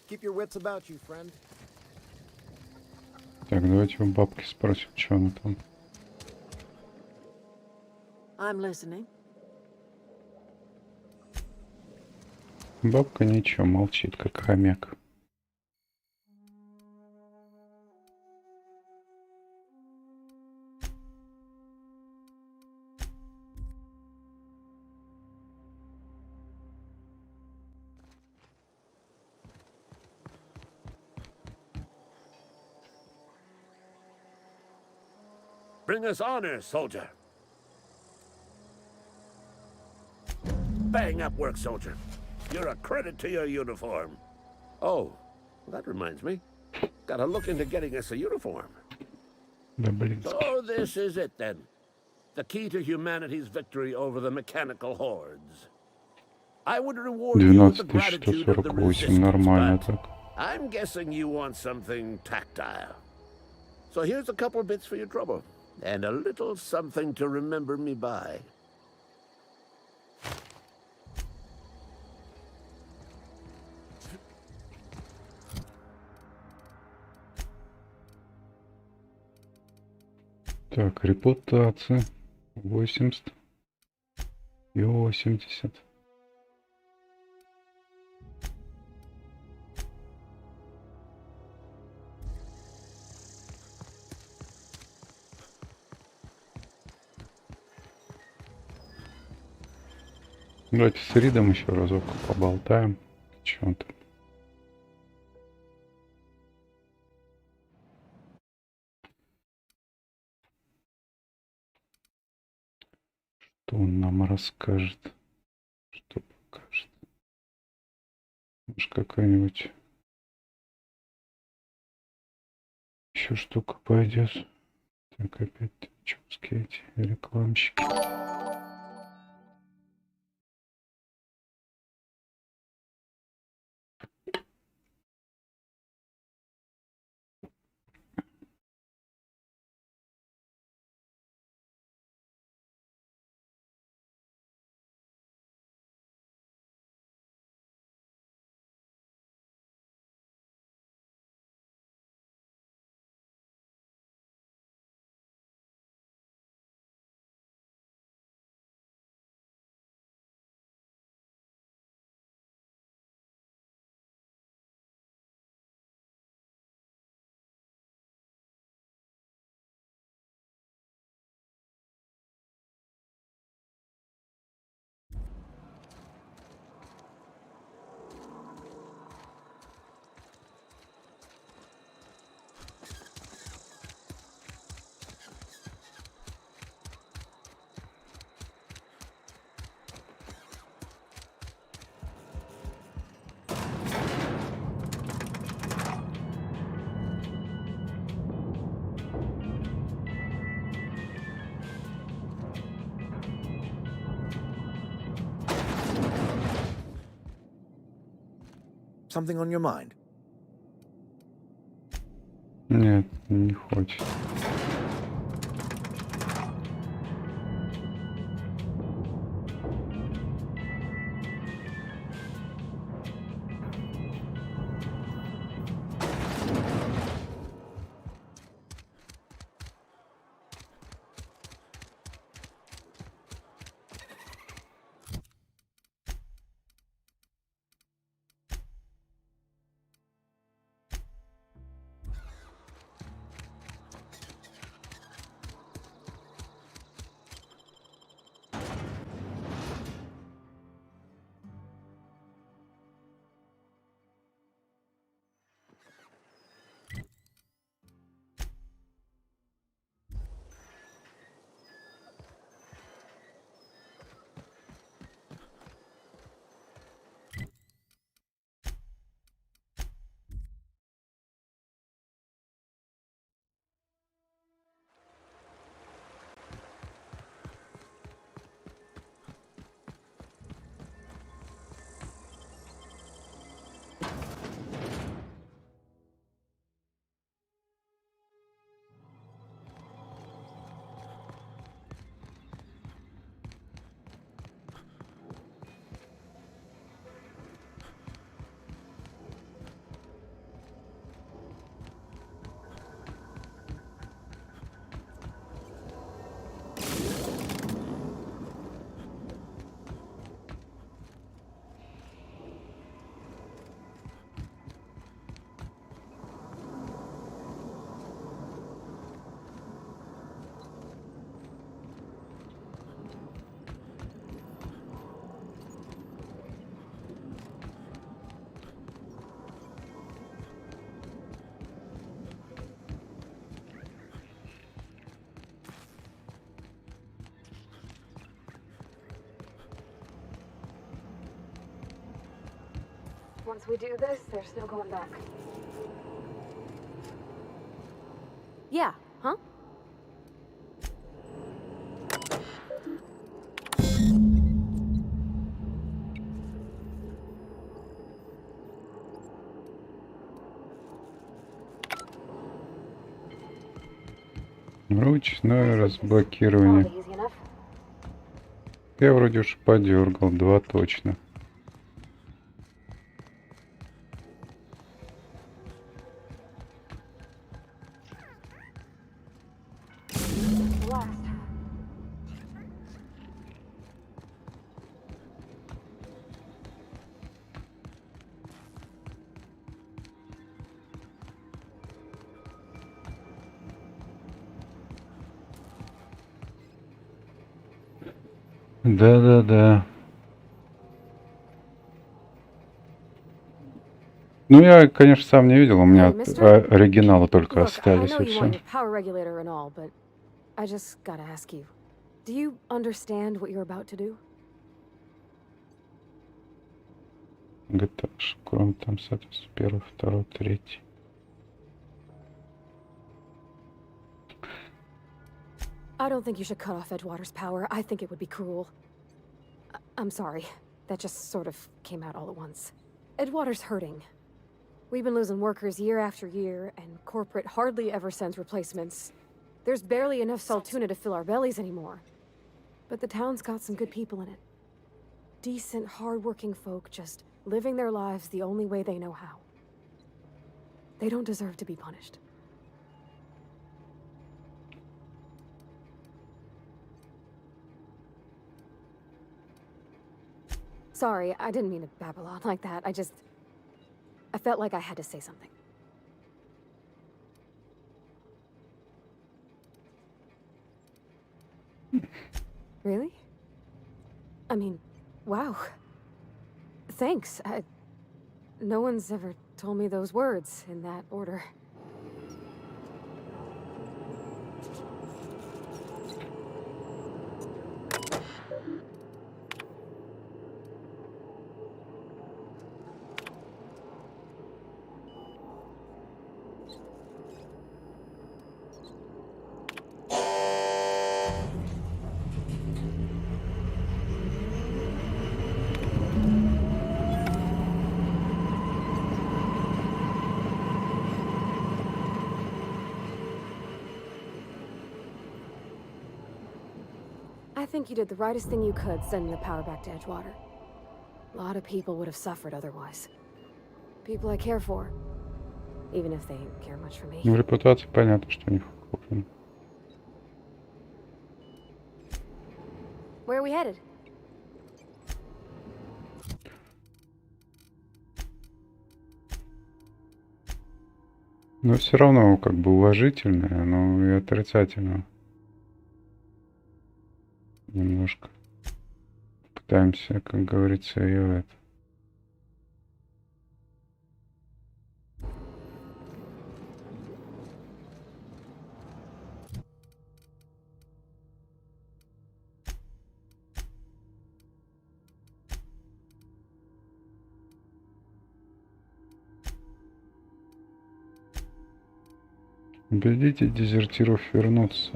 Keep your wits about you, friend. Так, давайте у бабки спросим, что она там. I'm listening. Бабка ничего, молчит, как хомяк. Bring us honor, soldier. Bang up work, soldier. You're a credit to your uniform. Oh, that reminds me. Gotta look into getting us a uniform. Да блин. So this is it then. The key to humanity's victory over the mechanical hordes. I would reward you with the gratitude of the 12148, нормально resistance, but так. I'm guessing you want something tactile. So here's a couple of bits for your trouble. And a little something to remember me by. Так, репутация 80 и 80. Давайте с Ридом еще разок поболтаем. Че он там? Что он нам расскажет? Что покажет? Может, какая-нибудь еще штука пойдет? Так, опять чувские эти рекламщики. Something on your mind? Нет, не хочет. once we do this, there's no going back. Yeah, huh? Ручное разблокирование. Easy enough. Я вроде уж подергал, 2 точно. Last. Да-да-да. Ну, я, конечно, сам не видел, у меня Hey, mister? оригиналы только Look, I остались, know и you все. want your power regulator and all, but I just gotta ask you. Do you understand what you're about to do? GTA, кроме там, соответственно, 1, 2, 3. I don't think you should cut off Edgewater's power. I think it would be cruel. I'm sorry. That just sort of came out all at once. Edgewater's hurting. We've been losing workers year after year, and corporate hardly ever sends replacements. There's barely enough Saltuna to fill our bellies anymore. But the town's got some good people in it. Decent, hard-working folk just living their lives the only way they know how. They don't deserve to be punished. Sorry, I didn't mean to babble on like that. I felt like I had to say something. Really? I mean, wow. Thanks. No one's ever told me those words in that order. I think you did the rightest thing you could sending the power back to Edgewater. A lot of people would have suffered otherwise. People I care for, even if they care much for me. Ну, репутация, понятно, что у них куплена. Where are we headed? Но все равно как бы уважительное, но и отрицательно. Немножко пытаемся, как говорится, ее это. Убедите дезертиров вернуться.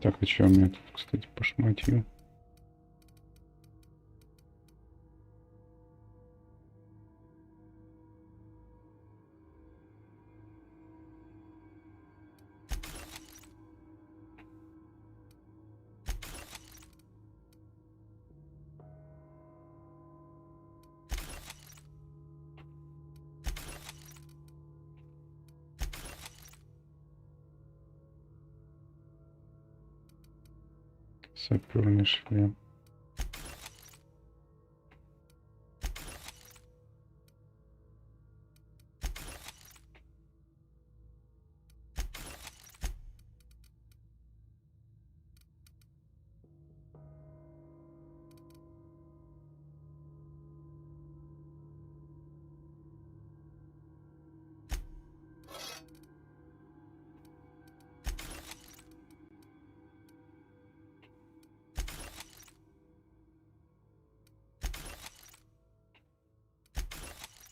Так, а что у меня тут, кстати, по шматью? Саперный шлем.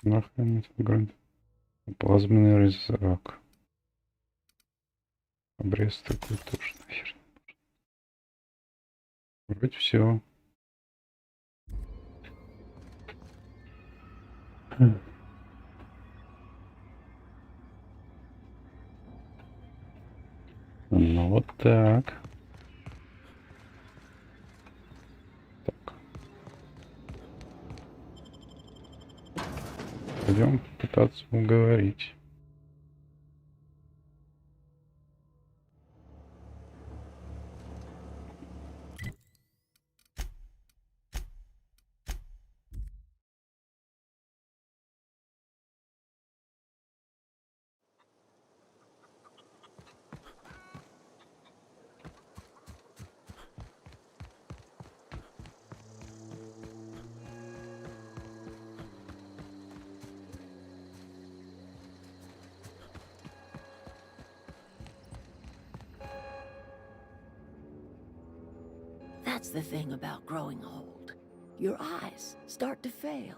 Нахрен этот грант. Плазменный резак. Обрез такой тоже нахер. Вроде все. Ну вот так. Пойдем пытаться уговорить. That's the thing about growing old. Your eyes start to fail.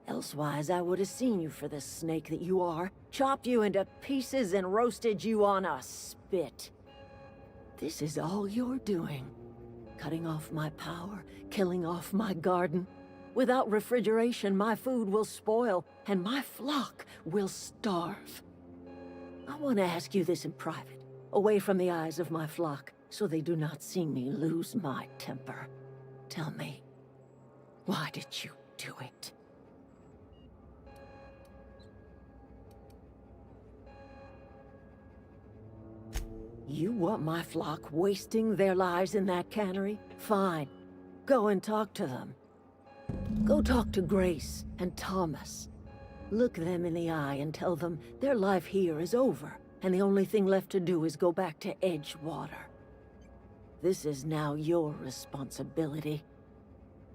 Elsewise, I would have seen you for the snake that you are, chopped you into pieces and roasted you on a spit. This is all you're doing. Cutting off my power, killing off my garden. Without refrigeration, my food will spoil, and my flock will starve. I want to ask you this in private, away from the eyes of my flock, so they do not see me lose my temper. Tell me, why did you do it? You want my flock wasting their lives in that cannery? Fine. Go and talk to them. Go talk to Grace and Thomas. Look them in the eye and tell them their life here is over, and the only thing left to do is go back to Edgewater. This is now your responsibility.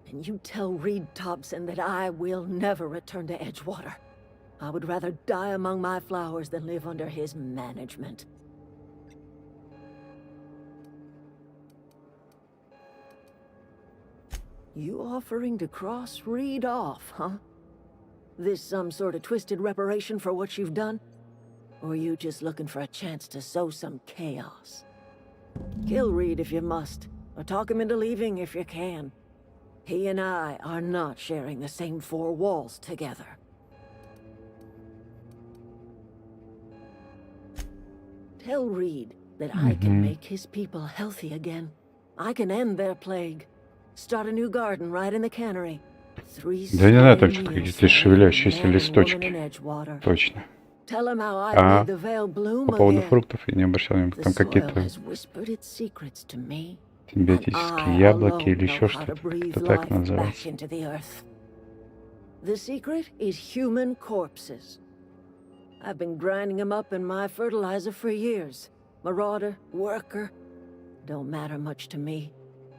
And you tell Reed Thompson that I will never return to Edgewater. I would rather die among my flowers than live under his management. You offering to cross Reed off, huh? This some sort of twisted reparation for what you've done? Or are you just looking for a chance to sow some chaos? Kill Reed if you must, or talk him into leaving if you can. He and I are not sharing the same four walls together. Tell Reed that I can make his people healthy again. I can end their plague. Start a new garden right in the cannery. Да не надо, там что-то какие-то шевелящиеся листочки. Точно. А по поводу фруктов я не обращал внимания. Там какие-то симбиотические яблоки или еще что-то. Это так называется. The secret is human corpses. I've been grinding them up in my fertilizer for years. Marauder, worker, don't matter much to me.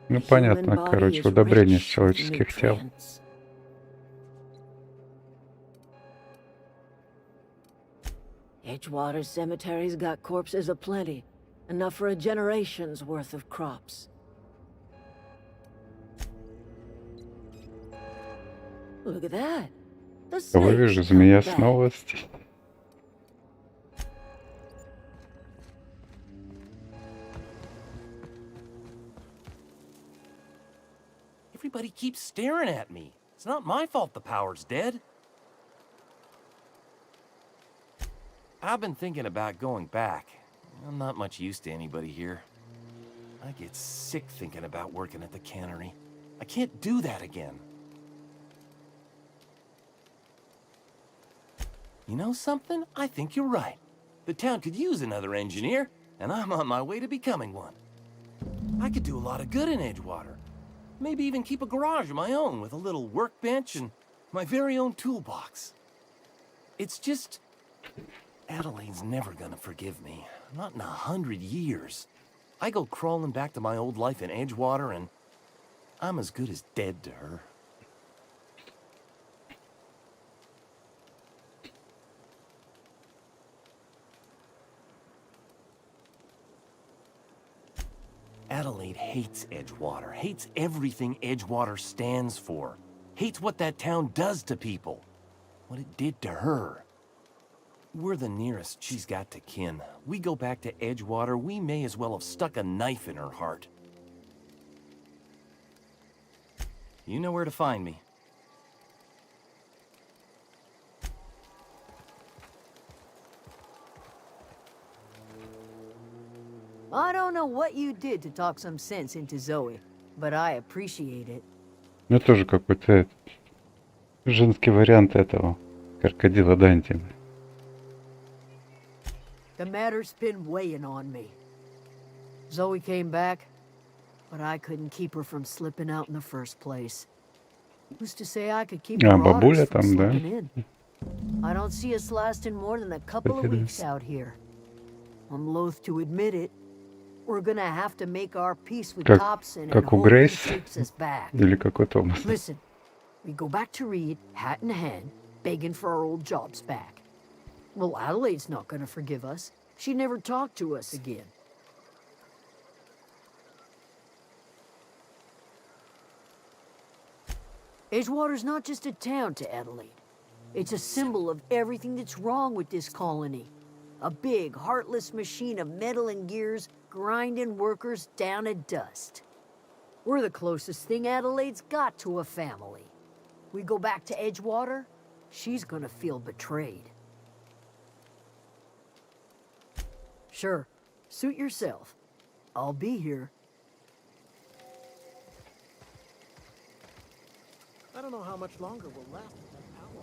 Ну понятно, короче, удобрение из человеческих тел. Edgewater cemetery's got corpses aplenty, enough for a generation's worth of crops. Look at that. Кого вижу, змея снова здесь. Everybody keeps staring at me. It's not my fault the power's dead. I've been thinking about going back. I'm not much use to anybody here. I get sick thinking about working at the cannery. I can't do that again. You know something? I think you're right. The town could use another engineer, and I'm on my way to becoming one. I could do a lot of good in Edgewater. Maybe even keep a garage of my own with a little workbench and my very own toolbox. It's just... Adelaide's never gonna forgive me. Not in 100 years. I go crawling back to my old life in Edgewater and I'm as good as dead to her. Adelaide hates Edgewater, hates everything Edgewater stands for, hates what that town does to people. what it did to her. We're the nearest she's got to kin. We go back to Edgewater, we may as well have stuck a knife in her heart. You know where to find me. I don't know what you did to talk some sense into Zoe, but I appreciate it. Ну тоже какой-то женский вариант этого крокодила Данти. The matter's been weighing on me. Zoe came back, but I couldn't keep her from slipping out in the first place. Who's to say I could keep А, her бабуля from там, да? slipping in? I don't see us lasting more than a couple of weeks out here. I'm loath to admit it. We're gonna have to make our peace with Thompson and Как у hope he Грейс? takes us back. Или какой Томас? Listen, we go back to Reed, hat in hand, begging for our old jobs back. Well, Adelaide's not gonna forgive us. She never talked to us again. Edgewater's not just a town to Adelaide. It's a symbol of everything that's wrong with this colony. A big, heartless machine of metal and gears grinding workers down to dust. We're the closest thing Adelaide's got to a family. We go back to Edgewater, she's gonna feel betrayed. Sure, suit yourself. I'll be here. I don't know how much longer we'll last with that power.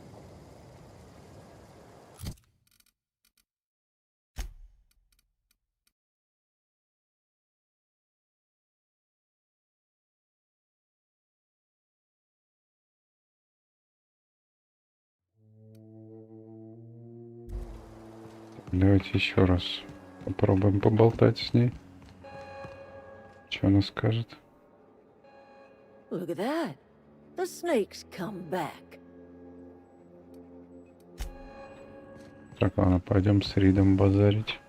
Давайте еще раз попробуем поболтать с ней. Что она скажет? Look at that. The snake's come back. Так, ладно, пойдем с Ридом базарить.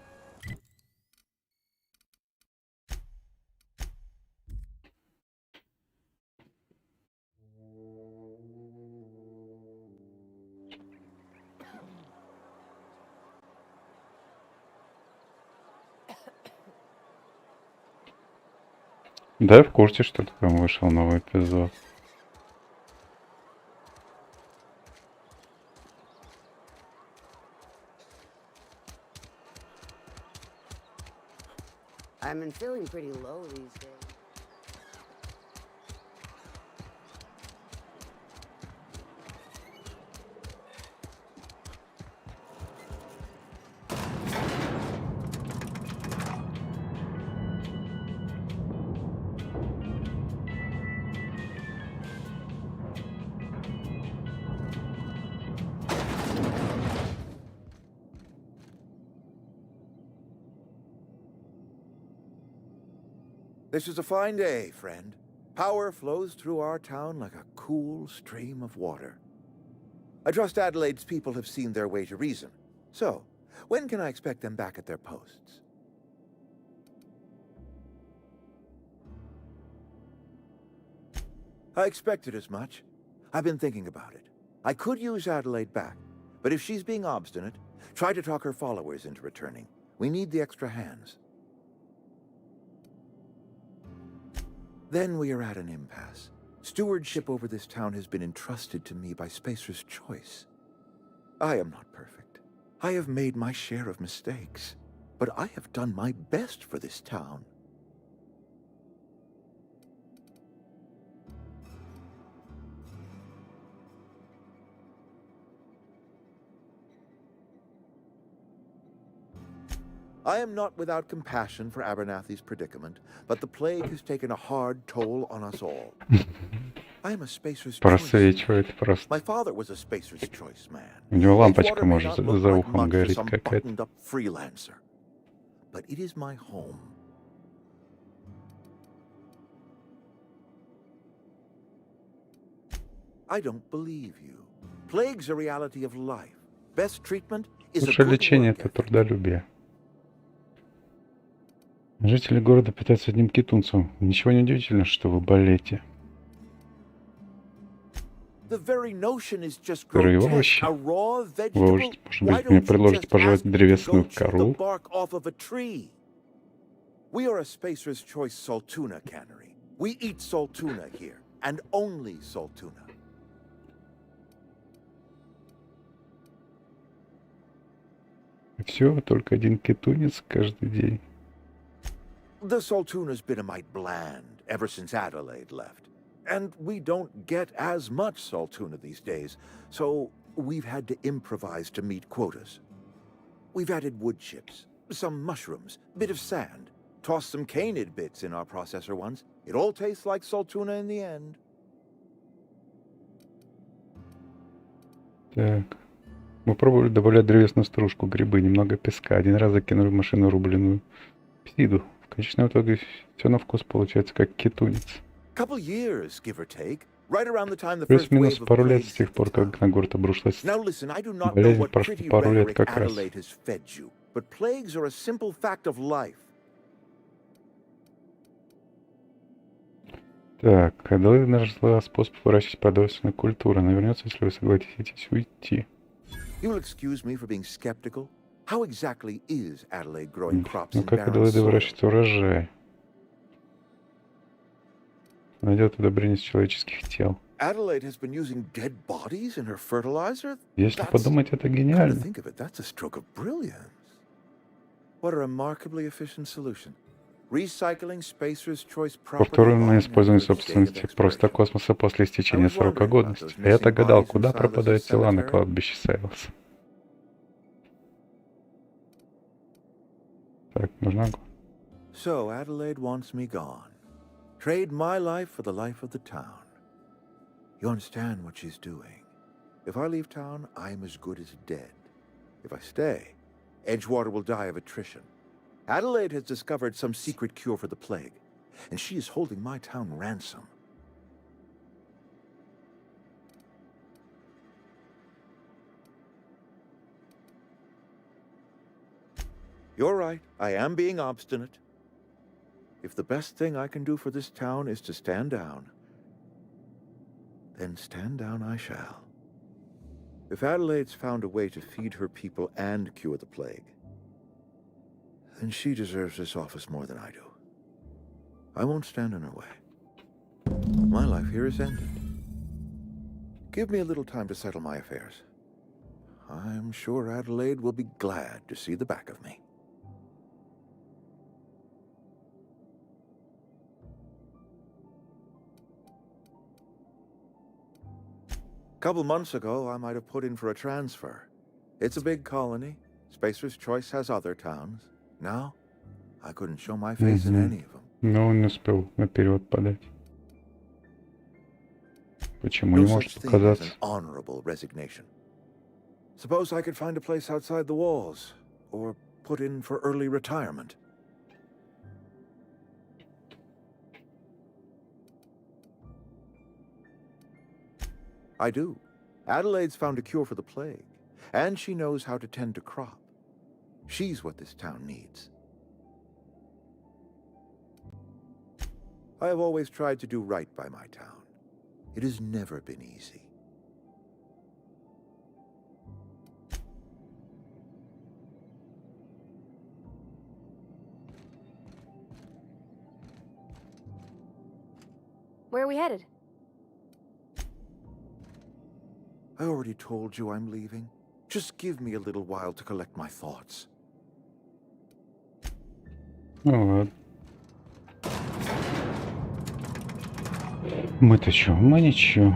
Да, я в курсе, что там вышел новый эпизод. I've been feeling pretty low these days. This is a fine day, friend. Power flows through our town like a cool stream of water. I trust Adelaide's people have seen their way to reason. So, when can I expect them back at their posts? I expected as much. I've been thinking about it. I could use Adelaide back, but if she's being obstinate, try to talk her followers into returning. We need the extra hands. Then we are at an impasse. Stewardship over this town has been entrusted to me by Spacer's choice. I am not perfect. I have made my share of mistakes, but I have done my best for this town. I am not without compassion for Abernathy's predicament, but the plague has taken a hard toll on us all. I am a Spacer's Просвечивает choice. просто. My father was a Spacer's choice man. У него лампочка Edgewater may может not look за like ухом much for гореть some какая-то. buttoned-up freelancer, but it is my home. I don't believe you. Plague's a reality of life. Best treatment is a Лучшее good лечение — work это ethic. трудолюбие. Жители города питаются одним кетунцем. Ничего не удивительно, что вы болеете. The very notion is just Сырые grotesque. овощи. A raw Вы, vegetable? может Why быть, мне don't you предложите just пожевать ask me to древесную go chew the кору? bark off of a tree? We are a Spacer's Choice Saltuna cannery. We eat saltuna here, and only saltuna. Все, только один кетунец каждый день. The saltuna's been a mite bland ever since Adelaide left. And we don't get as much saltuna these days, so we've had to improvise to meet quotas. We've added wood chips, some mushrooms, bit of sand, tossed some canid bits in our processor once. It all tastes like saltuna in the end. Так. Мы пробовали добавлять древесную стружку, грибы, немного песка. Один раз закинули в машину рубленую псиду. В конечном итоге все на вкус получается как кетунец. Couple years, give or take. Right around the time the first Плюс-минус wave of пару лет plagues с тех hit the пор, town. как на город обрушилась Now listen, I do not know болезнь, what прошло pretty пару лет rhetoric как раз. Adelaide has fed you, but plagues are a simple fact of life. Так, Адelaide нашла способ выращивать продовольственную культуру. Она вернется, если вы согласитесь уйти. You will excuse me for being skeptical. How exactly is Adelaide growing crops Ну in как barren Адelaide soil? выращивает урожай? Найдет удобрение из человеческих тел. Adelaide has been using dead bodies in her fertilizer? Если That's, подумать, это come to гениально. think of it, that's a stroke of brilliance. What a remarkably efficient solution. Recycling Spacer's Choice property Повторное long использование after its date of собственности просто expiration. космоса после истечения I was срока wondering about годности. those А я-то missing гадал, bodies in куда Silas's пропадают тела на cemetery. кладбище Сайлоса. Так, нужна... So Adelaide wants me gone. Trade my life for the life of the town. You understand what she's doing. If I leave town, I'm as good as dead. If I stay, Edgewater will die of attrition. Adelaide has discovered some secret cure for the plague, and she is holding my town ransom. You're right, I am being obstinate. If the best thing I can do for this town is to stand down, then stand down I shall. If Adelaide's found a way to feed her people and cure the plague, then she deserves this office more than I do. I won't stand in her way. My life here is ended. Give me a little time to settle my affairs. I'm sure Adelaide will be glad to see the back of me. Couple months ago, I might have put in for a transfer. It's a big colony. Spacer's Choice has other towns. Now, I couldn't show my face in any of them. Но он не успел на перевод подать. Почему No не such может thing as показаться? an honorable resignation. Suppose I could find a place outside the walls, or put in for early retirement. I do. Adelaide's found a cure for the plague, and she knows how to tend to crop. She's what this town needs. I have always tried to do right by my town. It has never been easy. Where are we headed? I already told you I'm leaving. Just give me a little while to collect my thoughts. Ну ладно. Мы-то чё? Мы ничего.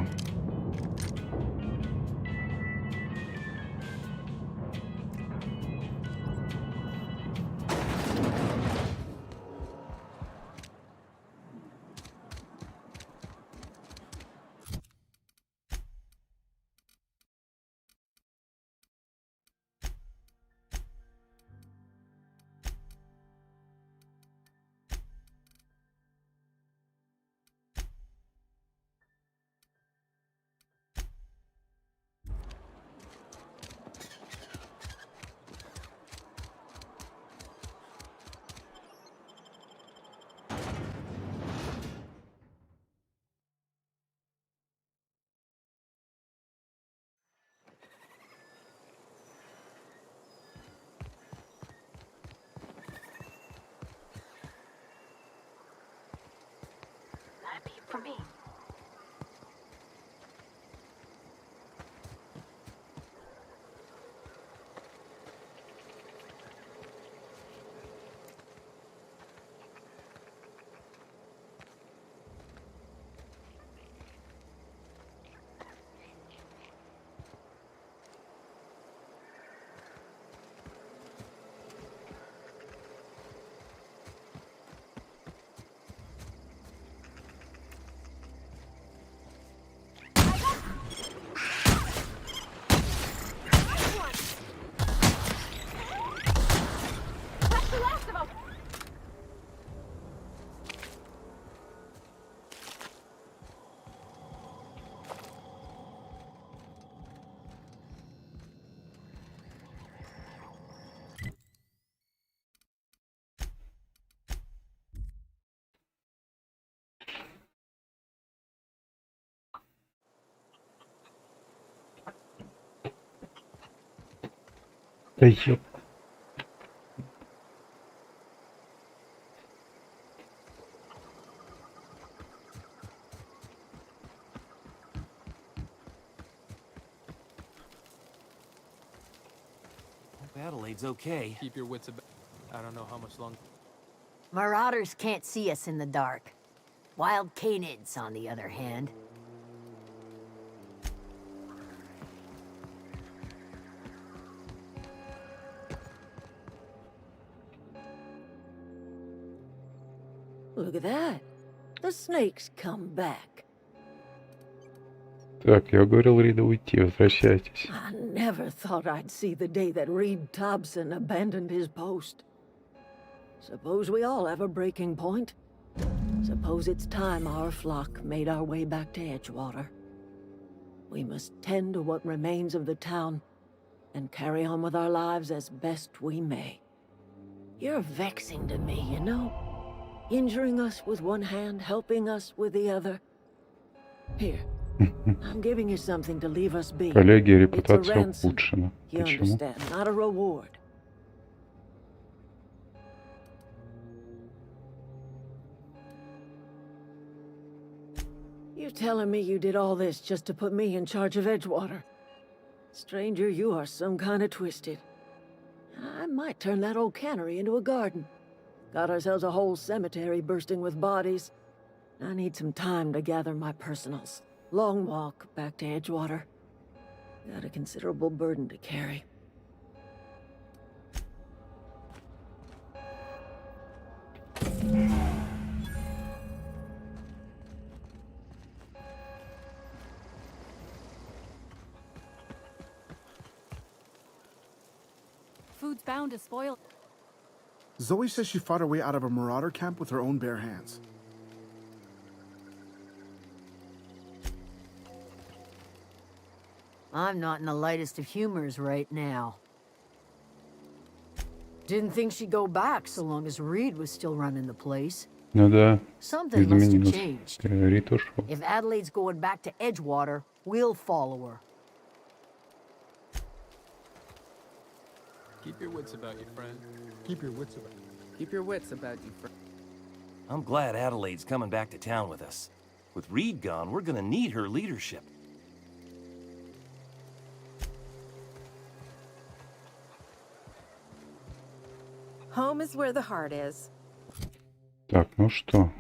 Да ёп. Hope Adelaide's okay. Keep your wits about. I don't know how much longer. Marauders can't see us in the dark. Wild canids, on the other hand. Look at that. The snake's come back. Так, я говорил Рида уйти, возвращайтесь. I never thought I'd see the day that Reed Thompson abandoned his post. Suppose we all have a breaking point. Suppose it's time our flock made our way back to Edgewater. We must tend to what remains of the town and carry on with our lives as best we may. You're vexing to me, you know? Injuring us with one hand, helping us with the other. Here, I'm giving you something to leave us be. Коллеги, It's a репутация ransom. ухудшена. You Почему? understand, not a reward. You telling me you did all this just to put me in charge of Edgewater? Stranger, you are some kind of twisted. I might turn that old cannery into a garden. Got ourselves a whole cemetery bursting with bodies. I need some time to gather my personals. Long walk back to Edgewater. Got a considerable burden to carry. Food's bound to spoil. Zoe says she fought her way out of a marauder camp with her own bare hands. I'm not in the lightest of humors right now. Didn't think she'd go back so long as Reed was still running the place. Ну да, Something must have изменилось. changed. Рид ушел. If Adelaide's going back to Edgewater, we'll follow her. Keep your wits about you, friend. Keep your wits about you, friend. I'm glad Adelaide's coming back to town with us. With Reed gone, we're gonna need her leadership. Home is where the heart is. Так, ну что?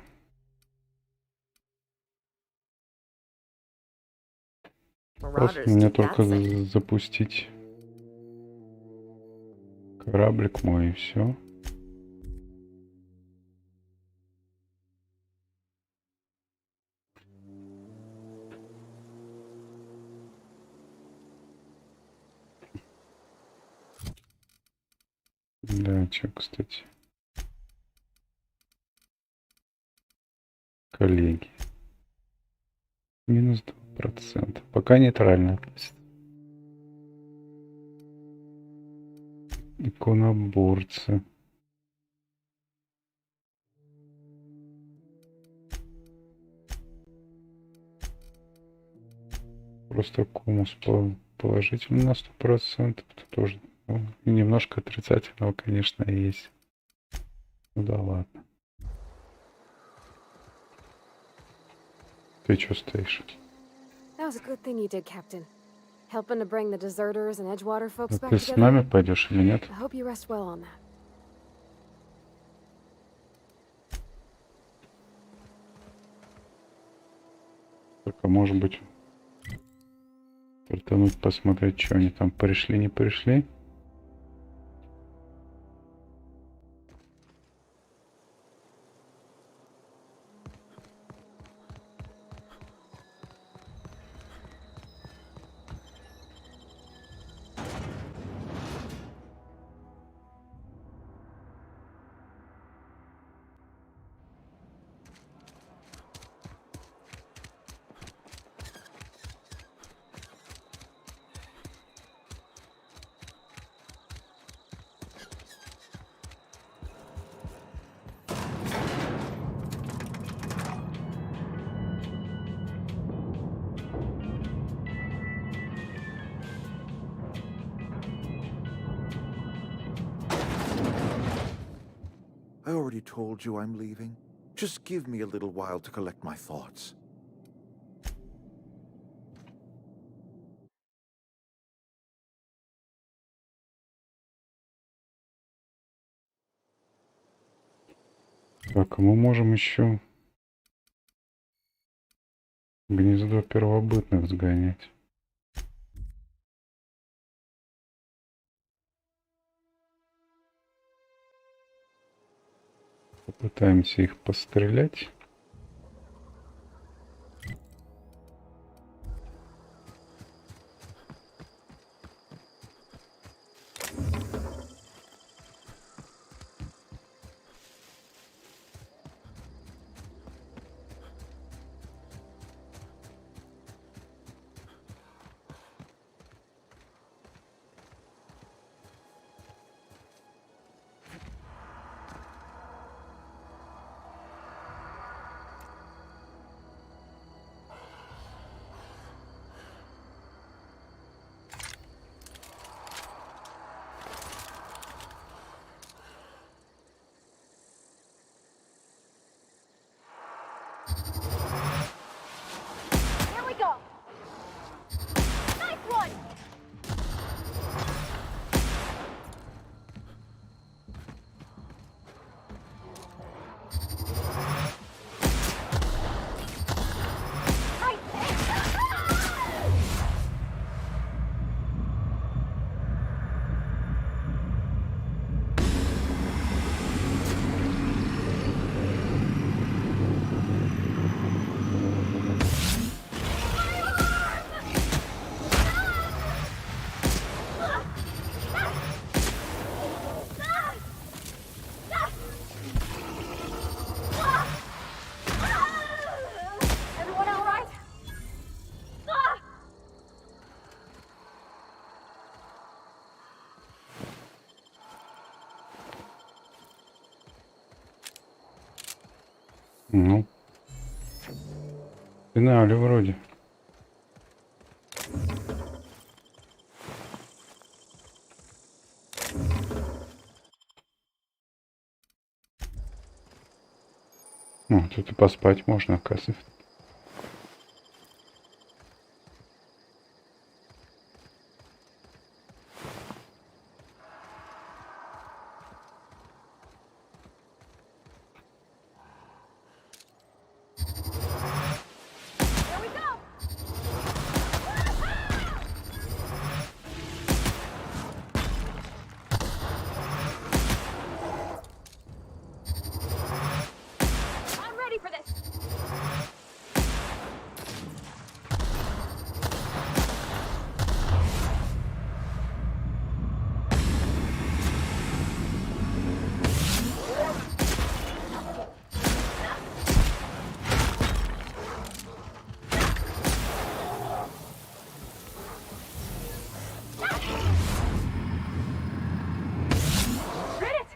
Просто Marauders мне do только that thing. запустить кораблик мой и все. Да, что, кстати. Коллеги. Минус 2%. Пока нейтрально. Иконоборцы. Просто комус положительно на 100%. Это тоже, ну, и немножко отрицательного, конечно, есть. Ну да ладно. Ты чё стоишь? That was a good thing you did, Captain. Helping to bring the deserters and Edgewater folks А back ты с together. нами пойдешь или нет? I hope you rest well on that. Только, может быть, стартануть, посмотреть, что они там пришли, не пришли. already told you I'm leaving. Just give me a little while to collect my thoughts. Так, а мы можем еще гнездо первобытных сгонять. Попытаемся их пострелять. Here we go. Nice one. Everyone all right? Ну, в финале вроде. О, тут и поспать можно, оказывается. Here we go. I'm ready for this. Hit it.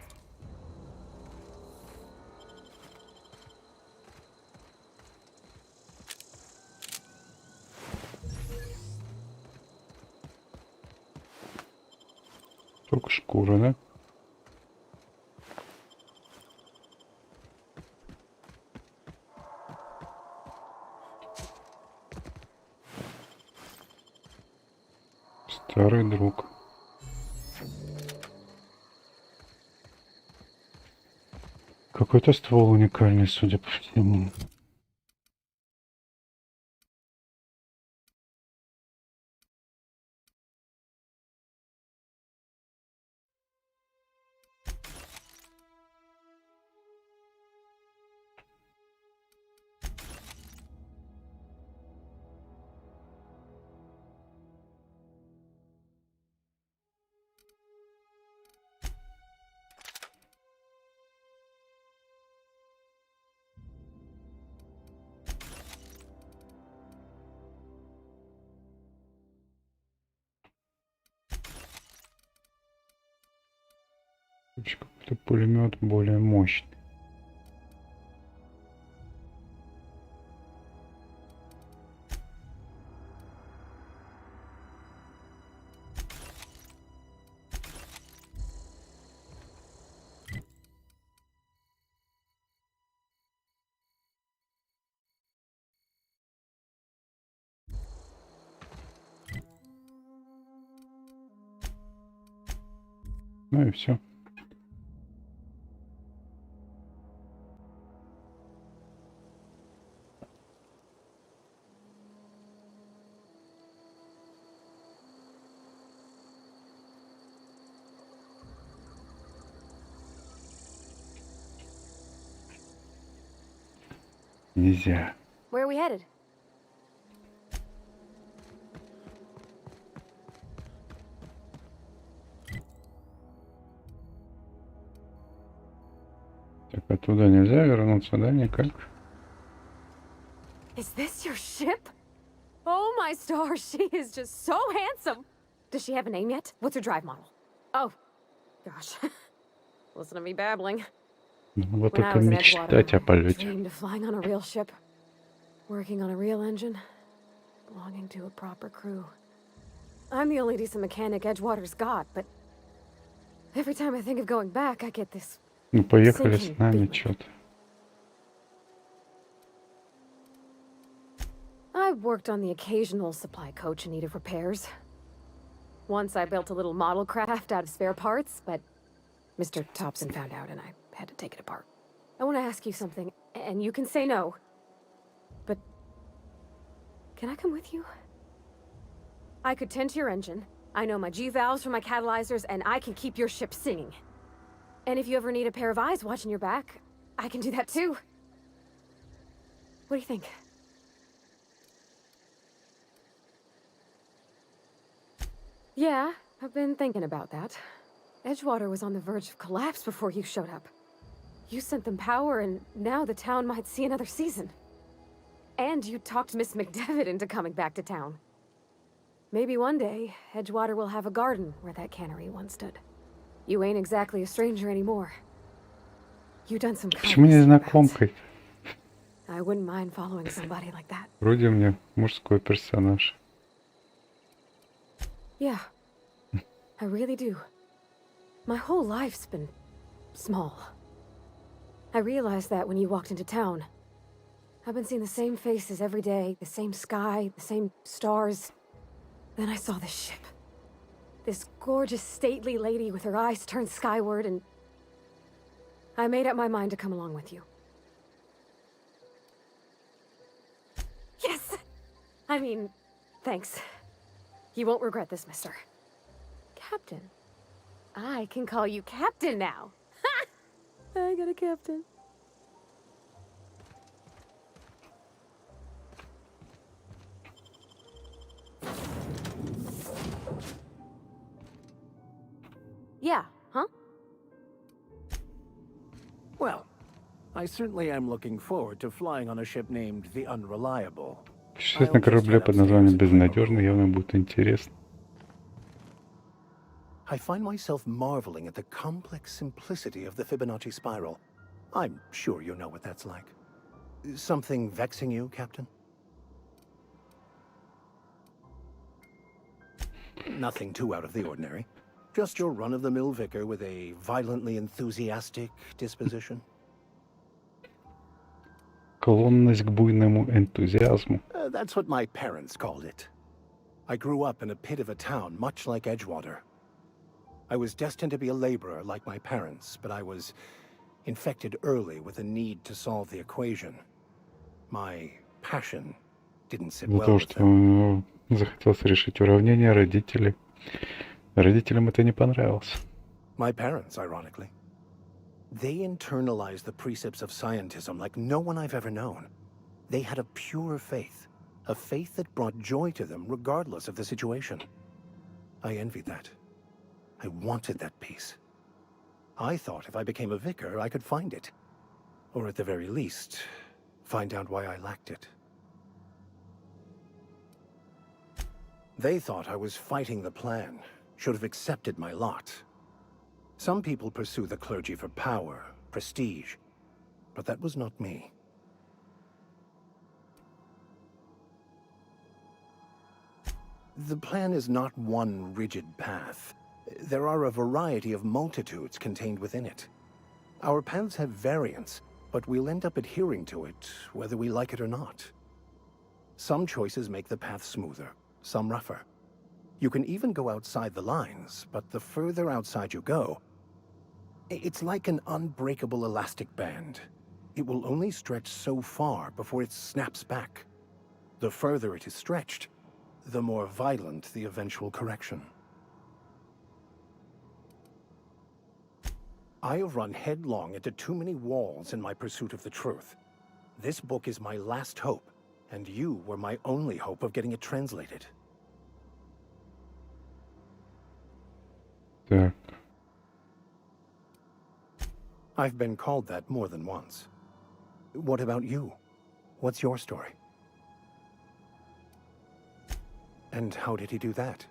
Только шкура, да? Старый друг. Какой-то ствол уникальный, судя по всему. Какой-то пулемет более мощный. Ну и все. Нельзя. Where are we headed? Так, оттуда нельзя вернуться, да, никак? Is this your ship? Oh my stars, she is just so handsome. Does she have a name yet? What's her drive model? Oh, gosh. Listen to me babbling. Ну, вот When I это was in мечтать о Edgewater, I полете. dreamed of flying on a real ship, working on a real engine, belonging to a proper crew. I'm the only decent mechanic Edgewater's got, but every time I think of going back, I get this Ну, поехали sinking с нами, feeling. чё-то. I've worked on the occasional supply coach in need of repairs. Once I built a little model craft out of spare parts, but Mr. Thompson found out and I had to take it apart. I want to ask you something, and you can say no, but can I come with you? I could tend to your engine. I know my G-valves from my catalyzers, and I can keep your ship singing. And if you ever need a pair of eyes watching your back, I can do that too. What do you think? Yeah, I've been thinking about that. Edgewater was on the verge of collapse before you showed up. You sent them power, and now the town might see another season. And you talked Miss McDevitt into coming back to town. Maybe one day, Edgewater will have a garden where that cannery once stood. You ain't exactly a stranger anymore. You've done some Почему kindness незнакомкой? I wouldn't mind following somebody like that. Вроде мне мужской персонаж. Yeah, I really do. My whole life's been small. I realized that when you walked into town. I've been seeing the same faces every day, the same sky, the same stars. Then I saw this ship. This gorgeous, stately lady with her eyes turned skyward, and I made up my mind to come along with you. Yes! I mean, thanks. You won't regret this, mister. Captain. I can call you Captain now. Ha! I got a captain. Yeah, huh? Well, I certainly am looking forward to flying on a ship named the Unreliable. Путешествие на корабле под названием «Безнадежный» явно будет интересно. I find myself marveling at the complex simplicity of the Fibonacci spiral. I'm sure you know what that's like. Something vexing you, Captain? Nothing too out of the ordinary. Just your run-of-the-mill vicar with a violently enthusiastic disposition. Склонность к буйному энтузиазму. That's what my parents called it. I grew up in a pit of a town much like Edgewater. I was destined to be a laborer like my parents, but I was infected early with a need to solve the equation. My passion didn't sit За well то, with что them. захотелось решить уравнение родителей. Родителям это не понравилось. My parents, ironically. They internalized the precepts of scientism like no one I've ever known. They had a pure faith, a faith that brought joy to them regardless of the situation. I envied that. I wanted that peace. I thought if I became a vicar, I could find it. Or at the very least, find out why I lacked it. They thought I was fighting the plan, should have accepted my lot. Some people pursue the clergy for power, prestige, but that was not me. The plan is not one rigid path. There are a variety of multitudes contained within it. Our paths have variance, but we'll end up adhering to it, whether we like it or not. Some choices make the path smoother, some rougher. You can even go outside the lines, but the further outside you go, it's like an unbreakable elastic band. It will only stretch so far before it snaps back. The further it is stretched, the more violent the eventual correction. I have run headlong into too many walls in my pursuit of the truth. This book is my last hope, and you were my only hope of getting it translated. Так. I've been called that more than once. What about you? What's your story? And how did he do that?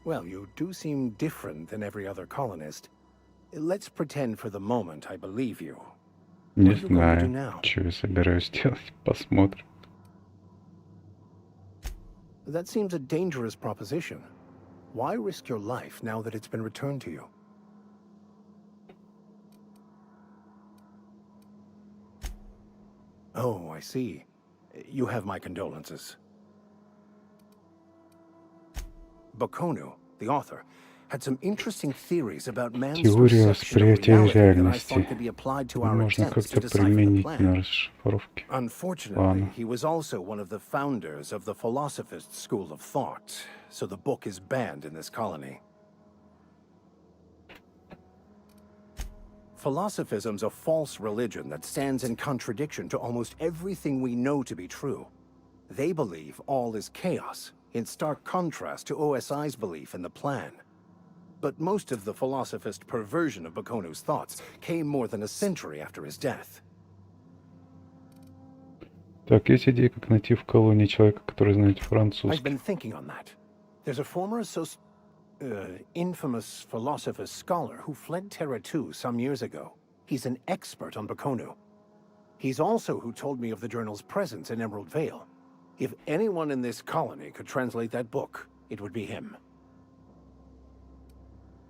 Well, you do seem different than every other colonist. Let's pretend for the moment I believe you. Не What are you going to do знаю, now? что я собираюсь делать. Посмотрим. That seems a dangerous proposition. Why risk your life now that it's been returned to you? Oh, I see. You have my condolences. Baconu, the author, had some interesting theories about man's Теория perception of восприятия reality that I реальности. thought could be applied to our Можно attempts to как-то decipher the применить на plan. расшифровке. Unfortunately, Ладно. he was also one of the founders of the philosophist school of thought, so the book is banned in this colony. Philosophism's a false religion that stands in contradiction to almost everything we know to be true. They believe all is chaos, in stark contrast to OSI's belief in the plan. But most of the philosophist perversion of Bakonu's thoughts came more than a century after his death. Так, есть идея, как найти в колонии человека, который знает I've французский. been thinking on that. There's a former infamous philosopher scholar who fled Terra 2 some years ago. He's an expert on Bakonu. He's also who told me of the journal's presence in Emerald Vale. If anyone in this colony could translate that book, it would be him.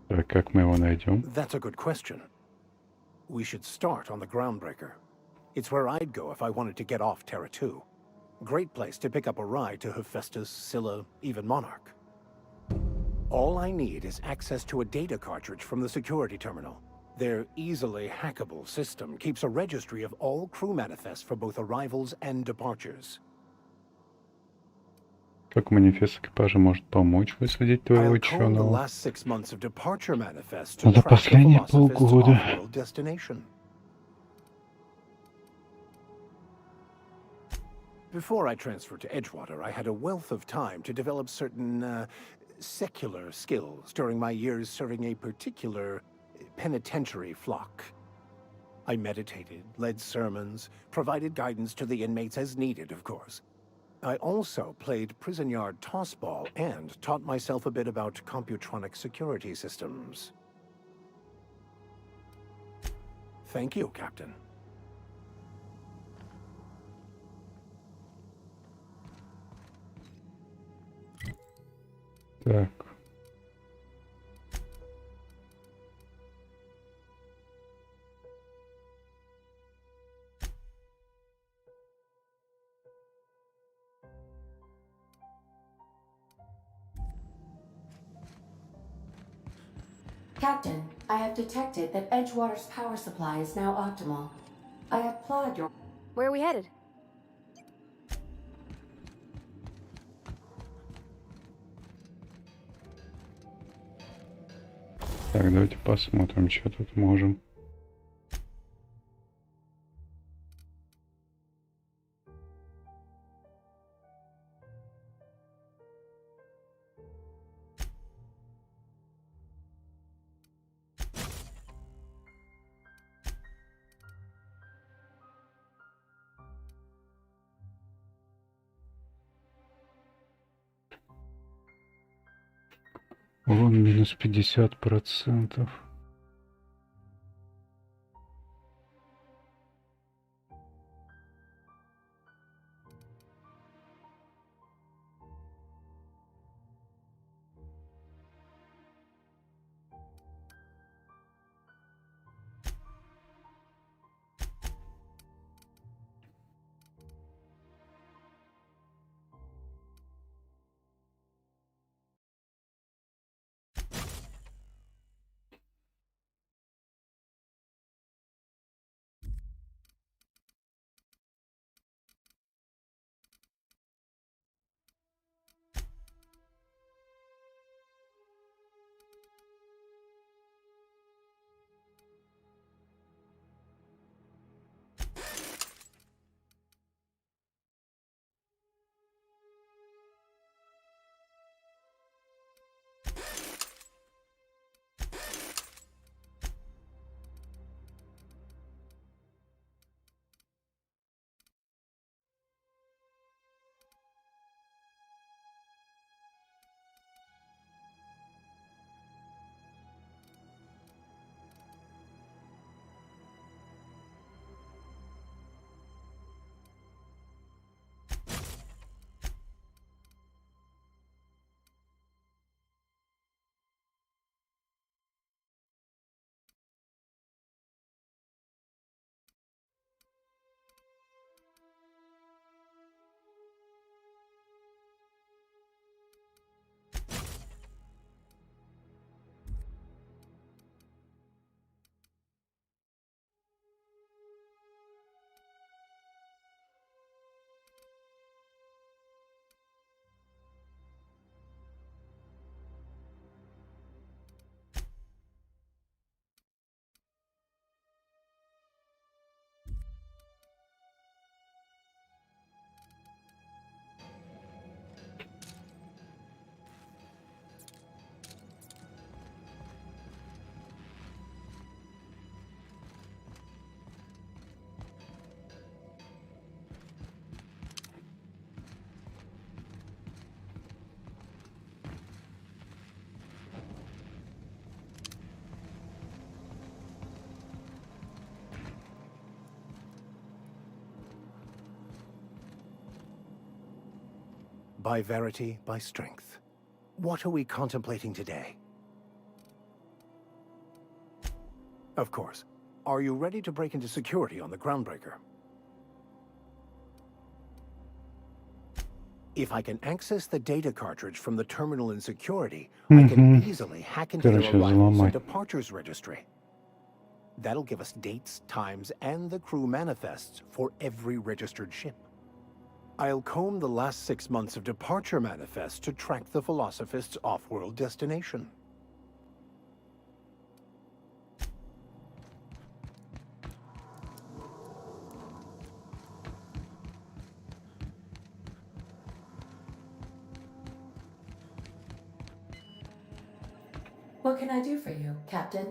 Так, как мы его найдем? That's a good question. We should start on the Groundbreaker. It's where I'd go if I wanted to get off Terra 2. Great place to pick up a ride to Hephaestus, Scylla, even Monarch. All I need is access to a data cartridge from the security terminal. Their easily hackable system keeps a registry of all crew manifests for both arrivals and departures. Как манифест экипажа может помочь выследить твоего I'll comb the ученого? last 6 months of departure manifests to Ну, за track the последние philosophist's полгода. off-world destination. Before I transferred to Edgewater, I had a wealth of time to develop certain secular skills during my years serving a particular penitentiary flock. I meditated, led sermons, provided guidance to the inmates as needed, of course. I also played prison yard tossball and taught myself a bit about computronic security systems. Thank you, Captain. Так. Captain, I have detected that Edgewater's power supply is now optimal. I applaud your... Where are we headed? Так, давайте посмотрим, что тут можем. Вон минус 50%. by verity, by strength. What are we contemplating today? Of course. Are you ready to break into security on the Groundbreaker? If I can access the data cartridge from the terminal in security, I can easily hack into their arrivals and departures registry. That'll give us dates, times, and the crew manifests for every registered ship. I'll comb the last 6 months of departure manifests to track the Philosophist's off-world destination. What can I do for you, Captain?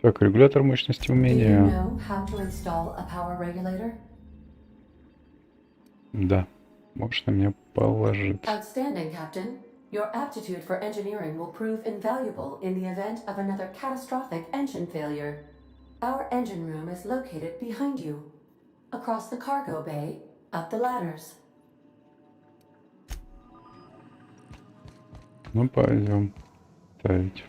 Так, регулятор мощности Do you умения. know how to install a power regulator? Да, можешь на меня положиться. Outstanding, Captain. Your aptitude for engineering will prove invaluable in the event of another catastrophic engine failure. Our engine room is located behind you. Across the cargo bay, up the ladders. Ну, пойдем ставить.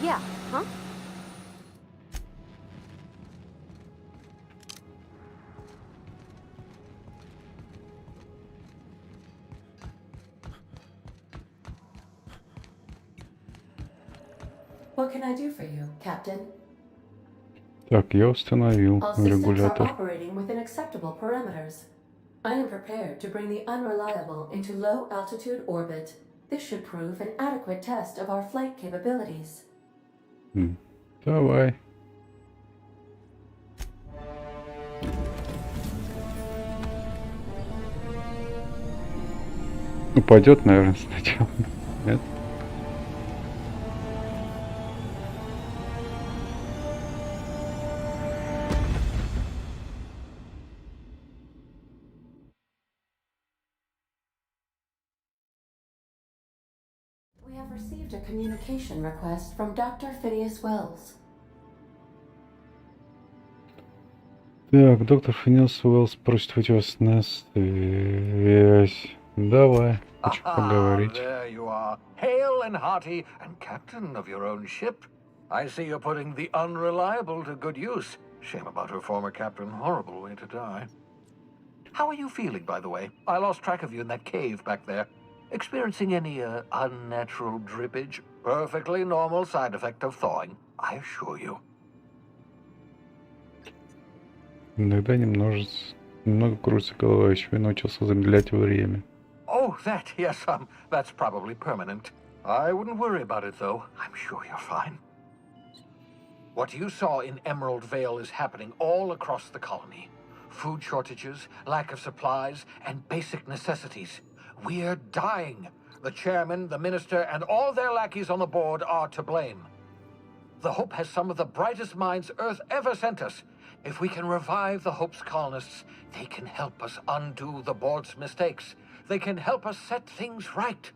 Yeah, huh? What can I do for you, Captain? Так, я установил All systems are регулятор. operating within acceptable parameters. I am prepared to bring the unreliable into low-altitude orbit. This should prove an adequate test of our flight capabilities. Давай. Упадет, наверное, сначала. Нет? We have received a communication request from Dr. Phineas Wells. Так, доктор Финес Уэллс просит выйти вас на связь. Давай, хочу поговорить. There you are, hale and hearty, and captain of your own ship. I see you're putting the unreliable to good use. Shame about her former captain. Horrible way to die. How are you feeling, by the way? I lost track of you in that cave back there. Experiencing any unnatural drippage? Perfectly normal side effect of thawing, I assure you. Иногда немного крутится голова, еще и научился замедлять время. Oh, that, yes, that's probably permanent. I wouldn't worry about it, though. I'm sure you're fine. What you saw in Emerald Vale is happening all across the colony. Food shortages, lack of supplies, and basic necessities. We're dying. The chairman, the minister, and all their lackeys on the board are to blame. The Hope has some of the brightest minds Earth ever sent us. If we can revive the Hope's colonists, they can help us undo the board's mistakes. They can help us set things right.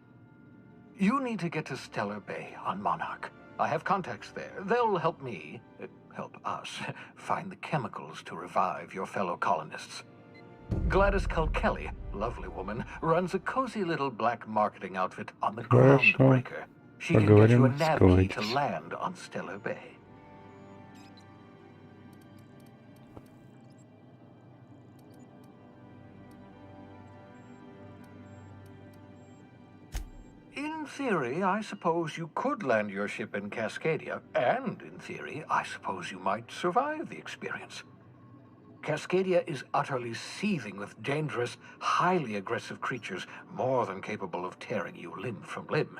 You need to get to Stellar Bay on Monarch. I have contacts there. They'll help me, help us, find the chemicals to revive your fellow colonists. Gladys Culkelly, lovely woman, runs a cozy little black marketing outfit on the Groundbreaker. She can get you a navy to land on Stellar Bay. In theory, I suppose you could land your ship in Cascadia, and in theory, I suppose you might survive the experience. Cascadia is utterly seething with dangerous, highly aggressive creatures, more than capable of tearing you limb from limb.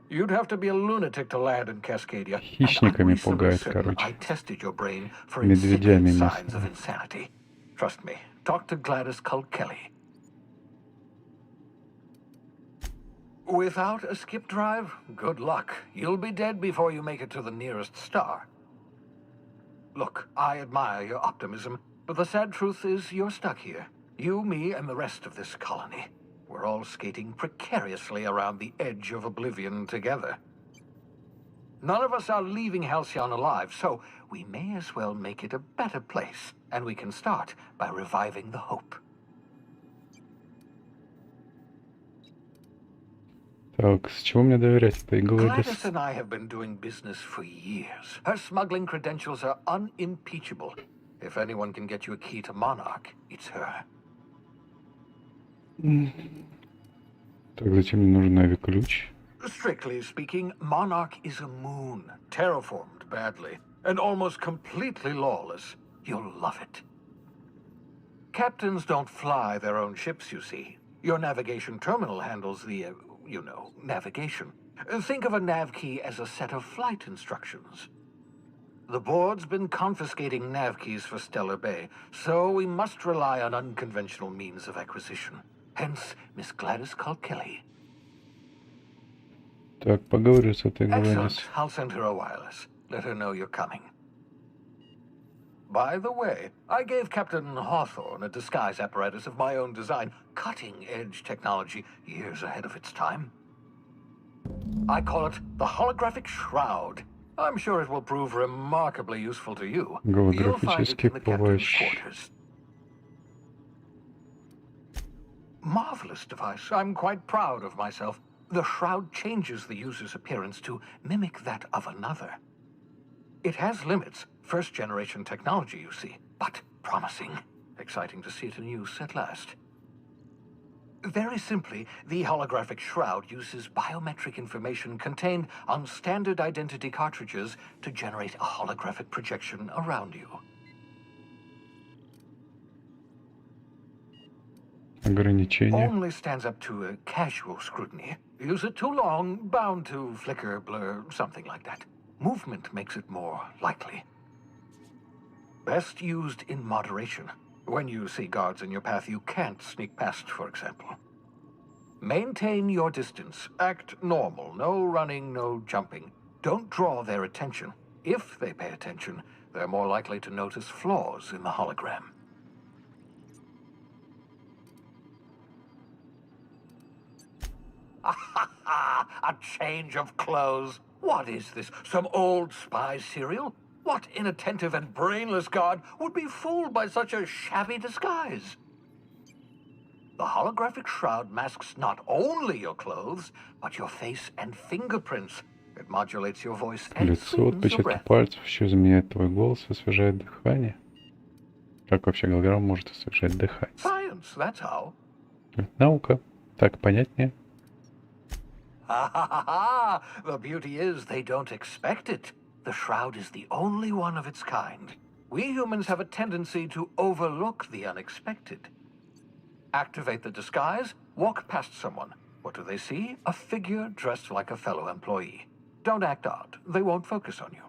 You'd have to be a lunatic to land in Cascadia. Хищниками пугает, короче. I tested your brain for Медведями incipient signs of местными. insanity. Trust me, talk to Gladys Culkelly. Without a skip drive, good luck. You'll be dead before you make it to the nearest star. Look, I admire your optimism, But the sad truth is you're stuck here. You, me, and the rest of this colony. We're all skating precariously around the edge of oblivion together. None of us are leaving Halcyon alive, so we may as well make it a better place. And we can start by reviving the hope. Так, с чего мне доверять этой Gladys Гладис? and I have been doing business for years. Her smuggling credentials are unimpeachable. If anyone can get you a key to Monarch, it's her. Так, зачем мне нужен нави-ключ? Strictly speaking, Monarch is a moon, terraformed badly, and almost completely lawless. You'll love it. Captains don't fly their own ships, you see. Your navigation terminal handles the, you know, navigation. Think of a nav key as a set of flight instructions. The board's been confiscating nav keys for Stellar Bay, so we must rely on unconventional means of acquisition. Hence, Miss Gladys Kilkelly. Так, поговорю с этой Гладис. Excellent. I'll send her a wireless. Let her know you're coming. By the way, I gave Captain Hawthorne a disguise apparatus of my own design, cutting-edge technology years ahead of its time. I call it the holographic shroud. I'm sure it will prove remarkably useful to you. You'll find it in the captain's quarters. Marvelous device. I'm quite proud of myself. The shroud changes the user's appearance to mimic that of another. It has limits. First-generation technology, you see, but promising. Exciting to see it in use at last. Very simply, the holographic shroud uses biometric information contained on standard identity cartridges to generate a holographic projection around you. Ограничения. Only stands up to a casual scrutiny. Use it too long, bound to flicker, blur, something like that. Movement makes it more likely. Best used in moderation. When you see guards in your path you can't sneak past, for example. Maintain your distance. Act normal. No running, no jumping. Don't draw their attention. If they pay attention, they're more likely to notice flaws in the hologram. A change of clothes. What is this? Some old spy serial? What inattentive and brainless guard would be fooled by such a shabby disguise? The holographic shroud masks not only your clothes, but your face and fingerprints. It modulates your voice and Лицо, sweetens your отпечатки breath. пальцев, еще изменяет твой голос, освежает дыхание. Как вообще голограмма может освежать дыхание? Science, that's how. Наука. Так понятнее. The beauty is they don't expect it. The shroud is the only one of its kind. We humans have a tendency to overlook the unexpected. Activate the disguise, walk past someone. What do they see? A figure dressed like a fellow employee. Don't act odd. They won't focus on you.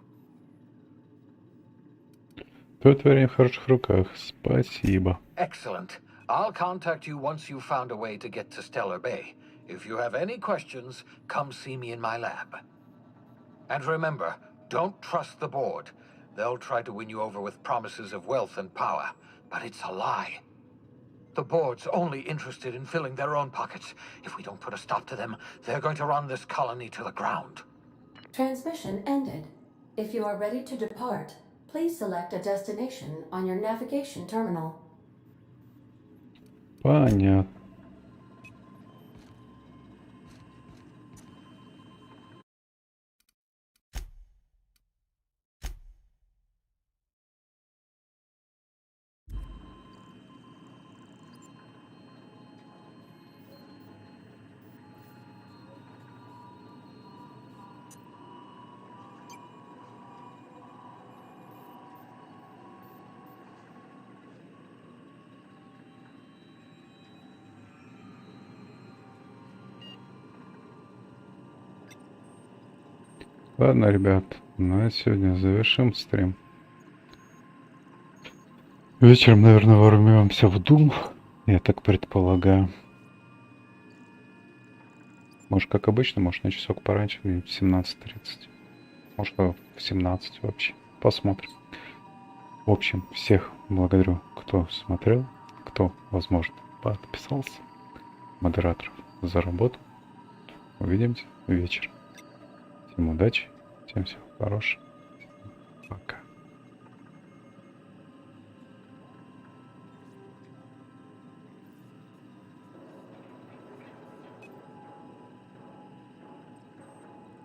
Твое творение в хороших руках. Спасибо. Excellent. I'll contact you once you've found a way to get to Stellar Bay. If you have any questions, come see me in my lab. And remember, don't trust the board. They'll try to win you over with promises of wealth and power, but it's a lie. The board's only interested in filling their own pockets. If we don't put a stop to them, they're going to run this colony to the ground. Transmission ended. If you are ready to depart, please select a destination on your navigation terminal. Понятно. Ладно, ребят, на сегодня завершим стрим. Вечером, наверное, ворвемся в Doom, я так предполагаю. Может, как обычно, может, на часок пораньше, в 17:30. Может, в 17 вообще. Посмотрим. В общем, всех благодарю, кто смотрел, кто, возможно, подписался. Модераторов за работу. Увидимся вечером. Всем удачи, всем всего хорошего. Пока.